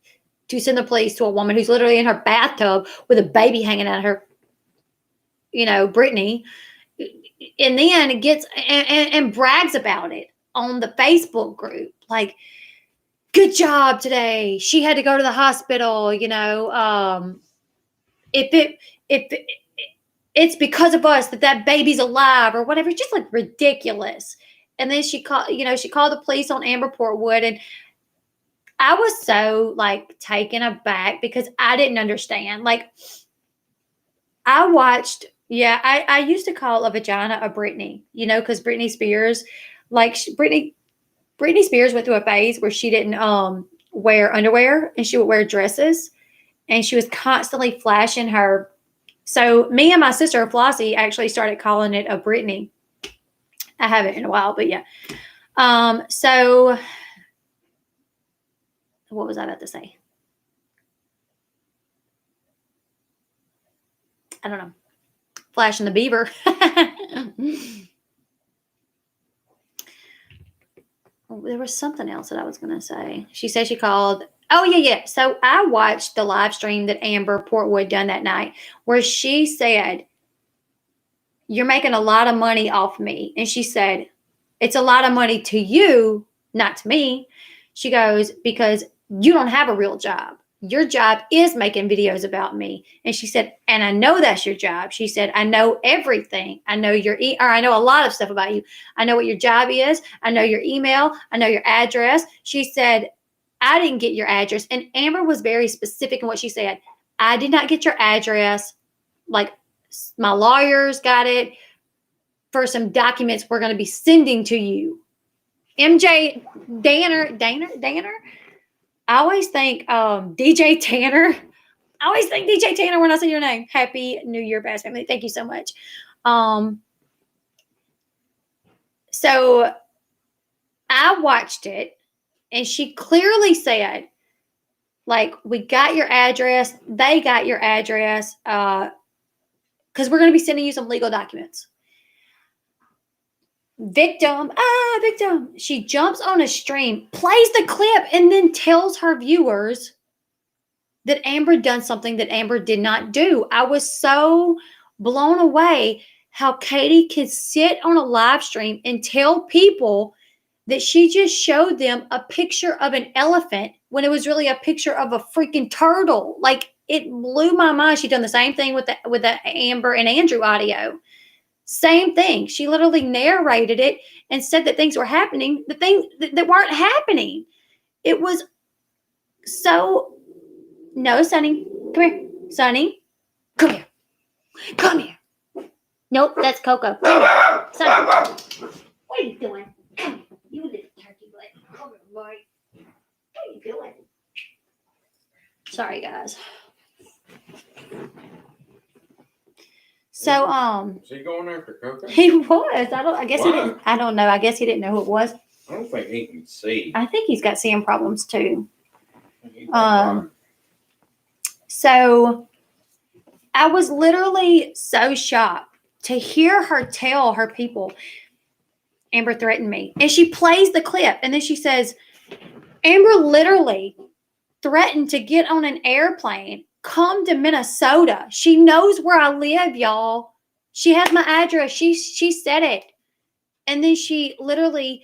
to send the police to a woman who's literally in her bathtub with a baby hanging out of her, you know, Brittany, and then gets and brags about it on the Facebook group. Like, good job today. She had to go to the hospital, you know. If it's because of us that baby's alive or whatever. It's just like ridiculous. And then she called the police on Amber Portwood, and I was so like taken aback because I didn't understand. Like, I watched, I used to call a vagina a Britney, you know, because Britney Spears, like Britney Spears went through a phase where she didn't wear underwear and she would wear dresses, and she was constantly flashing her. So me and my sister Flossie actually started calling it a Britney. I haven't in a while, but yeah. So what was I about to say? I don't know. Flashing the beaver. There was something else that I was going to say. She said she called. Oh, yeah. So I watched the live stream that Amber Portwood done that night where she said, you're making a lot of money off me. And she said, it's a lot of money to you, not to me. She goes, because you don't have a real job. Your job is making videos about me. And she said, and I know that's your job. She said, I know everything. I know I know a lot of stuff about you. I know what your job is. I know your email. I know your address. She said, I didn't get your address. And Amber was very specific in what she said. I did not get your address. Like, my lawyers got it for some documents we're going to be sending to you. MJ Danner. I always think DJ Tanner. I always think DJ Tanner when I say your name. Happy New Year, Bass Family. Thank you so much. So I watched it, and she clearly said, like, we got your address. They got your address because we're going to be sending you some legal documents. Victim. She jumps on a stream, plays the clip, and then tells her viewers that Amber done something that Amber did not do. I was so blown away how Katie could sit on a live stream and tell people that she just showed them a picture of an elephant when it was really a picture of a freaking turtle. Like, it blew my mind. She done the same thing with the Amber and Andrew audio. Same thing. She literally narrated it and said that things were happening, the things that weren't happening. It was so. No, Sonny, come here. Sonny, come here. Come here. Nope, that's Coco. Sonny, what are you doing? Come here. You little turkey butt. Come here, boy. What are you doing? Sorry, guys. So, is he going after Coco? He was. I guess he didn't. I don't know. I guess he didn't know who it was. I don't think he can see. I think he's got seeing problems too. So I was literally so shocked to hear her tell her people, Amber threatened me. And she plays the clip. And then she says, Amber literally threatened to get on an airplane, come to Minnesota. She knows where I live, y'all. She has my address. She said it. And then she literally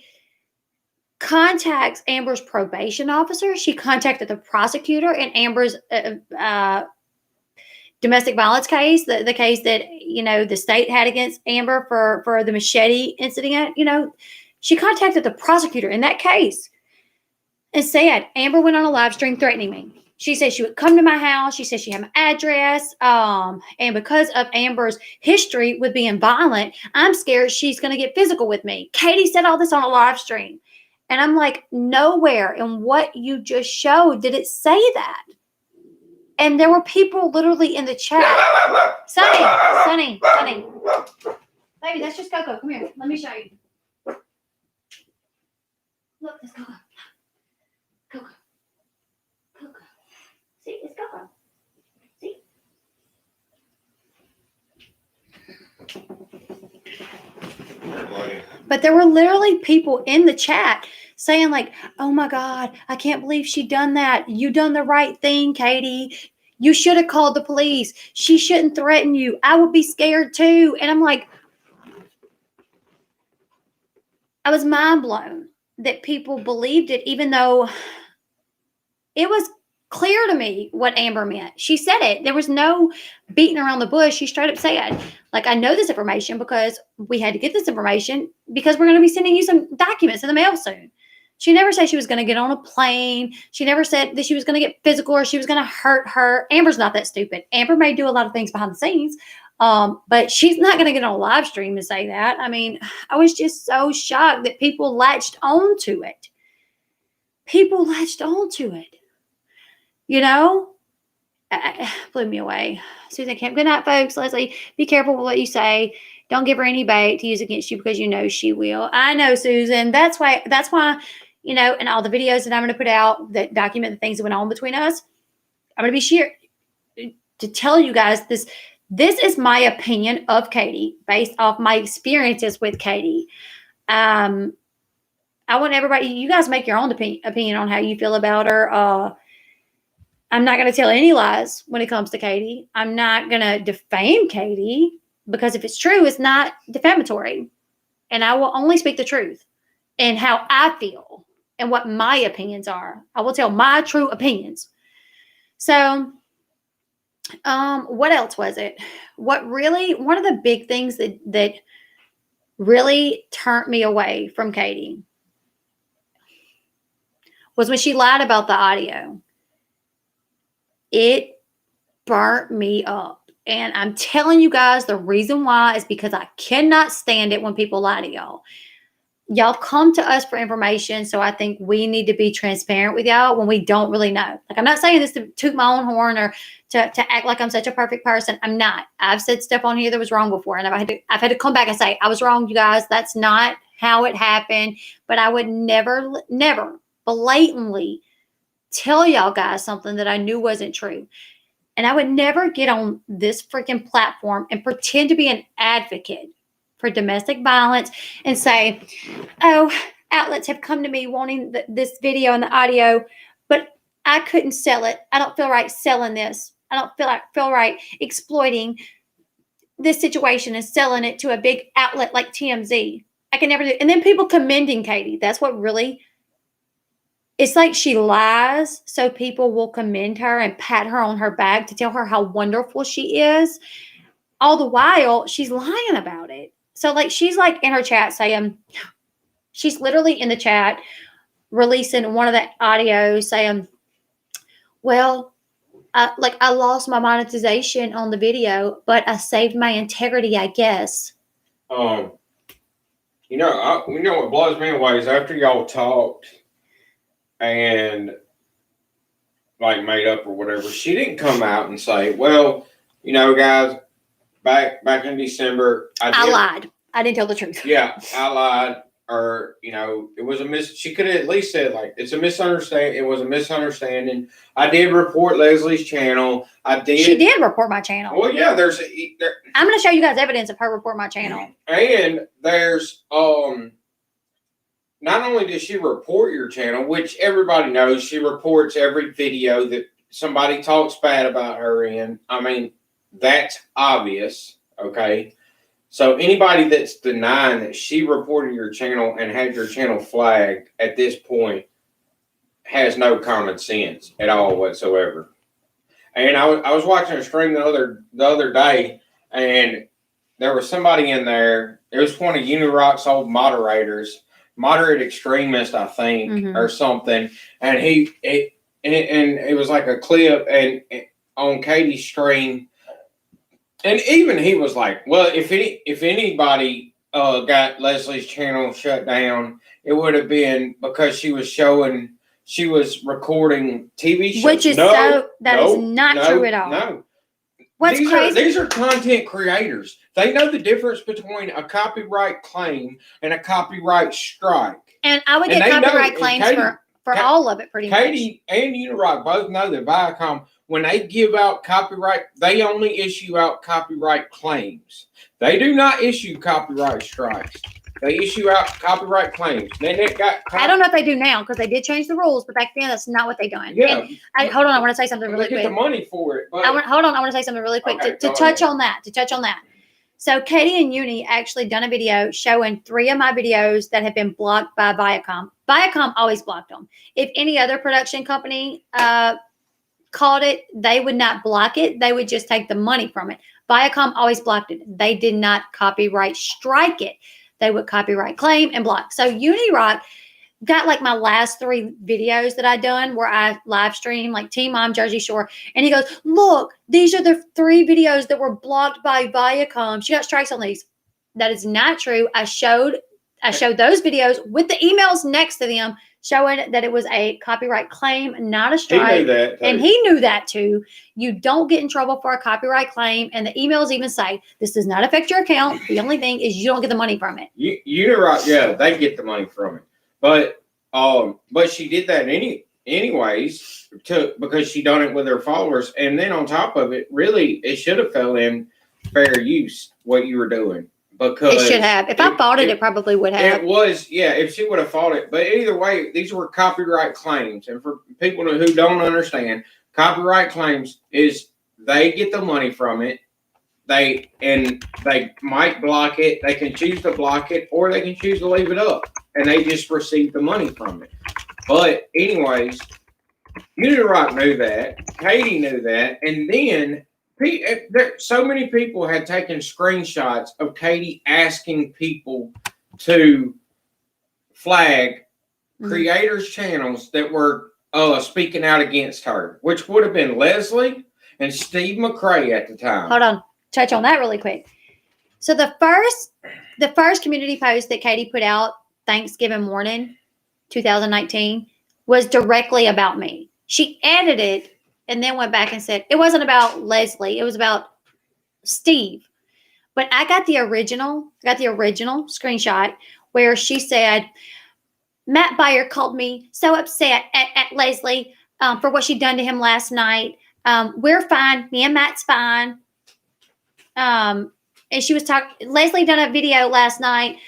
contacts Amber's probation officer. She contacted the prosecutor in Amber's domestic violence case, the case that, the state had against Amber for the machete incident. She contacted the prosecutor in that case and said Amber went on a live stream threatening me. She said she would come to my house. She said she had my address. And because of Amber's history with being violent, I'm scared she's going to get physical with me. Katie said all this on a live stream. And I'm like, nowhere in what you just showed did it say that. And there were people literally in the chat. Sonny. Baby, that's just Coco. Come here. Let me show you. Look, that's Coco. Coco. See, it's Coco. See? But there were literally people in the chat saying like, oh my God, I can't believe she done that. You done the right thing, Katie. You should have called the police. She shouldn't threaten you. I would be scared too. And I'm like, I was mind blown that people believed it, even though it was clear to me what Amber meant. She said it. There was no beating around the bush. She straight up said, like, I know this information because we had to get this information because we're going to be sending you some documents in the mail soon. She never said she was going to get on a plane. She never said that she was going to get physical or she was going to hurt her. Amber's not that stupid. Amber may do a lot of things behind the scenes, but she's not going to get on a live stream and say that. I mean, I was just so shocked that people latched onto it. Blew me away. Susan Kemp, good night, folks. Leslie, be careful with what you say. Don't give her any bait to use against you because you know she will. I know, Susan. That's why, in all the videos that I'm going to put out that document the things that went on between us, I'm going to be sure to tell you guys this. This is my opinion of Katie based off my experiences with Katie. I want everybody, you guys make your own opinion on how you feel about her. I'm not going to tell any lies when it comes to Katie. I'm not going to defame Katie because if it's true, it's not defamatory. And I will only speak the truth and how I feel and what my opinions are. I will tell my true opinions. So, what else was it? One of the big things that really turned me away from Katie was when she lied about the audio. It burnt me up. And I'm telling you guys the reason why is because I cannot stand it when people lie to y'all. Y'all come to us for information, so I think we need to be transparent with y'all when we don't really know. Like, I'm not saying this to toot my own horn or to act like I'm such a perfect person. I'm not. I've said stuff on here that was wrong before, and I've had to come back and say, I was wrong, you guys. That's not how it happened. But I would never blatantly tell y'all guys something that I knew wasn't true. And I would never get on this freaking platform and pretend to be an advocate for domestic violence and say, oh, outlets have come to me wanting this video and the audio, but I couldn't sell it. I don't feel right selling this. I don't feel right exploiting this situation and selling it to a big outlet like TMZ. I can never do it. And then people commending Katie. That's what really, it's like she lies so people will commend her and pat her on her back to tell her how wonderful she is. All the while, she's lying about it. So, like, she's like in her chat saying, she's literally in the chat releasing one of the audios saying, well, I lost my monetization on the video, but I saved my integrity, I guess. What blows me away is after y'all talked and like made up or whatever, she didn't come out and say, well, guys, back in December, I lied. I didn't tell the truth. Yeah, I lied. Or, it was she could have at least said, like, it's a misunderstanding. It was a misunderstanding. I did report Leslie's channel. She did report my channel. Well, yeah, I'm going to show you guys evidence of her report my channel. And there's, not only does she report your channel, which everybody knows, she reports every video that somebody talks bad about her in. I mean, that's obvious, okay? So anybody that's denying that she reported your channel and had your channel flagged at this point has no common sense at all whatsoever. And I was watching a stream the other day, and there was somebody in there. It was one of Unirock's old moderators, moderate extremist, I think, or something. And it was like a clip and on Katie's stream. And even he was like, well, if anybody got Leslie's channel shut down, it would have been because she was recording TV shows. Which is that is not true at all. No. What's crazy? These are content creators. They know the difference between a copyright claim and a copyright strike. And I would get copyright claims for all of it pretty much. Katie and Unirock both know that Viacom, when they give out copyright, they only issue out copyright claims. They do not issue copyright strikes. They issue out copyright claims. Then it got. I don't know if they do now because they did change the rules, but back then that's not what they done. Yeah. Hold on, I want to say something really quick. They get the money for it. But... hold on, I want to say something really quick to touch on that. So Katie and Uni actually done a video showing 3 of my videos that have been blocked by Viacom. Viacom always blocked them. If any other production company called it, they would not block it. They would just take the money from it. Viacom always blocked it. They did not copyright strike it. They would copyright claim and block. So Unirock got like my last 3 videos that I done where I live stream like Teen Mom, Jersey Shore. And he goes, look, these are the 3 videos that were blocked by Viacom. She got strikes on these. That is not true. I showed those videos with the emails next to them showing that it was a copyright claim, not a strike. He knew that. And he knew that too. You don't get in trouble for a copyright claim. And the emails even say, this does not affect your account. The only thing is you don't get the money from it. Unirock, yeah, they get the money from it. But she did that anyways because she done it with her followers. And then on top of it, really, it should have fell in fair use what you were doing. Because it should have. If I fought it probably would have. It was, yeah, if she would have fought it. But either way, these were copyright claims. And for people who don't understand, copyright claims is they get the money from it. They might block it. They can choose to block it or they can choose to leave it up. And they just receive the money from it. But anyways, Unirock knew that. Katie knew that. And then so many people had taken screenshots of Katie asking people to flag creators' channels that were speaking out against her, which would have been Leslie and Steve McCrae at the time. Hold on, touch on that really quick. So the first community post that Katie put out Thanksgiving morning, 2019, was directly about me. She edited and then went back and said, it wasn't about Leslie. It was about Steve. But I got the original screenshot where she said, Matt Beyer called me so upset at Leslie for what she'd done to him last night. We're fine. Me and Matt's fine. And she was Leslie done a video last night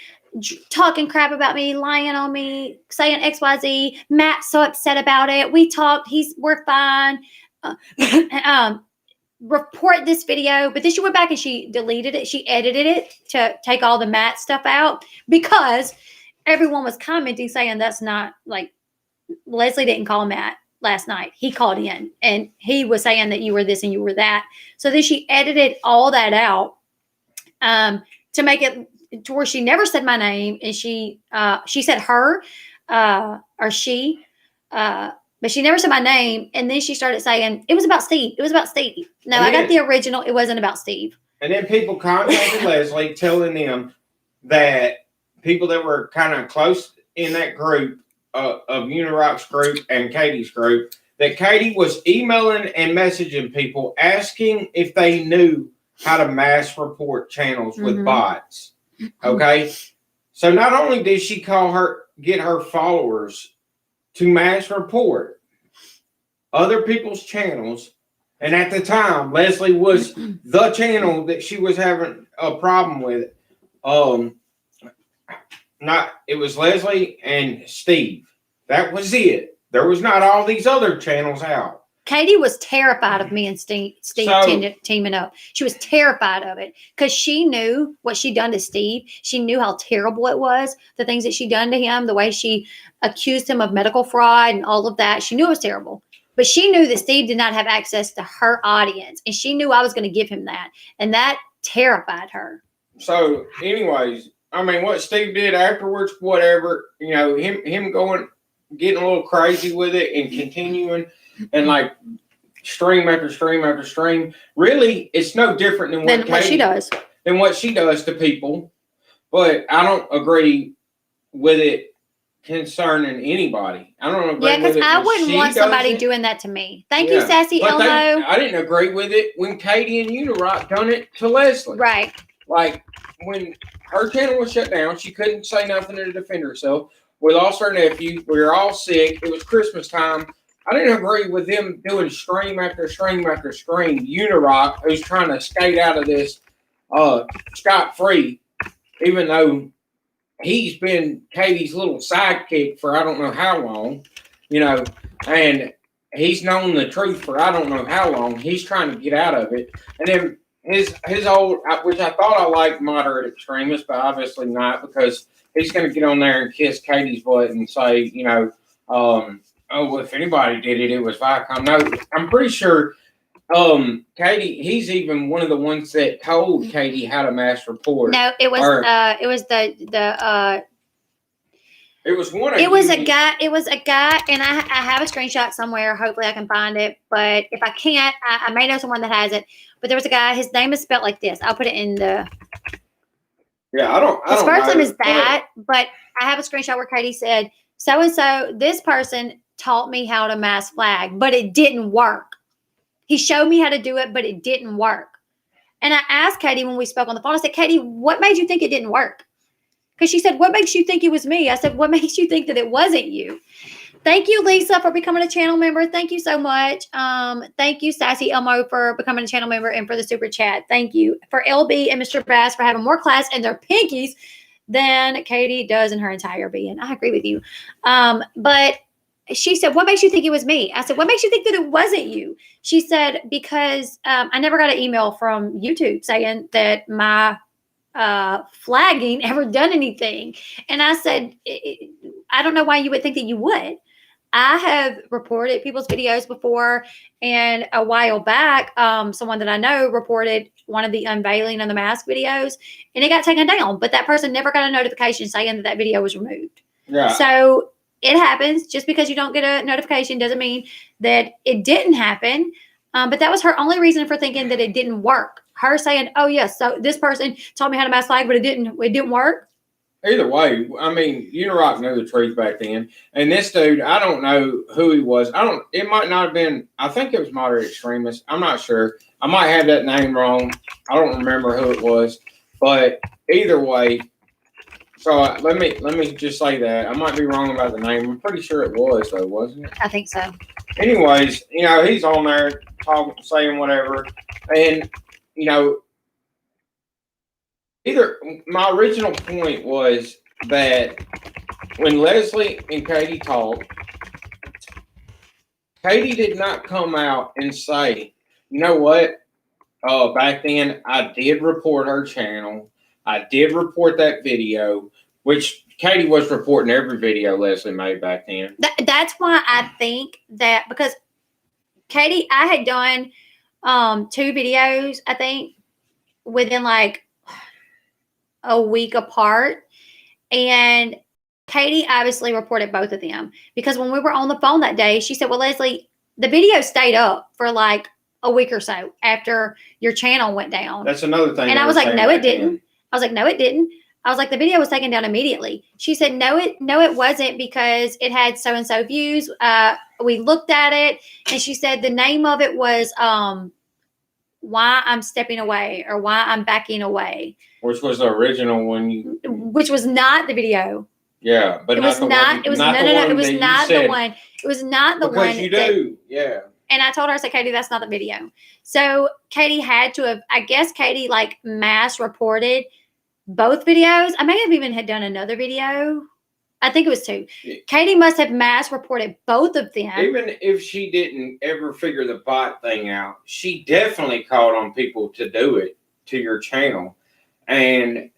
talking crap about me, lying on me, saying XYZ. Matt's so upset about it. We talked. We're fine. Report this video. But then she went back and she deleted it. She edited it to take all the Matt stuff out because everyone was commenting saying that's not like Leslie didn't call Matt last night. He called in and he was saying that you were this and you were that. So then she edited all that out to make it to where she never said my name, and she said her or she, but she never said my name. And then she started saying it was about Steve. It was about Steve. No, I got the original. It wasn't about Steve. And then people contacted Leslie, telling them that people that were kind of close in that group of Unirock's group and Katie's group, that Katie was emailing and messaging people asking if they knew how to mass report channels with bots. Okay. So not only did she get her followers to mass report other people's channels, and at the time, Leslie was the channel that she was having a problem with. Not It was Leslie and Steve. That was it. There was not all these other channels out. Katie was terrified of me and Steve teaming up. She was terrified of it because she knew what she'd done to Steve. She knew how terrible it was, the things that she'd done to him, the way she accused him of medical fraud and all of that. She knew it was terrible. But she knew that Steve did not have access to her audience. And she knew I was going to give him that. And that terrified her. So, anyways, I mean, what Steve did afterwards, whatever, you know, him going, getting a little crazy with it and continuing and like stream after stream after stream. Really, it's no different than what she does. Than what she does to people. But I don't agree with it concerning anybody. I don't agree with it. Yeah, because I wouldn't want somebody doing that to me. Thank you, Sassy Elmo. I didn't agree with it when Katie and Unirock done it to Leslie. Right. Like when her channel was shut down, she couldn't say nothing to defend herself. We lost our nephew. We were all sick. It was Christmas time. I didn't agree with them doing stream after stream after stream. Unirock, who's trying to skate out of this scot-free, even though he's been Katie's little sidekick for I don't know how long, you know, and he's known the truth for I don't know how long. He's trying to get out of it. And then his old, which I thought I liked moderate extremist, but obviously not, because he's going to get on there and kiss Katie's butt and say, you know, oh, well, if anybody did it, it was Viacom. No, I'm pretty sure Katie, he's even one of the ones that told Katie how to mass report. No, it was a guy, and I have a screenshot somewhere. Hopefully I can find it, but if I can't, I may know someone that has it. But there was a guy, his name is spelled like this. I'll put it in the his first name is that, but I have a screenshot where Katie said, so and so, this person taught me how to mass flag, but it didn't work. He showed me how to do it, but it didn't work. And I asked Katie when we spoke on the phone, I said, Katie, what made you think it didn't work? Because she said, what makes you think it was me? I said, what makes you think that it wasn't you? Thank you, Lisa, for becoming a channel member. Thank you so much. Thank you, Sassy Elmo, for becoming a channel member and for the super chat. Thank you. For LB and Mr. Bass for having more class in their pinkies than Katie does in her entire being. I agree with you. But she said, what makes you think it was me? I said, what makes you think that it wasn't you? She said, because I never got an email from YouTube saying that my flagging ever done anything. And I said, I don't know why you would think that you would. I have reported people's videos before, and a while back, someone that I know reported one of the unveiling of the mask videos, and it got taken down. But that person never got a notification saying that that video was removed. Yeah. So it happens. Just because you don't get a notification doesn't mean that it didn't happen. But that was her only reason for thinking that it didn't work. Her saying, "Oh yes, so this person taught me how to mask flag, but it didn't work." Either way, I mean, Unirock knew the truth back then. And this dude, I don't know who he was. It might not have been, I think it was moderate extremist. I'm not sure. I might have that name wrong. I don't remember who it was. But either way, so let me just say that. I might be wrong about the name. I'm pretty sure it was, though, wasn't it? I think so. Anyways, you know, he's on there talking, saying whatever. And, you know, my original point was that when Leslie and Katie talked, Katie did not come out and say, you know what, back then I did report her channel. I did report that video, which Katie was reporting every video Leslie made back then. That's why I think that, because Katie, I had done 2 videos, I think, within like a week apart, and Katie obviously reported both of them, because when we were on the phone that day, she said, well, Leslie, the video stayed up for like a week or so after your channel went down. That's another thing. And I was like, no, it didn't. I was like, no, it didn't. I was like, the video was taken down immediately. She said, no, it wasn't, because it had so-and-so views. We looked at it, and she said the name of it was Why I'm Stepping Away, or Why I'm Backing Away. Which was the original one. Which was not the video. Yeah, but it was not. It was not the one. It was not the one. Because you do, yeah. And I told her, I said, Katie, that's not the video. So Katie had to have, I guess Katie like mass reported both videos. I may have even had done another video. I think it was 2. Katie must have mass reported both of them. Even if she didn't ever figure the bot thing out, she definitely called on people to do it to your channel. And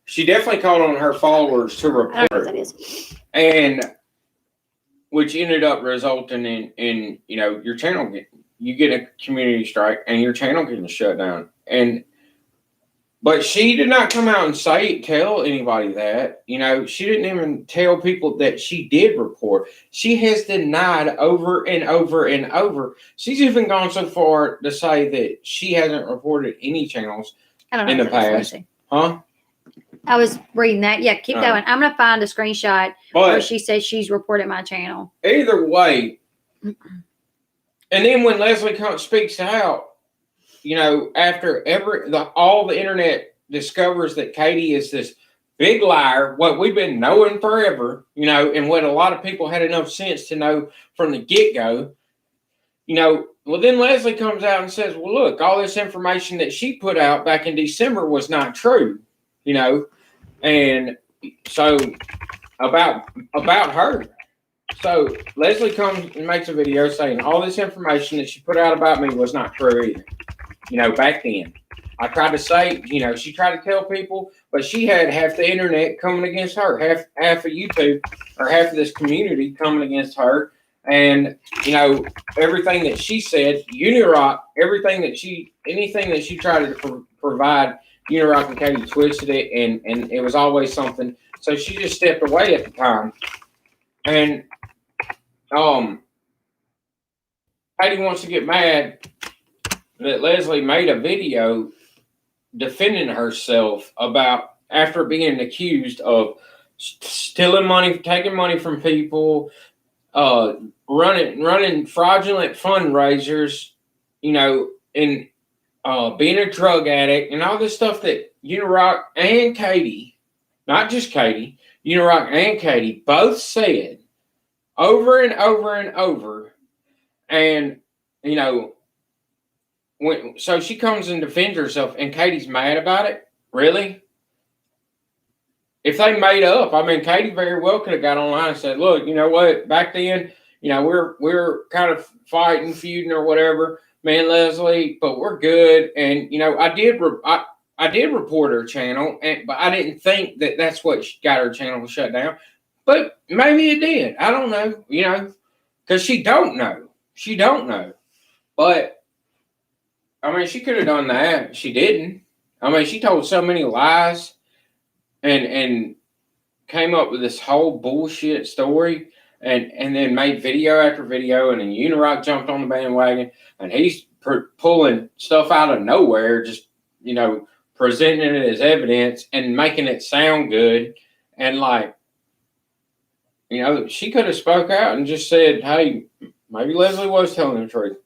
she definitely called on her followers to report. I don't know what that is. And which ended up resulting in your channel you get a community strike and your channel getting shut down. But she did not come out and tell anybody that. She didn't even tell people that she did report. She has denied over and over and over. She's even gone so far to say that she hasn't reported any channels in the past. Huh? I was reading that. Yeah, keep going. I'm going to find a screenshot where she says she's reported my channel. Either way, and then when Leslie speaks out, after all the internet discovers that Katie is this big liar, what we've been knowing forever, and what a lot of people had enough sense to know from the get-go, well, then Leslie comes out and says, well, look, all this information that she put out back in December was not true, and so about her. So Leslie comes and makes a video saying all this information that she put out about me was not true either. Back then. I tried to say, she tried to tell people, but she had half the internet coming against her, half of YouTube, or half of this community coming against her. And, everything that she said, Unirock, anything that she tried to provide, Unirock and Katie twisted it, and it was always something. So she just stepped away at the time. And Katie wants to get mad that Leslie made a video defending herself about after being accused of stealing money, taking money from people, running fraudulent fundraisers, and being a drug addict, and all this stuff that Unirock and Katie, not just Katie, Unirock and Katie both said over and over and over. And, so she comes and defends herself, and Katie's mad about it. Really? If they made up, Katie very well could have got online and said, look, you know what, back then, we're kind of fighting, feuding or whatever, me and Leslie, but we're good. And, I did report her channel, but I didn't think that that's what got her channel shut down. But maybe it did. I don't know, because she don't know. She don't know. But, she could have done that. She didn't. She told so many lies and came up with this whole bullshit story and then made video after video, and then Unirock jumped on the bandwagon, and he's pulling stuff out of nowhere, just, presenting it as evidence and making it sound good. And she could have spoke out and just said, hey, maybe Leslie was telling the truth,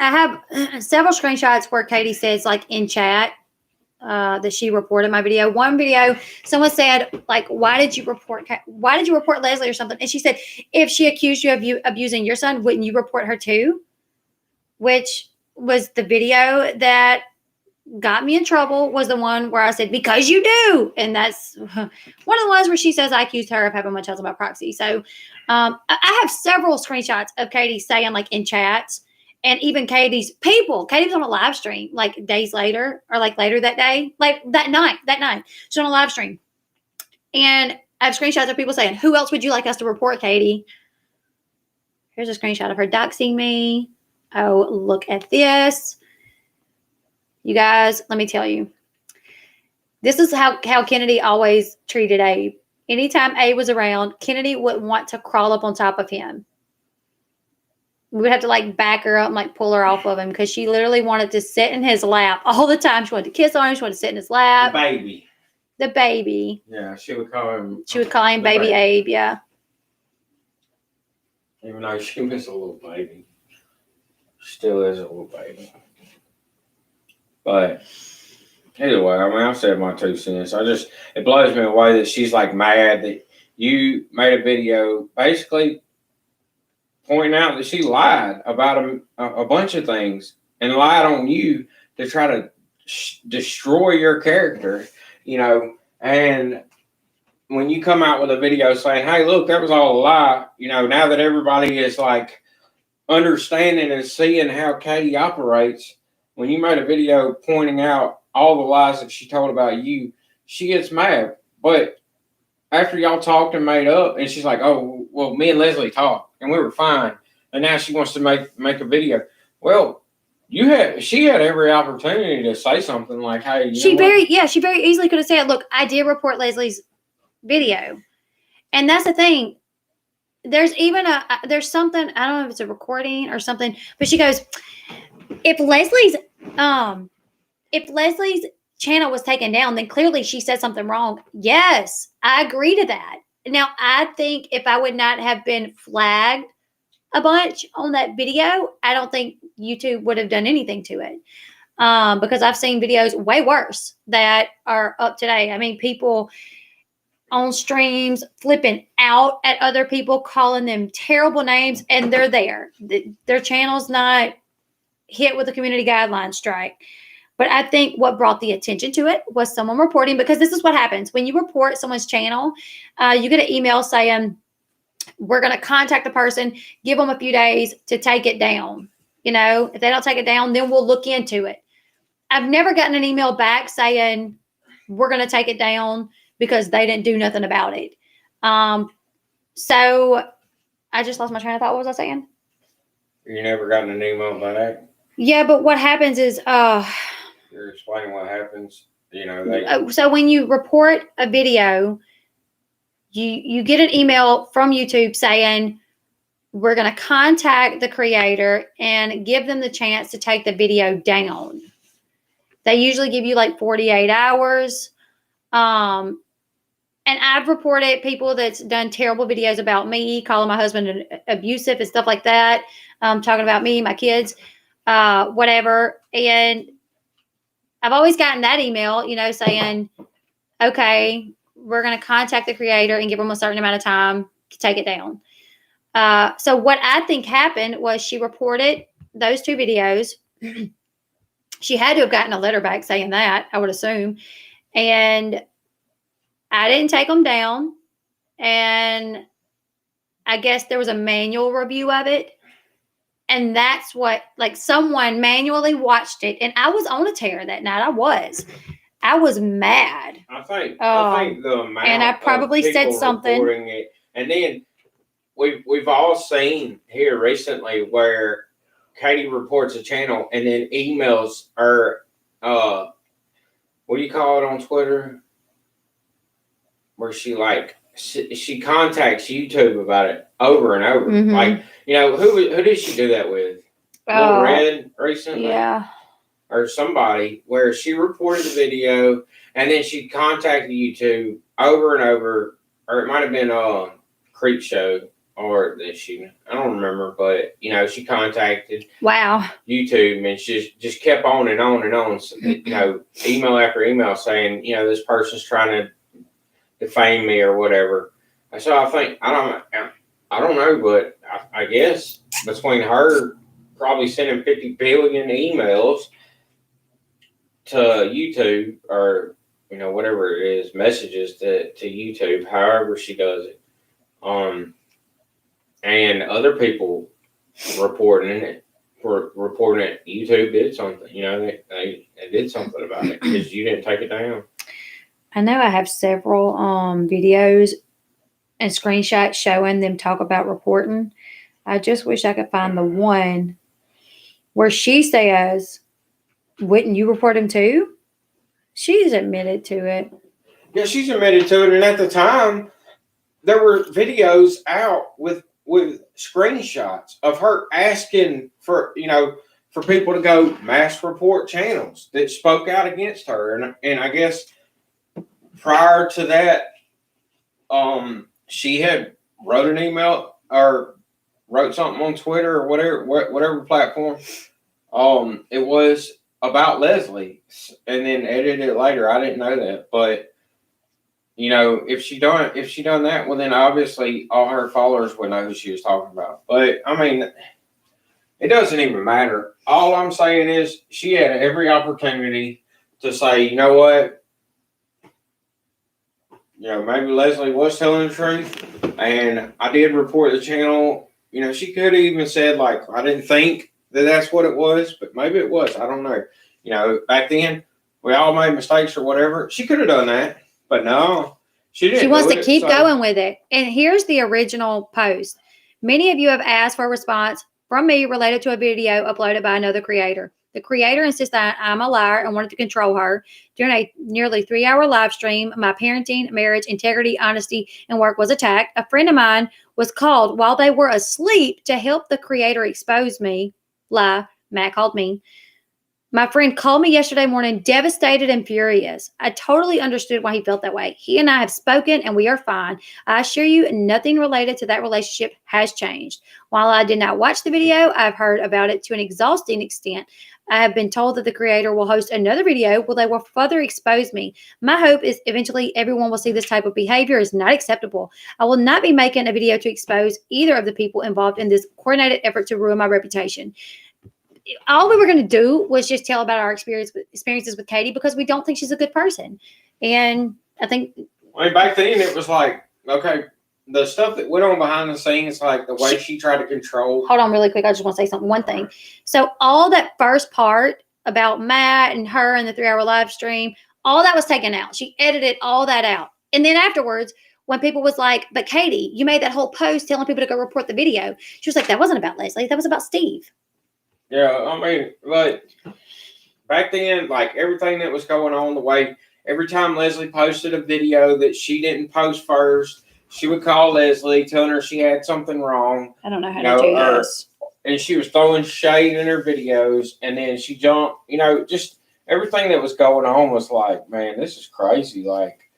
I have several screenshots where Katie says, in chat, that she reported my video. One video, someone said, why did you report Leslie or something? And she said, if she accused you of abusing your son, wouldn't you report her too? Which was the video that got me in trouble, was the one where I said, because you do. And that's one of the ones where she says I accused her of having my child by proxy. So I have several screenshots of Katie saying, in chats, and even Katie was on a live stream, days later, or later that day, that night, she's on a live stream. And I have screenshots of people saying, who else would you like us to report, Katie? Here's a screenshot of her doxing me. Oh, look at this. You guys, let me tell you. This is how Kennedy always treated Abe. Anytime Abe was around, Kennedy would want to crawl up on top of him. We would have to back her up and pull her off of him, because she literally wanted to sit in his lap all the time. She wanted to kiss on him. She wanted to sit in his lap. The baby. Yeah, she would call him. She would call him baby Abe. Yeah. Even though she was a little baby, still is a little baby. But either way, I've said my 2 cents. It blows me away that she's mad that you made a video basically pointing out that she lied about a bunch of things and lied on you to try to destroy your character, and when you come out with a video saying, hey, look, that was all a lie, now that everybody is like understanding and seeing how Katie operates, when you made a video pointing out all the lies that she told about you, she gets mad. But after y'all talked and made up, and she's like, oh, well, me and Leslie talked and we were fine, and now she wants to make a video. Well, she had every opportunity to say something like, hey, she very easily could have said, look, I did report Leslie's video. And that's the thing. There's even there's something, I don't know if it's a recording or something, but she goes, if Leslie's channel was taken down, then clearly she said something wrong. Yes, I agree to that. Now, I think if I would not have been flagged a bunch on that video, I don't think YouTube would have done anything to it. Because I've seen videos way worse that are up today. I mean, people on streams flipping out at other people, calling them terrible names, and they're there. Their channel's not hit with a community guideline strike. But I think what brought the attention to it was someone reporting, because this is what happens. When you report someone's channel, you get an email saying, we're going to contact the person, give them a few days to take it down. If they don't take it down, then we'll look into it. I've never gotten an email back saying, we're going to take it down, because they didn't do nothing about it. So I just lost my train of thought. What was I saying? You never gotten an email back? Yeah, but what happens is... You're explaining what happens. So when you report a video, you get an email from YouTube saying, we're going to contact the creator and give them the chance to take the video down. They usually give you like 48 hours. And I've reported people that's done terrible videos about me, calling my husband abusive and stuff like that, talking about me, my kids, whatever. And I've always gotten that email, saying, okay, we're going to contact the creator and give them a certain amount of time to take it down. So what I think happened was she reported those 2 videos. She had to have gotten a letter back saying that, I would assume. And I didn't take them down, and I guess there was a manual review of it, and that's what, like, someone manually watched it, and I was on a tear that night. I was mad. I think the amount, and I probably said something. It, and then we've all seen here recently where Katie reports a channel and then emails her, what do you call it on Twitter? Where she contacts YouTube about it over and over. Mm-hmm. Like, who did she do that with? Little Red recently? Yeah. Or somebody, where she reported the video and then she contacted YouTube over and over, or it might have been Creep Show, or I don't remember, but she contacted YouTube, and she just kept on and on and on. So, email after email saying, this person's trying to defame me or whatever. So I think, I don't know, but I guess between her probably sending 50 billion emails to YouTube, or whatever it is, messages to YouTube, however she does it, and other people reporting it, YouTube did something. They did something about it because you didn't take it down. I know I have several videos and screenshots showing them talk about reporting. I just wish I could find the one where she says, wouldn't you report him too? She's admitted to it. Yeah, she's admitted to it. And at the time, there were videos out with screenshots of her asking for people to go mass report channels that spoke out against her. And I guess prior to that, she had wrote an email or wrote something on Twitter or whatever platform. It was about Leslie, and then edited it later. I didn't know that, but if she done that, well, then obviously all her followers would know who she was talking about. But I mean, it doesn't even matter. All I'm saying is she had every opportunity to say, you know what, maybe Leslie was telling the truth, and I did report the channel. She could have even said, like, I didn't think that that's what it was, but maybe it was. I don't know. Back then, we all made mistakes or whatever. She could have done that, but no, she didn't. She wants to keep going with it. And here's the original post. Many of you have asked for a response from me related to a video uploaded by another creator. The creator insists that I'm a liar and wanted to control her. During a nearly 3-hour live stream, my parenting, marriage, integrity, honesty, and work was attacked. A friend of mine was called while they were asleep to help the creator expose me. Lie. Matt called me. My friend called me yesterday morning, devastated and furious. I totally understood why he felt that way. He and I have spoken, and we are fine. I assure you, nothing related to that relationship has changed. While I did not watch the video, I've heard about it to an exhausting extent. I have been told that the creator will host another video where they will further expose me. My hope is eventually everyone will see this type of behavior is not acceptable. I will not be making a video to expose either of the people involved in this coordinated effort to ruin my reputation. All we were going to do was just tell about our experiences with Katie because we don't think she's a good person. And I think... back then it was like, okay, the stuff that went on behind the scenes, like the way she tried to control... Hold on really quick. I just want to say one thing. So all that first part about Matt and her and the 3-hour live stream, all that was taken out. She edited all that out. And then afterwards, when people was like, but Katie, you made that whole post telling people to go report the video. She was like, that wasn't about Leslie. That was about Steve. Yeah, but back then, like everything that was going on, the way every time Leslie posted a video that she didn't post first, she would call Leslie, telling her she had something wrong. I don't know how to do this. And she was throwing shade in her videos, and then she jumped, just everything that was going on was like, man, this is crazy. Like,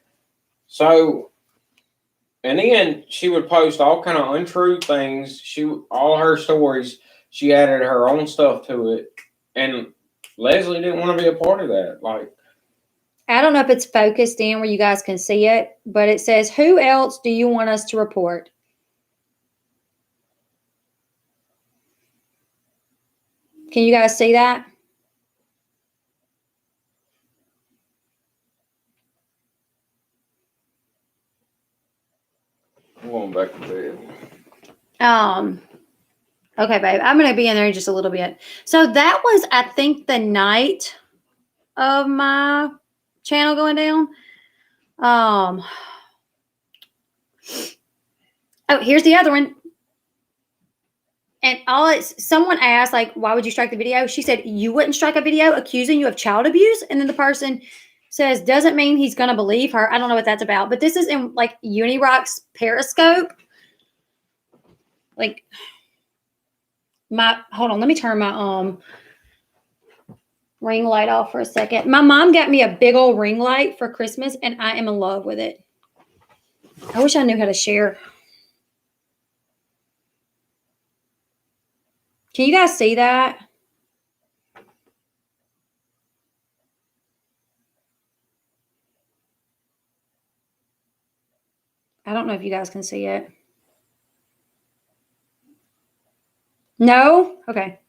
so, and then she would post all kind of untrue things. All her stories, she added her own stuff to it, and Leslie didn't want to be a part of that. Like, I don't know if it's focused in where you guys can see it, but it says, who else do you want us to report? Can you guys see that? I'm going back to bed. Okay, babe. I'm going to be in there in just a little bit. So that was, I think, the night of my channel going down. Oh, here's the other one. And someone asked, like, why would you strike the video? She said, you wouldn't strike a video accusing you of child abuse. And then the person says, doesn't mean he's going to believe her. I don't know what that's about. But this is in, like, Unirock's Periscope. Like... hold on, let me turn my ring light off for a second. My mom got me a big old ring light for Christmas, and I am in love with it. I wish I knew how to share. Can you guys see that? I don't know if you guys can see it. No? Okay.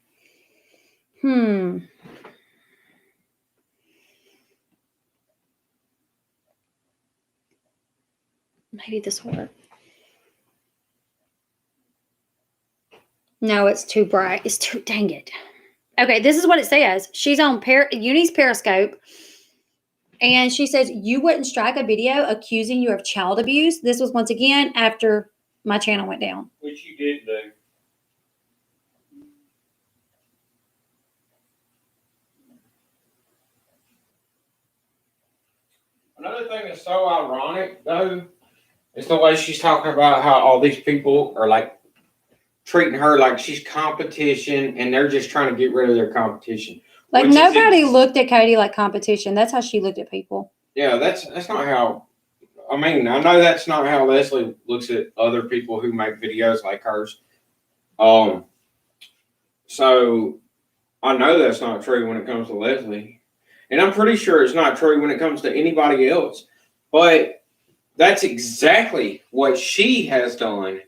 Maybe this will work. No, it's too bright. It's too, dang it. Okay, this is what it says. She's on Uni's Periscope. And she says, you wouldn't strike a video accusing you of child abuse. This was once again after my channel went down. Which you did do. Another thing that's so ironic, though, is the way she's talking about how all these people are, like, treating her like she's competition, and they're just trying to get rid of their competition. Like, nobody looked at Katie like competition. That's how she looked at people. Yeah, that's not how... I mean, I know that's not how Leslie looks at other people who make videos like hers. So, I know that's not true when it comes to Leslie. And I'm pretty sure it's not true when it comes to anybody else. But that's exactly what she has done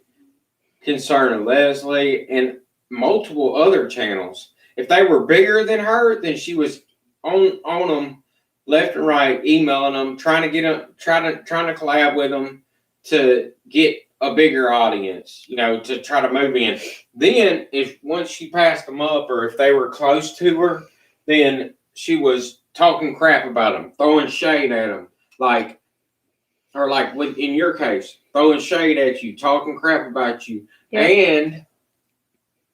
concerning Leslie and multiple other channels. If they were bigger than her, then she was on them left and right, emailing them, trying to trying to collab with them to get a bigger audience, to try to move in. Then, once she passed them up, or if they were close to her, then she was talking crap about them, throwing shade at them, in your case, throwing shade at you, talking crap about you, and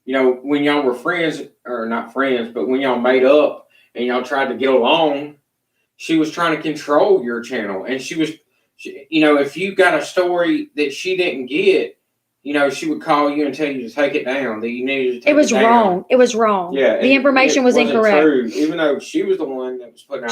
when y'all were friends, or not friends, but when y'all made up and y'all tried to get along, she was trying to control your channel, and she was. If you got a story that she didn't get, she would call you and tell you to take it down, that you needed to take it down. It was wrong. It was wrong. Yeah. The information was incorrect. True, even though she was the one that was putting out.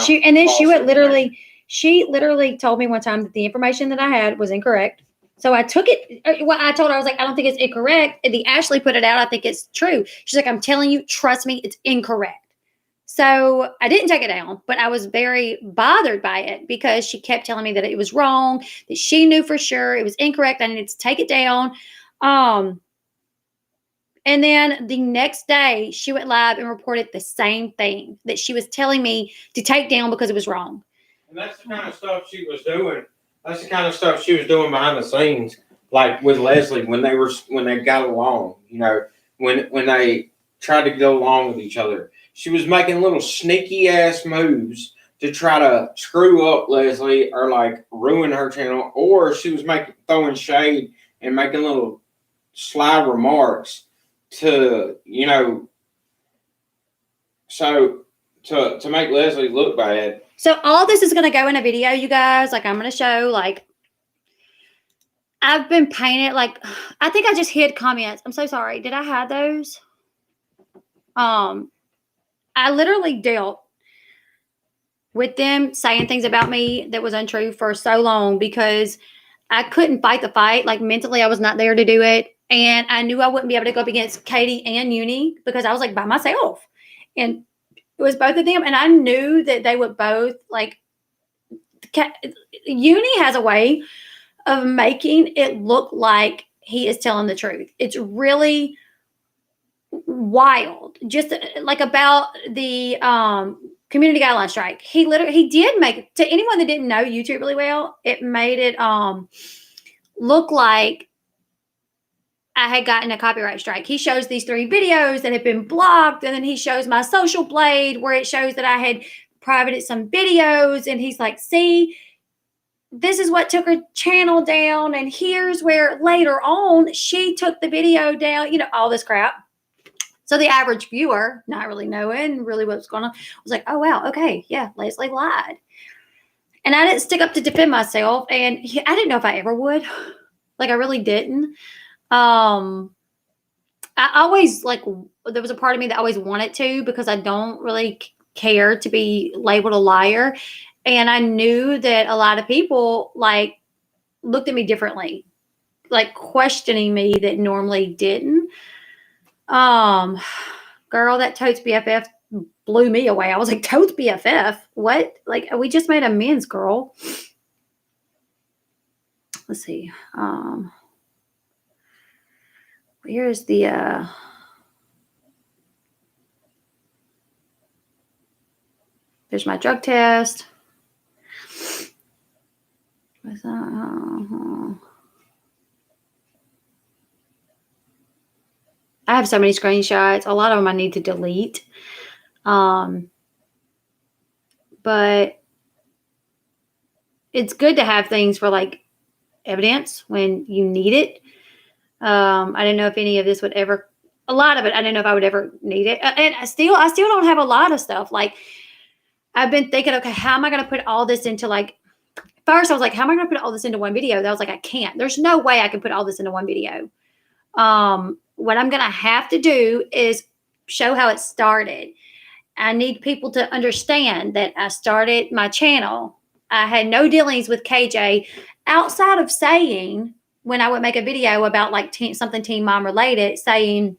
She literally told me one time that the information that I had was incorrect. So I took it. Well, I told her, I was like, I don't think it's incorrect. And the Ashley put it out. I think it's true. She's like, I'm telling you, trust me, it's incorrect. So I didn't take it down, but I was very bothered by it because she kept telling me that it was wrong, that she knew for sure it was incorrect. I needed to take it down. And then the next day she went live and reported the same thing that she was telling me to take down because it was wrong. And that's the kind of stuff she was doing. That's the kind of stuff she was doing behind the scenes, like with Leslie when they got along, when they tried to get along with each other. She was making little sneaky ass moves to try to screw up Leslie or ruin her channel, or she was throwing shade and making little sly remarks to to make Leslie look bad. So all this is going to go in a video, you guys. I'm going to show I've been painted I think I just hid comments. I'm so sorry. Did I hide those? I literally dealt with them saying things about me that was untrue for so long because I couldn't fight the fight. Mentally, I was not there to do it. And I knew I wouldn't be able to go up against Katie and Uni because I was by myself. And it was both of them. And I knew that they would both Uni has a way of making it look like he is telling the truth. It's really wild. Just about the community guideline strike. He did make, to anyone that didn't know YouTube really well, it made it look like I had gotten a copyright strike. He shows these 3 videos that have been blocked, and then he shows my social blade where it shows that I had privated some videos, and he's like, see, this is what took her channel down, and here's where later on she took the video down, all this crap. So the average viewer, not really knowing really what was going on, was like, oh, wow, okay, yeah, Leslie lied. And I didn't stick up to defend myself, and I didn't know if I ever would. I really didn't. I always, there was a part of me that always wanted to because I don't really care to be labeled a liar. And I knew that a lot of people, looked at me differently, questioning me that normally didn't. Girl, that Totes BFF blew me away. I was like, Totes BFF? What? We just made amends, girl. Let's see. Here's the, there's my drug test. What's that? I have so many screenshots. A lot of them I need to delete. But it's good to have things for evidence when you need it. I didn't know if any of this would ever, a lot of it, I didn't know if I would ever need it. And I still don't have a lot of stuff. I've been thinking, okay, how am I going to put all this into first I was like, how am I going to put all this into one video? I was like, I can't. There's no way I can put all this into one video. What I'm going to have to do is show how it started. I need people to understand that I started my channel. I had no dealings with KJ outside of saying when I would make a video about something Teen Mom related, saying,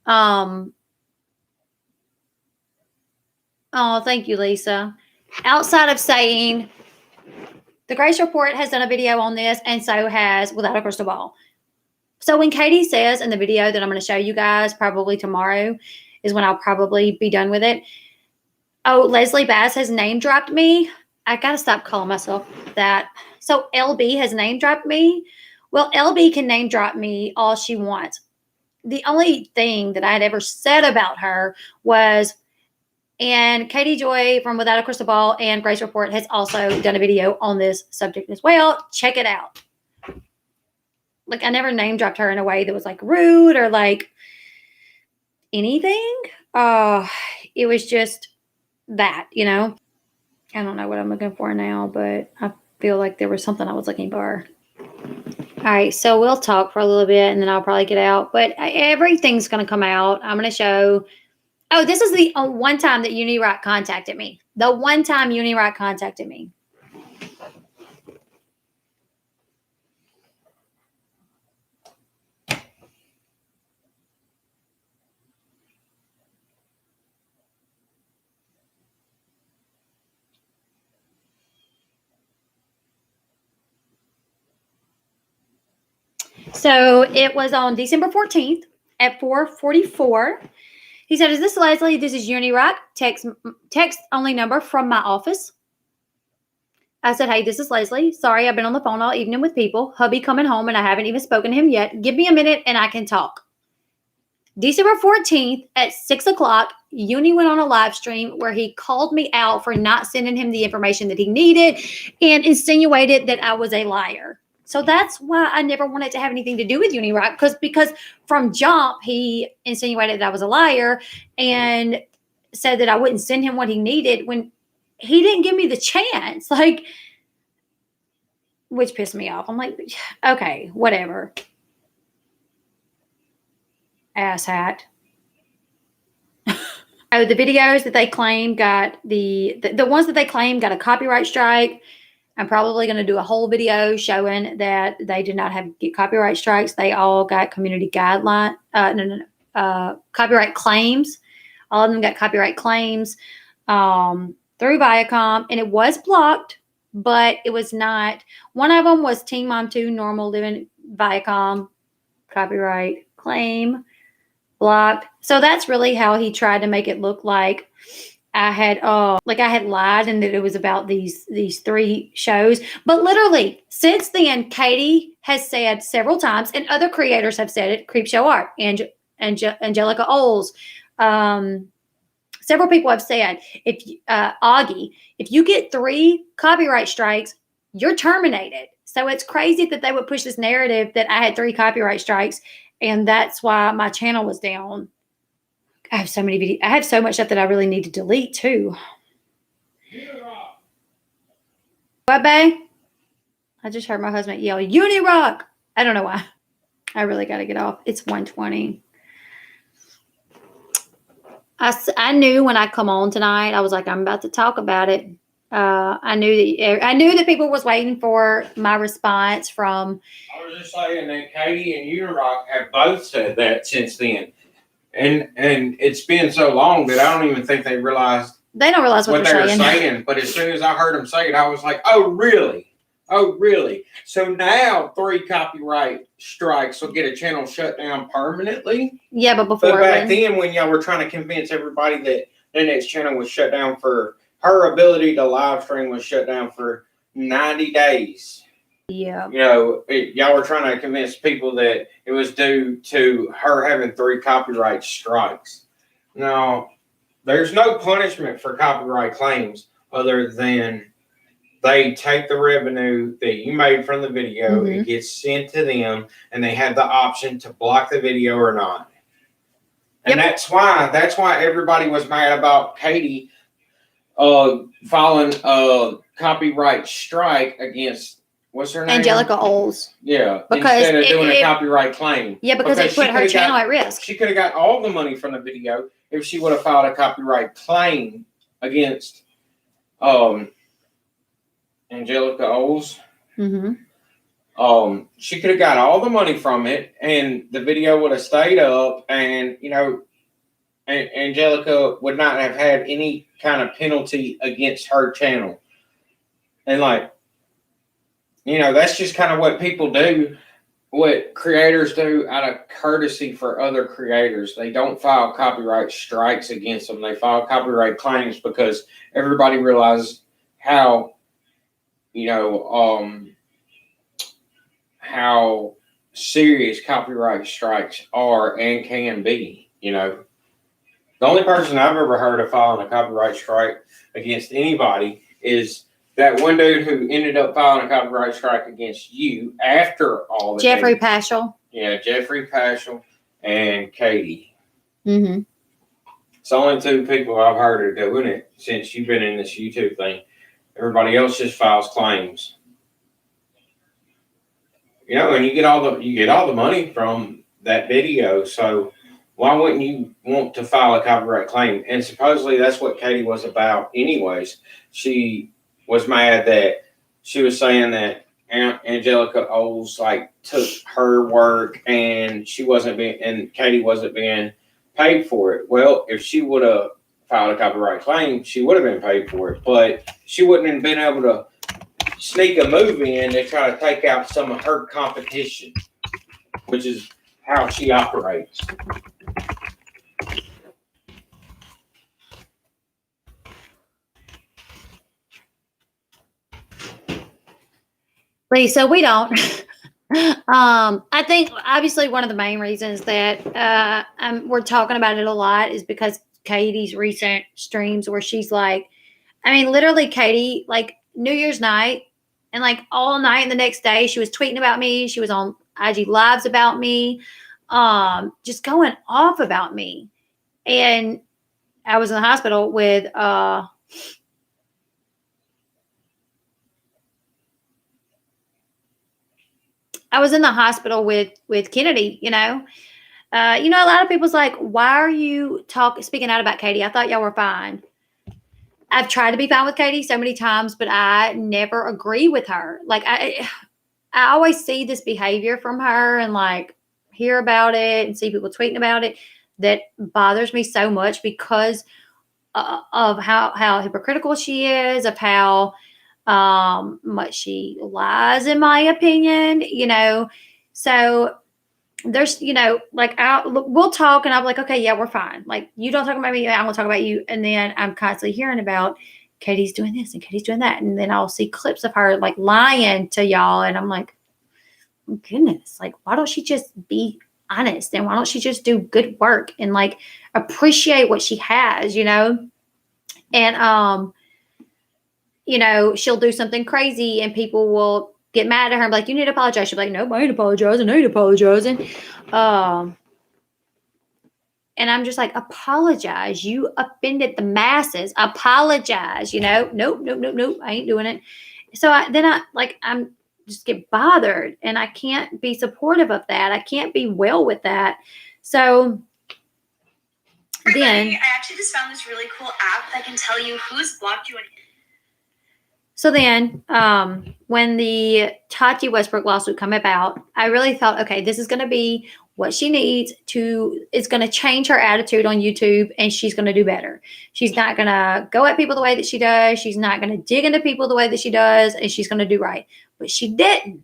oh, thank you, Lisa. Outside of saying the Grace Report has done a video on this, and so has Without a Crystal Ball. So when Katie says in the video that I'm going to show you guys probably tomorrow is when I'll probably be done with it. Oh, Leslie Bass has name dropped me. I gotta stop calling myself that. So LB has name dropped me. Well, LB can name drop me all she wants. The only thing that I had ever said about her was, and Katie Joy from Without a Crystal Ball and Grace Report has also done a video on this subject as well. Check it out. Like, I never name dropped her in a way that was like rude or like anything. It was just that, you know. I don't know what I'm looking for now, but I feel like there was something I was looking for. All right, so we'll talk for a little bit and then I'll probably get out. But everything's going to come out. I'm going to show. Oh, this is the one time that UniRock contacted me. The one time UniRock contacted me. So it was on December 14th at 4:44. He said, "Is this Leslie? This is UniRock. Text only number from my office." I said, "Hey, this is Leslie. Sorry, I've been on the phone all evening with people. Hubby coming home and I haven't even spoken to him yet. Give me a minute and I can talk." December 14th at 6 o'clock, Uni went on a live stream where he called me out for not sending him the information that he needed and insinuated that I was a liar. So that's why I never wanted to have anything to do with UniRock, because from jump, he insinuated that I was a liar and said that I wouldn't send him what he needed when he didn't give me the chance, like, which pissed me off. I'm like, okay, whatever. Asshat. Oh, the videos that they claim got the ones that they claim got a copyright strike. I'm probably going to do a whole video showing that they did not get copyright strikes. They all got community guideline. Copyright claims. All of them got copyright claims through Viacom, and it was blocked, but it was not. One of them was Teen Mom 2 Normal Living Viacom copyright claim blocked. So that's really how he tried to make it look like I had lied and that it was about these 3 shows. But literally, since then, Katie has said several times, and other creators have said it, Creepshow Art, Angelica Oles, several people have said, Augie, if you get 3 copyright strikes, you're terminated. So it's crazy that they would push this narrative that I had 3 copyright strikes, and that's why my channel was down. I have so many videos. I have so much stuff that I really need to delete too. What, babe? I just heard my husband yell, UniRock. I don't know why. I really got to get off. It's 1:20. I knew when I come on tonight, I was like, I'm about to talk about it. I knew that people was waiting for my response from. I was just saying that Katie and UniRock have both said that since then. And it's been so long that I don't even think they realized. They don't realize what they they're were saying. But as soon as I heard them say it, I was like, "Oh, really? Oh, really?" So now 3 copyright strikes will get a channel shut down permanently. Yeah, but before. But back then, when y'all were trying to convince everybody that the next channel was shut down for her ability to live stream was shut down for 90 days. Yeah. You know, y'all were trying to convince people that it was due to her having 3 copyright strikes. Now, there's no punishment for copyright claims other than they take the revenue that you made from the video, it gets sent to them, and they have the option to block the video or not. And that's why everybody was mad about Katie filing a copyright strike against. What's her name? Angelica Oles. Yeah, because instead of doing a copyright claim. Yeah, because it put her channel at risk. She could have got all the money from the video if she would have filed a copyright claim against Angelica Oles. She could have got all the money from it, and the video would have stayed up, and Angelica would not have had any kind of penalty against her channel. And that's just kind of what people do. what creators do out of courtesy for other creators. They don't file copyright strikes against them. They file copyright claims because everybody realizes how, how serious copyright strikes are and can be. The only person I've ever heard of filing a copyright strike against anybody is that one dude who ended up filing a copyright strike against you after all the Jeffrey Paschal. Yeah, Jeffrey Paschal and Katie. Mm-hmm. It's the only two people I've heard of doing it since you've been in this YouTube thing. Everybody else just files claims. And you get all the money from that video, so why wouldn't you want to file a copyright claim? And supposedly that's what Katie was about anyways. She was mad that she was saying that Angelica Oles took her work and Katie wasn't being paid for it. Well, if she would have filed a copyright claim, she would have been paid for it, but she wouldn't have been able to sneak a move in to try to take out some of her competition, which is how she operates. So we don't. I think obviously one of the main reasons that we're talking about it a lot is because Katie's recent streams where she's literally Katie, New Year's night and all night and the next day she was tweeting about me. She was on IG lives about me, just going off about me. And I was in the hospital with Kennedy, a lot of people's like, why are you speaking out about Katie? I thought y'all were fine. I've tried to be fine with Katie so many times, but I never agree with her. I always see this behavior from her and hear about it and see people tweeting about it that bothers me so much because of how hypocritical she is, of how much she lies, in my opinion, so there's, we'll talk and I'll be like, okay, yeah, we're fine. You don't talk about me, I'm gonna talk about you. And then I'm constantly hearing about Katie's doing this and Katie's doing that. And then I'll see clips of her lying to y'all. And I'm like, oh, goodness, why don't she just be honest? And why don't she just do good work and appreciate what she has, And, she'll do something crazy and people will get mad at her and be like, you need to apologize. She'll be like, no, I ain't apologizing. I ain't apologizing. And I'm just like, apologize. You offended the masses. Apologize, Nope. I ain't doing it. So I'm just get bothered and I can't be supportive of that. I can't be well with that. So then I actually just found this really cool app that can tell you who's blocked you and So then, when the Tati Westbrook lawsuit come about, I really thought, okay, this is going to be what she needs to, it's going to change her attitude on YouTube and she's going to do better. She's not going to go at people the way that she does. She's not going to dig into people the way that she does, and she's going to do right. But she didn't.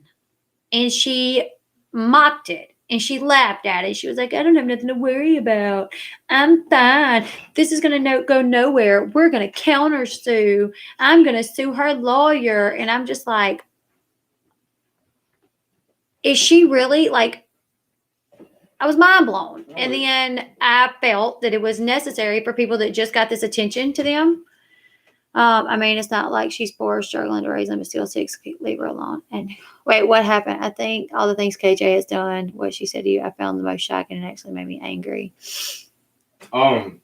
And she mocked it. And she laughed at it. She was like, I don't have nothing to worry about. I'm fine. This is going to go nowhere. We're going to counter sue. I'm going to sue her lawyer. And I'm just like, is she really I was mind blown. And then I felt that it was necessary for people that just got this attention to them. It's not like she's poor, struggling to raise them, but still 6, leave her alone. And wait, what happened? I think all the things KJ has done, what she said to you, I found the most shocking and actually made me angry. And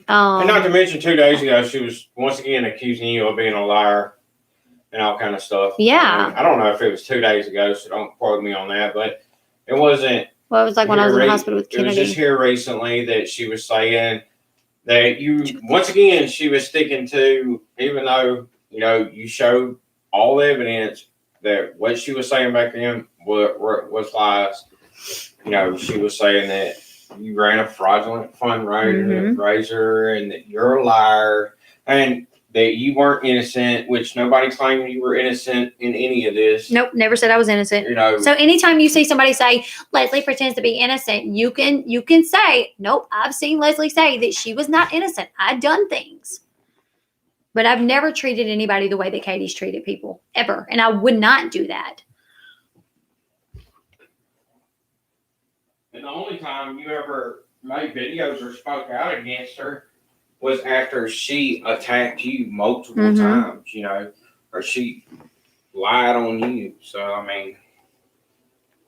not to mention 2 days ago, she was once again accusing you of being a liar and all kind of stuff. Yeah. I don't know if it was 2 days ago, so don't quote me on that, but it wasn't. Well, it was when I was in the hospital with Kennedy. It was just here recently that she was saying that once again, she was sticking to, even though, you showed all the evidence that what she was saying back then was lies. She was saying that you ran a fraudulent fundraiser and that you're a liar. And that you weren't innocent, which nobody claimed you were innocent in any of this. Nope, never said I was innocent. You know. So anytime you see somebody say Leslie pretends to be innocent, you can say, nope, I've seen Leslie say that she was not innocent. I've done things. But I've never treated anybody the way that Katie's treated people, ever. And I would not do that. And the only time you ever made videos or spoke out against her was after she attacked you multiple times, you know, or she lied on you. So, I mean.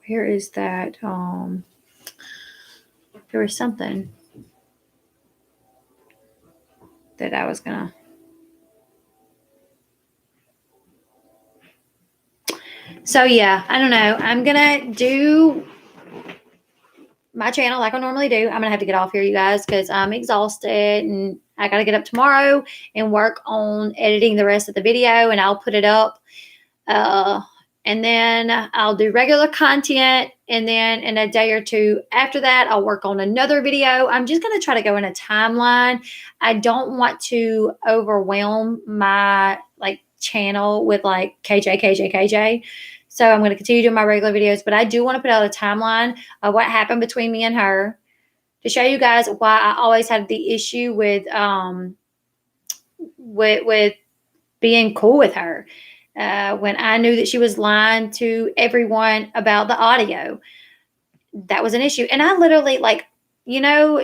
Where is that? There was something that I was going to. So, yeah, I don't know. I'm going to do my channel like I normally do. I'm going to have to get off here, you guys, because I'm exhausted and I got to get up tomorrow and work on editing the rest of the video, and I'll put it up. And then I'll do regular content. And then in a day or two after that, I'll work on another video. I'm just going to try to go in a timeline. I don't want to overwhelm my channel with KJ. So I'm going to continue doing my regular videos, but I do want to put out a timeline of what happened between me and her to show you guys why I always had the issue with being cool with her. When I knew that she was lying to everyone about the audio, that was an issue. And I literally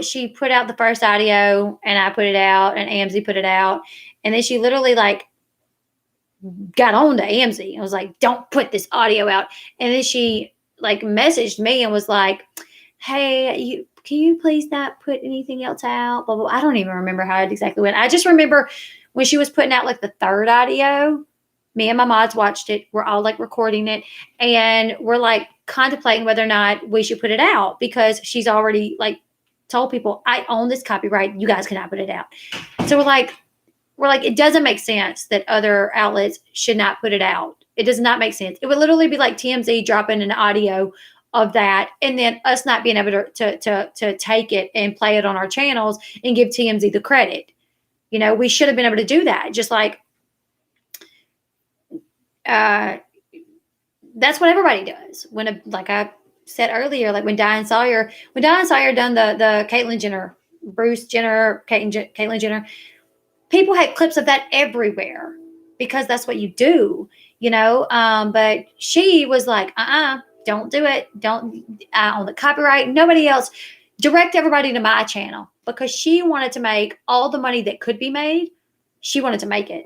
she put out the first audio and I put it out and AMZ put it out. And then she literally got on to AMZ. I was like, don't put this audio out. And then she messaged me and was like, hey, can you please not put anything else out? Blah, blah. I don't even remember how it exactly went. I just remember when she was putting out the third audio, me and my mods watched it. We're all recording it. And we're contemplating whether or not we should put it out because she's already told people, I own this copyright. You guys cannot put it out. So we're like, it doesn't make sense that other outlets should not put it out. It does not make sense. It would literally be like TMZ dropping an audio of that and then us not being able to take it and play it on our channels and give TMZ the credit. You know, we should have been able to do that. Just that's what everybody does. When, I said earlier, when Diane Sawyer done the Caitlyn Jenner, Bruce Jenner, Caitlyn Jenner, people had clips of that everywhere because that's what you do, you know. But she was like, don't do it. Don't on the copyright. Nobody else. Direct everybody to my channel because she wanted to make all the money that could be made. She wanted to make it.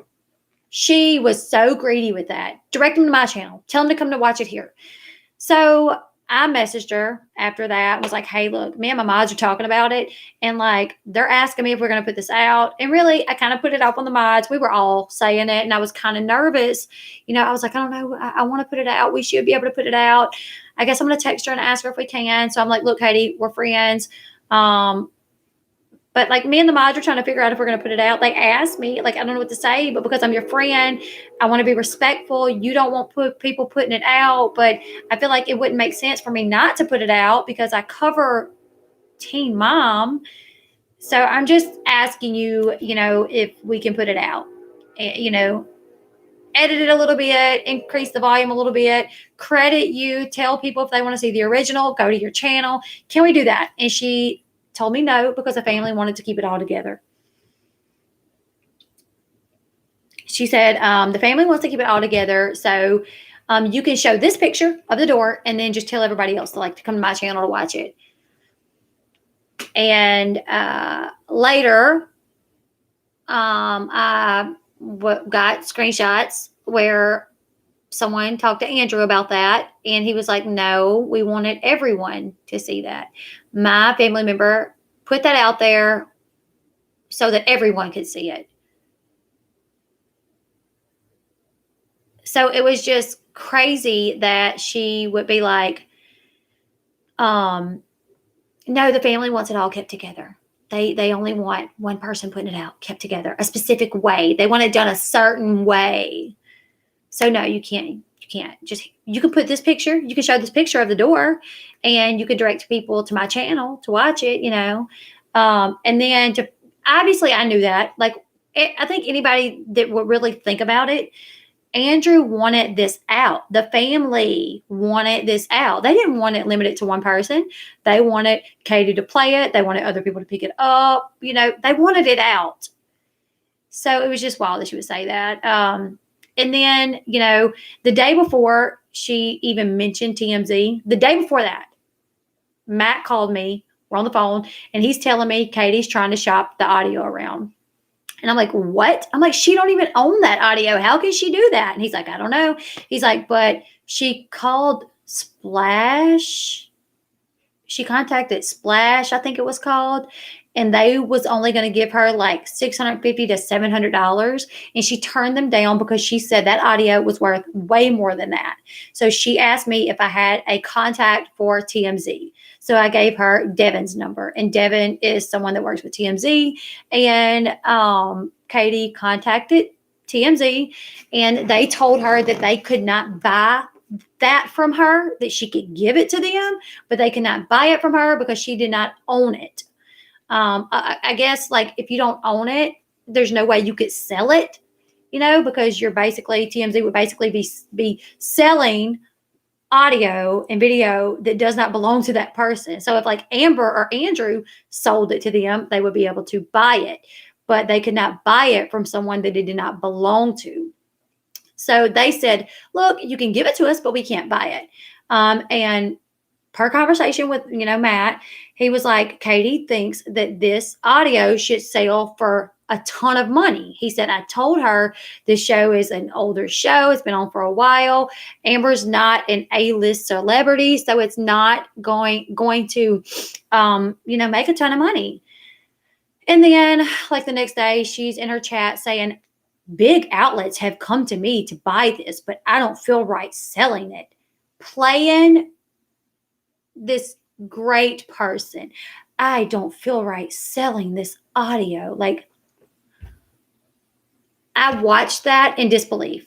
She was so greedy with that. Direct them to my channel. Tell them to come to watch it here. So I messaged her after that and was like, hey, look, me and my mods are talking about it. And they're asking me if we're going to put this out. And really, I kind of put it up on the mods. We were all saying it. And I was kind of nervous. You know, I was like, I don't know. I want to put it out. We should be able to put it out. I guess I'm going to text her and ask her if we can. So I'm like, look, Katie, we're friends. But me and the mods are trying to figure out if we're going to put it out. They asked me, I don't know what to say, but because I'm your friend, I want to be respectful. You don't want people putting it out, but I feel like it wouldn't make sense for me not to put it out because I cover Teen Mom. So I'm just asking you, you know, if we can put it out, you know, edit it a little bit, increase the volume a little bit, credit you, tell people if they want to see the original, go to your channel. Can we do that? And she told me no because the family wanted to keep it all together. She said the family wants to keep it all together. So you can show this picture of the door and then just tell everybody else to come to my channel to watch it. And later, I got screenshots where someone talked to Andrew about that. And he was like, no, we wanted everyone to see that. My family member put that out there so that everyone could see it. So it was just crazy that she would be like, no, the family wants it all kept together. They only want one person putting it out, kept together, a specific way. They want it done a certain way. So no, you can't. You can put this picture, you can show this picture of the door and you can direct people to my channel to watch it, you know. And then obviously I knew that, I think anybody that would really think about it, Andrew wanted this out. The family wanted this out. They didn't want it limited to one person. They wanted Katie to play it. They wanted other people to pick it up. You know, they wanted it out. So it was just wild that she would say that. And then, you know, the day before she even mentioned TMZ, the day before that, Matt called me. We're on the phone, and he's telling me Katie's trying to shop the audio around. And I'm like, what? I'm like, she don't even own that audio. How can she do that? And he's like, I don't know. He's like, but she called Splash. She contacted Splash, I think it was called. And they was only going to give her like $650 to $700. And she turned them down because she said that audio was worth way more than that. So she asked me if I had a contact for TMZ. So I gave her Devin's number, and Devin is someone that works with TMZ. And Katie contacted TMZ, and they told her that they could not buy that from her, that she could give it to them, but they could not buy it from her because she did not own it. I guess, like, if you don't own it, there's no way you could sell it, you know, because you're basically, TMZ would basically be selling audio and video that does not belong to that person. So if like Amber or Andrew sold it to them, they would be able to buy it, but they could not buy it from someone that it did not belong to. So they said, look, you can give it to us, but we can't buy it. And per conversation with, you know, Matt, he was like, Katie thinks that this audio should sell for a ton of money. He said, I told her this show is an older show. It's been on for a while. Amber's not an A-list celebrity, so it's not going to, you know, make a ton of money. And then, like, the next day, she's in her chat saying, big outlets have come to me to buy this, but I don't feel right selling it. Playing this great person. I don't feel right selling this audio. Like, I watched that in disbelief.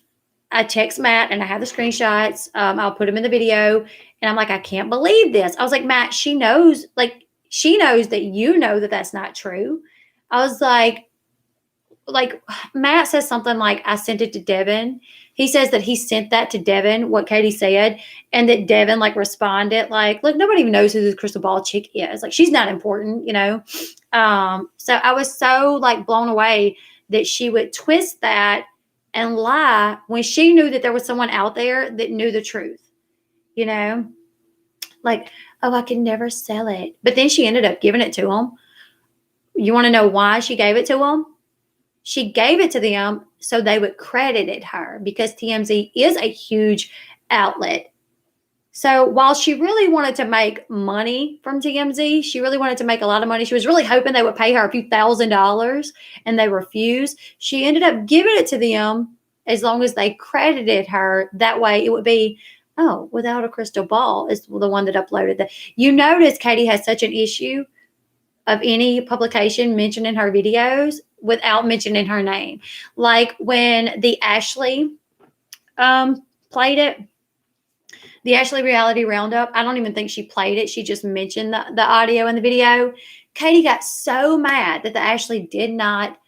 I text Matt, and I have the screenshots. I'll put them in the video, and I'm like, I can't believe this. I was like, Matt, she knows that you know that that's not true. I was like, Matt says something like, I sent it to Devin. He says that he sent that to Devin, what Katie said, and that Devin like responded like, look, nobody even knows who this crystal ball chick is. Like, she's not important, you know? So I was so like blown away that she would twist that and lie when she knew that there was someone out there that knew the truth, you know? Like, oh, I can never sell it. But then she ended up giving it to him. You want to know why she gave it to him? She gave it to them so they would credit her, because TMZ is a huge outlet. So while she really wanted to make money from TMZ, she really wanted to make a lot of money. She was really hoping they would pay her a few $1,000s, and they refused. She ended up giving it to them as long as they credited her. That way it would be, oh, Without a Crystal Ball is the one that uploaded that. You notice Katie has such an issue of any publication mentioning her videos without mentioning her name. Like when the Ashley played it, the Ashley Reality Roundup, I don't even think she played it. She just mentioned the audio and the video. Katie got so mad that the Ashley did not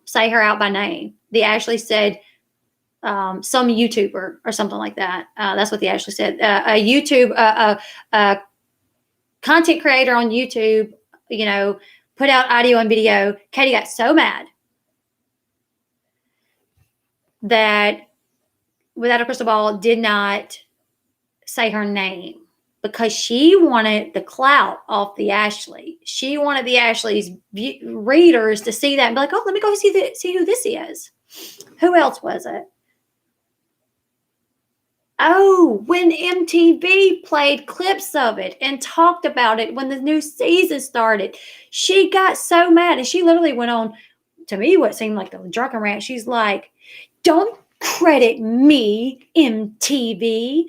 say her out by name. The Ashley said some YouTuber or something like that. That's what the Ashley said. A YouTube, content creator on YouTube, you know, put out audio and video. Katie got so mad that Without a Crystal Ball did not say her name, because she wanted the clout off the Ashley. She wanted the Ashley's readers to see that and be like, oh, let me go see who this is. Who else was it? Oh, when MTV played clips of it and talked about it when the new season started, she got so mad, and she literally went on, to me, what seemed like the drunken rant. She's like, don't credit me, MTV.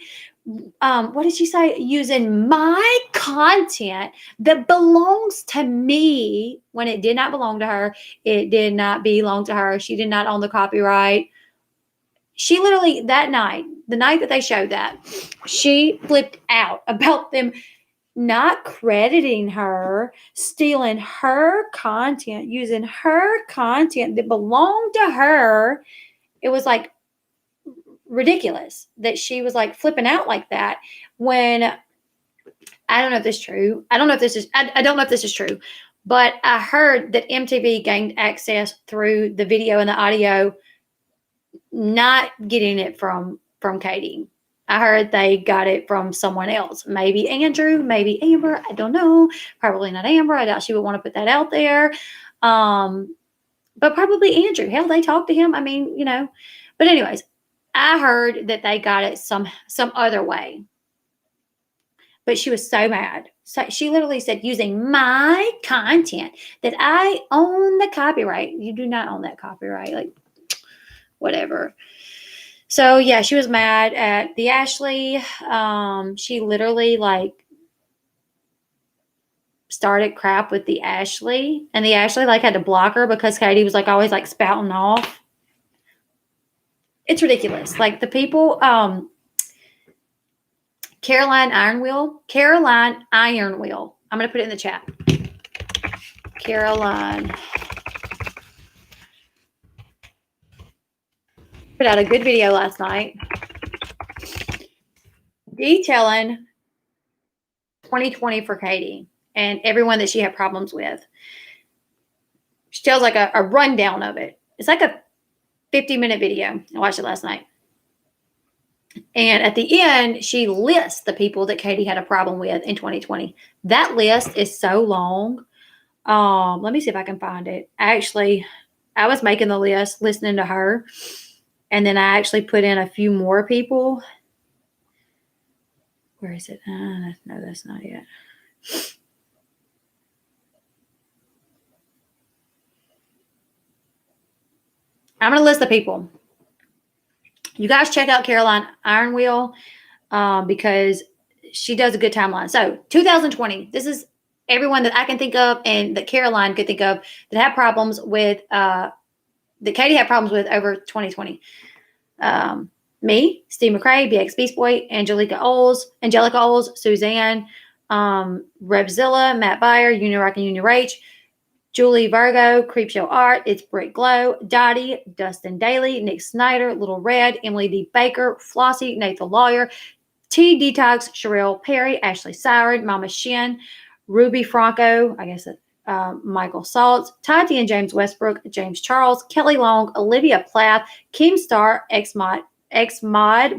What did she say? Using my content that belongs to me when it did not belong to her. It did not belong to her. She did not own the copyright. She literally, that night, the night that they showed that, she flipped out about them not crediting her, stealing her content, using her content that belonged to her. It was like ridiculous that she was like flipping out like that when I don't know if this is true. I don't know if this is true, but I heard that MTV gained access through the video and the audio, not getting it from Katie. I heard they got it from someone else. Maybe Andrew, maybe Amber. I don't know. Probably not Amber. I doubt she would want to put that out there. But probably Andrew. Hell, they talked to him. I mean, you know. But anyways, I heard that they got it some other way. But she was so mad. So she literally said, using my content that I own the copyright. You do not own that copyright. Like, whatever. So yeah, she was mad at the Ashley. She literally like started crap with the Ashley, and the Ashley like had to block her because Katie was like always like spouting off. It's ridiculous. Like the people, Caroline Ironwheel. I'm gonna put it in the chat. Caroline put out a good video last night detailing 2020 for Katie and everyone that she had problems with. She tells like a rundown of it. It's like a 50-minute video. I watched it last night. And at the end, she lists the people that Katie had a problem with in 2020. That list is so long. Let me see if I can find it. Actually, I was making the list, listening to her. And then I actually put in a few more people. Where is it? No, that's not it. I'm going to list the people. You guys check out Caroline Ironwheel because she does a good timeline. So 2020, this is everyone that I can think of and that Caroline could think of that had problems with, that Katie had problems with over 2020. Me, Steve McRae, BX Beast Boy, Angelica Oles, Suzanne, Rebzilla, Matt Byer, Unirock and Unirach, Julie Virgo, Creepshow Art, It's Brick Glow, Dottie, Dustin Daly, Nick Snyder, Little Red, Emily D. Baker, Flossie, Nathan Lawyer, T. Detox, Sherelle Perry, Ashley Siren, Mama Shin, Ruby Franco, I guess Michael Saltz, Tati and James Westbrook, James Charles, Kelly Long, Olivia Plath, Kim Starr, X-Mod,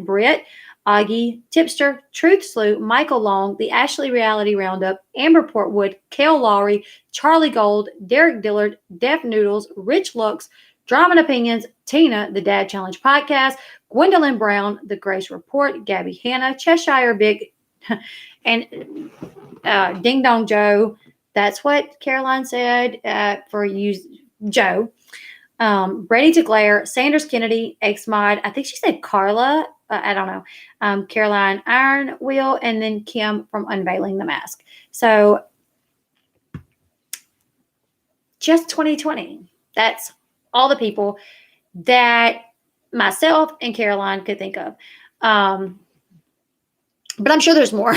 Britt, Augie, Tipster, Truth Slew, Michael Long, The Ashley Reality Roundup, Amber Portwood, Kale Lowry, Charlie Gold, Derek Dillard, Def Noodles, Rich Looks, Drama and Opinions, Tina, The Dad Challenge Podcast, Gwendolyn Brown, The Grace Report, Gabby Hanna, Cheshire Big, and Ding Dong Joe. That's what Caroline said for you, Joe. Ready to Glare, Sanders Kennedy, X-Mod. I think she said Carla. I don't know. Caroline Ironwheel, and then Kim from Unveiling the Mask. So just 2020. That's all the people that myself and Caroline could think of. But I'm sure there's more.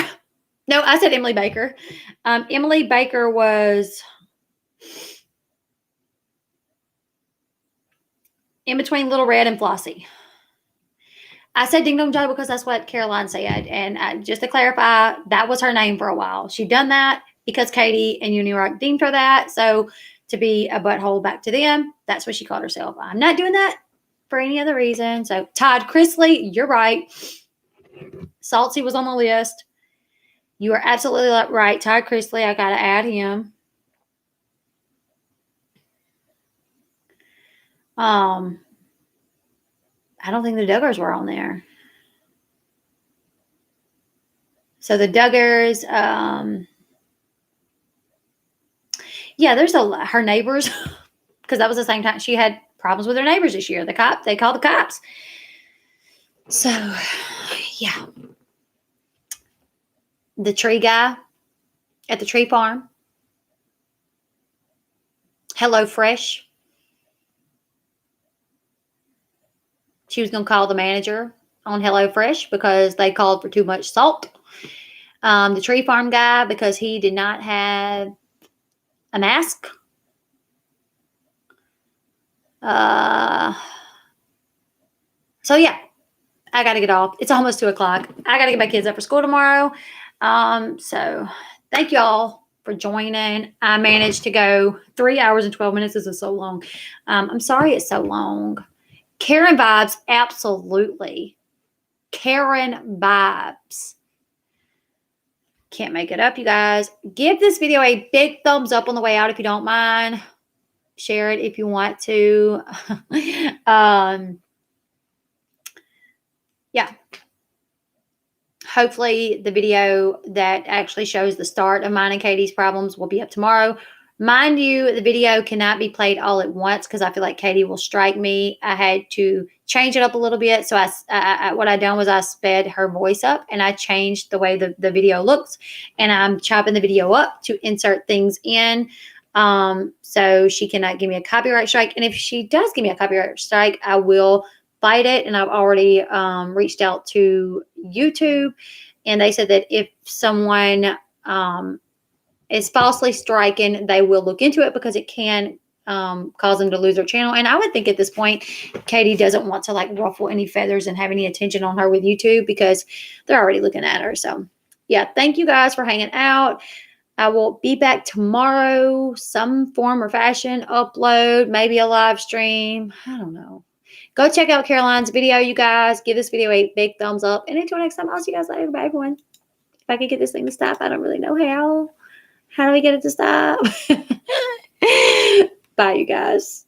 No, I said Emily Baker. Emily Baker was in between Little Red and Flossie. I said Ding Dong Joe because that's what Caroline said. And just to clarify, that was her name for a while. She'd done that because Katie and Unirock deemed her that. So to be a butthole back to them, that's what she called herself. I'm not doing that for any other reason. So Todd Chrisley, you're right. Saltsy was on the list. You are absolutely right. Todd Chrisley, I got to add him. I don't think the Duggars were on there. So the Duggars, yeah, there's her neighbors, because that was the same time she had problems with her neighbors this year. They called the cops. So, yeah. The tree guy at the tree farm. Hello Fresh. She was going to call the manager on HelloFresh because they called for too much salt. The tree farm guy, because he did not have a mask. So yeah, I got to get off. It's almost 2 o'clock. I got to get my kids up for school tomorrow. So thank y'all for joining. I managed to go 3 hours and 12 minutes. This is so long. I'm sorry it's so long. Karen vibes, absolutely. Karen vibes. Can't make it up, you guys. Give this video a big thumbs up on the way out if you don't mind. Share it if you want to. Yeah. Hopefully the video that actually shows the start of mine and Katie's problems will be up tomorrow. Mind you, the video cannot be played all at once because I feel like Katie will strike me. I had to change it up a little bit. So what I done was I sped her voice up and I changed the way the video looks. And I'm chopping the video up to insert things in. So she cannot give me a copyright strike. And if she does give me a copyright strike, I will fight it. And I've already reached out to YouTube. And they said that if someone is falsely striking, they will look into it because it can cause them to lose their channel. And I would think at this point, Katie doesn't want to like ruffle any feathers and have any attention on her with YouTube because they're already looking at her. So yeah, thank you guys for hanging out. I will be back tomorrow, some form or fashion, upload, maybe a live stream. I don't know. Go check out Caroline's video, you guys. Give this video a big thumbs up. And until next time, I'll see you guys later. Bye, everyone. If I could get this thing to stop, I don't really know how. How do we get it to stop? Bye, you guys.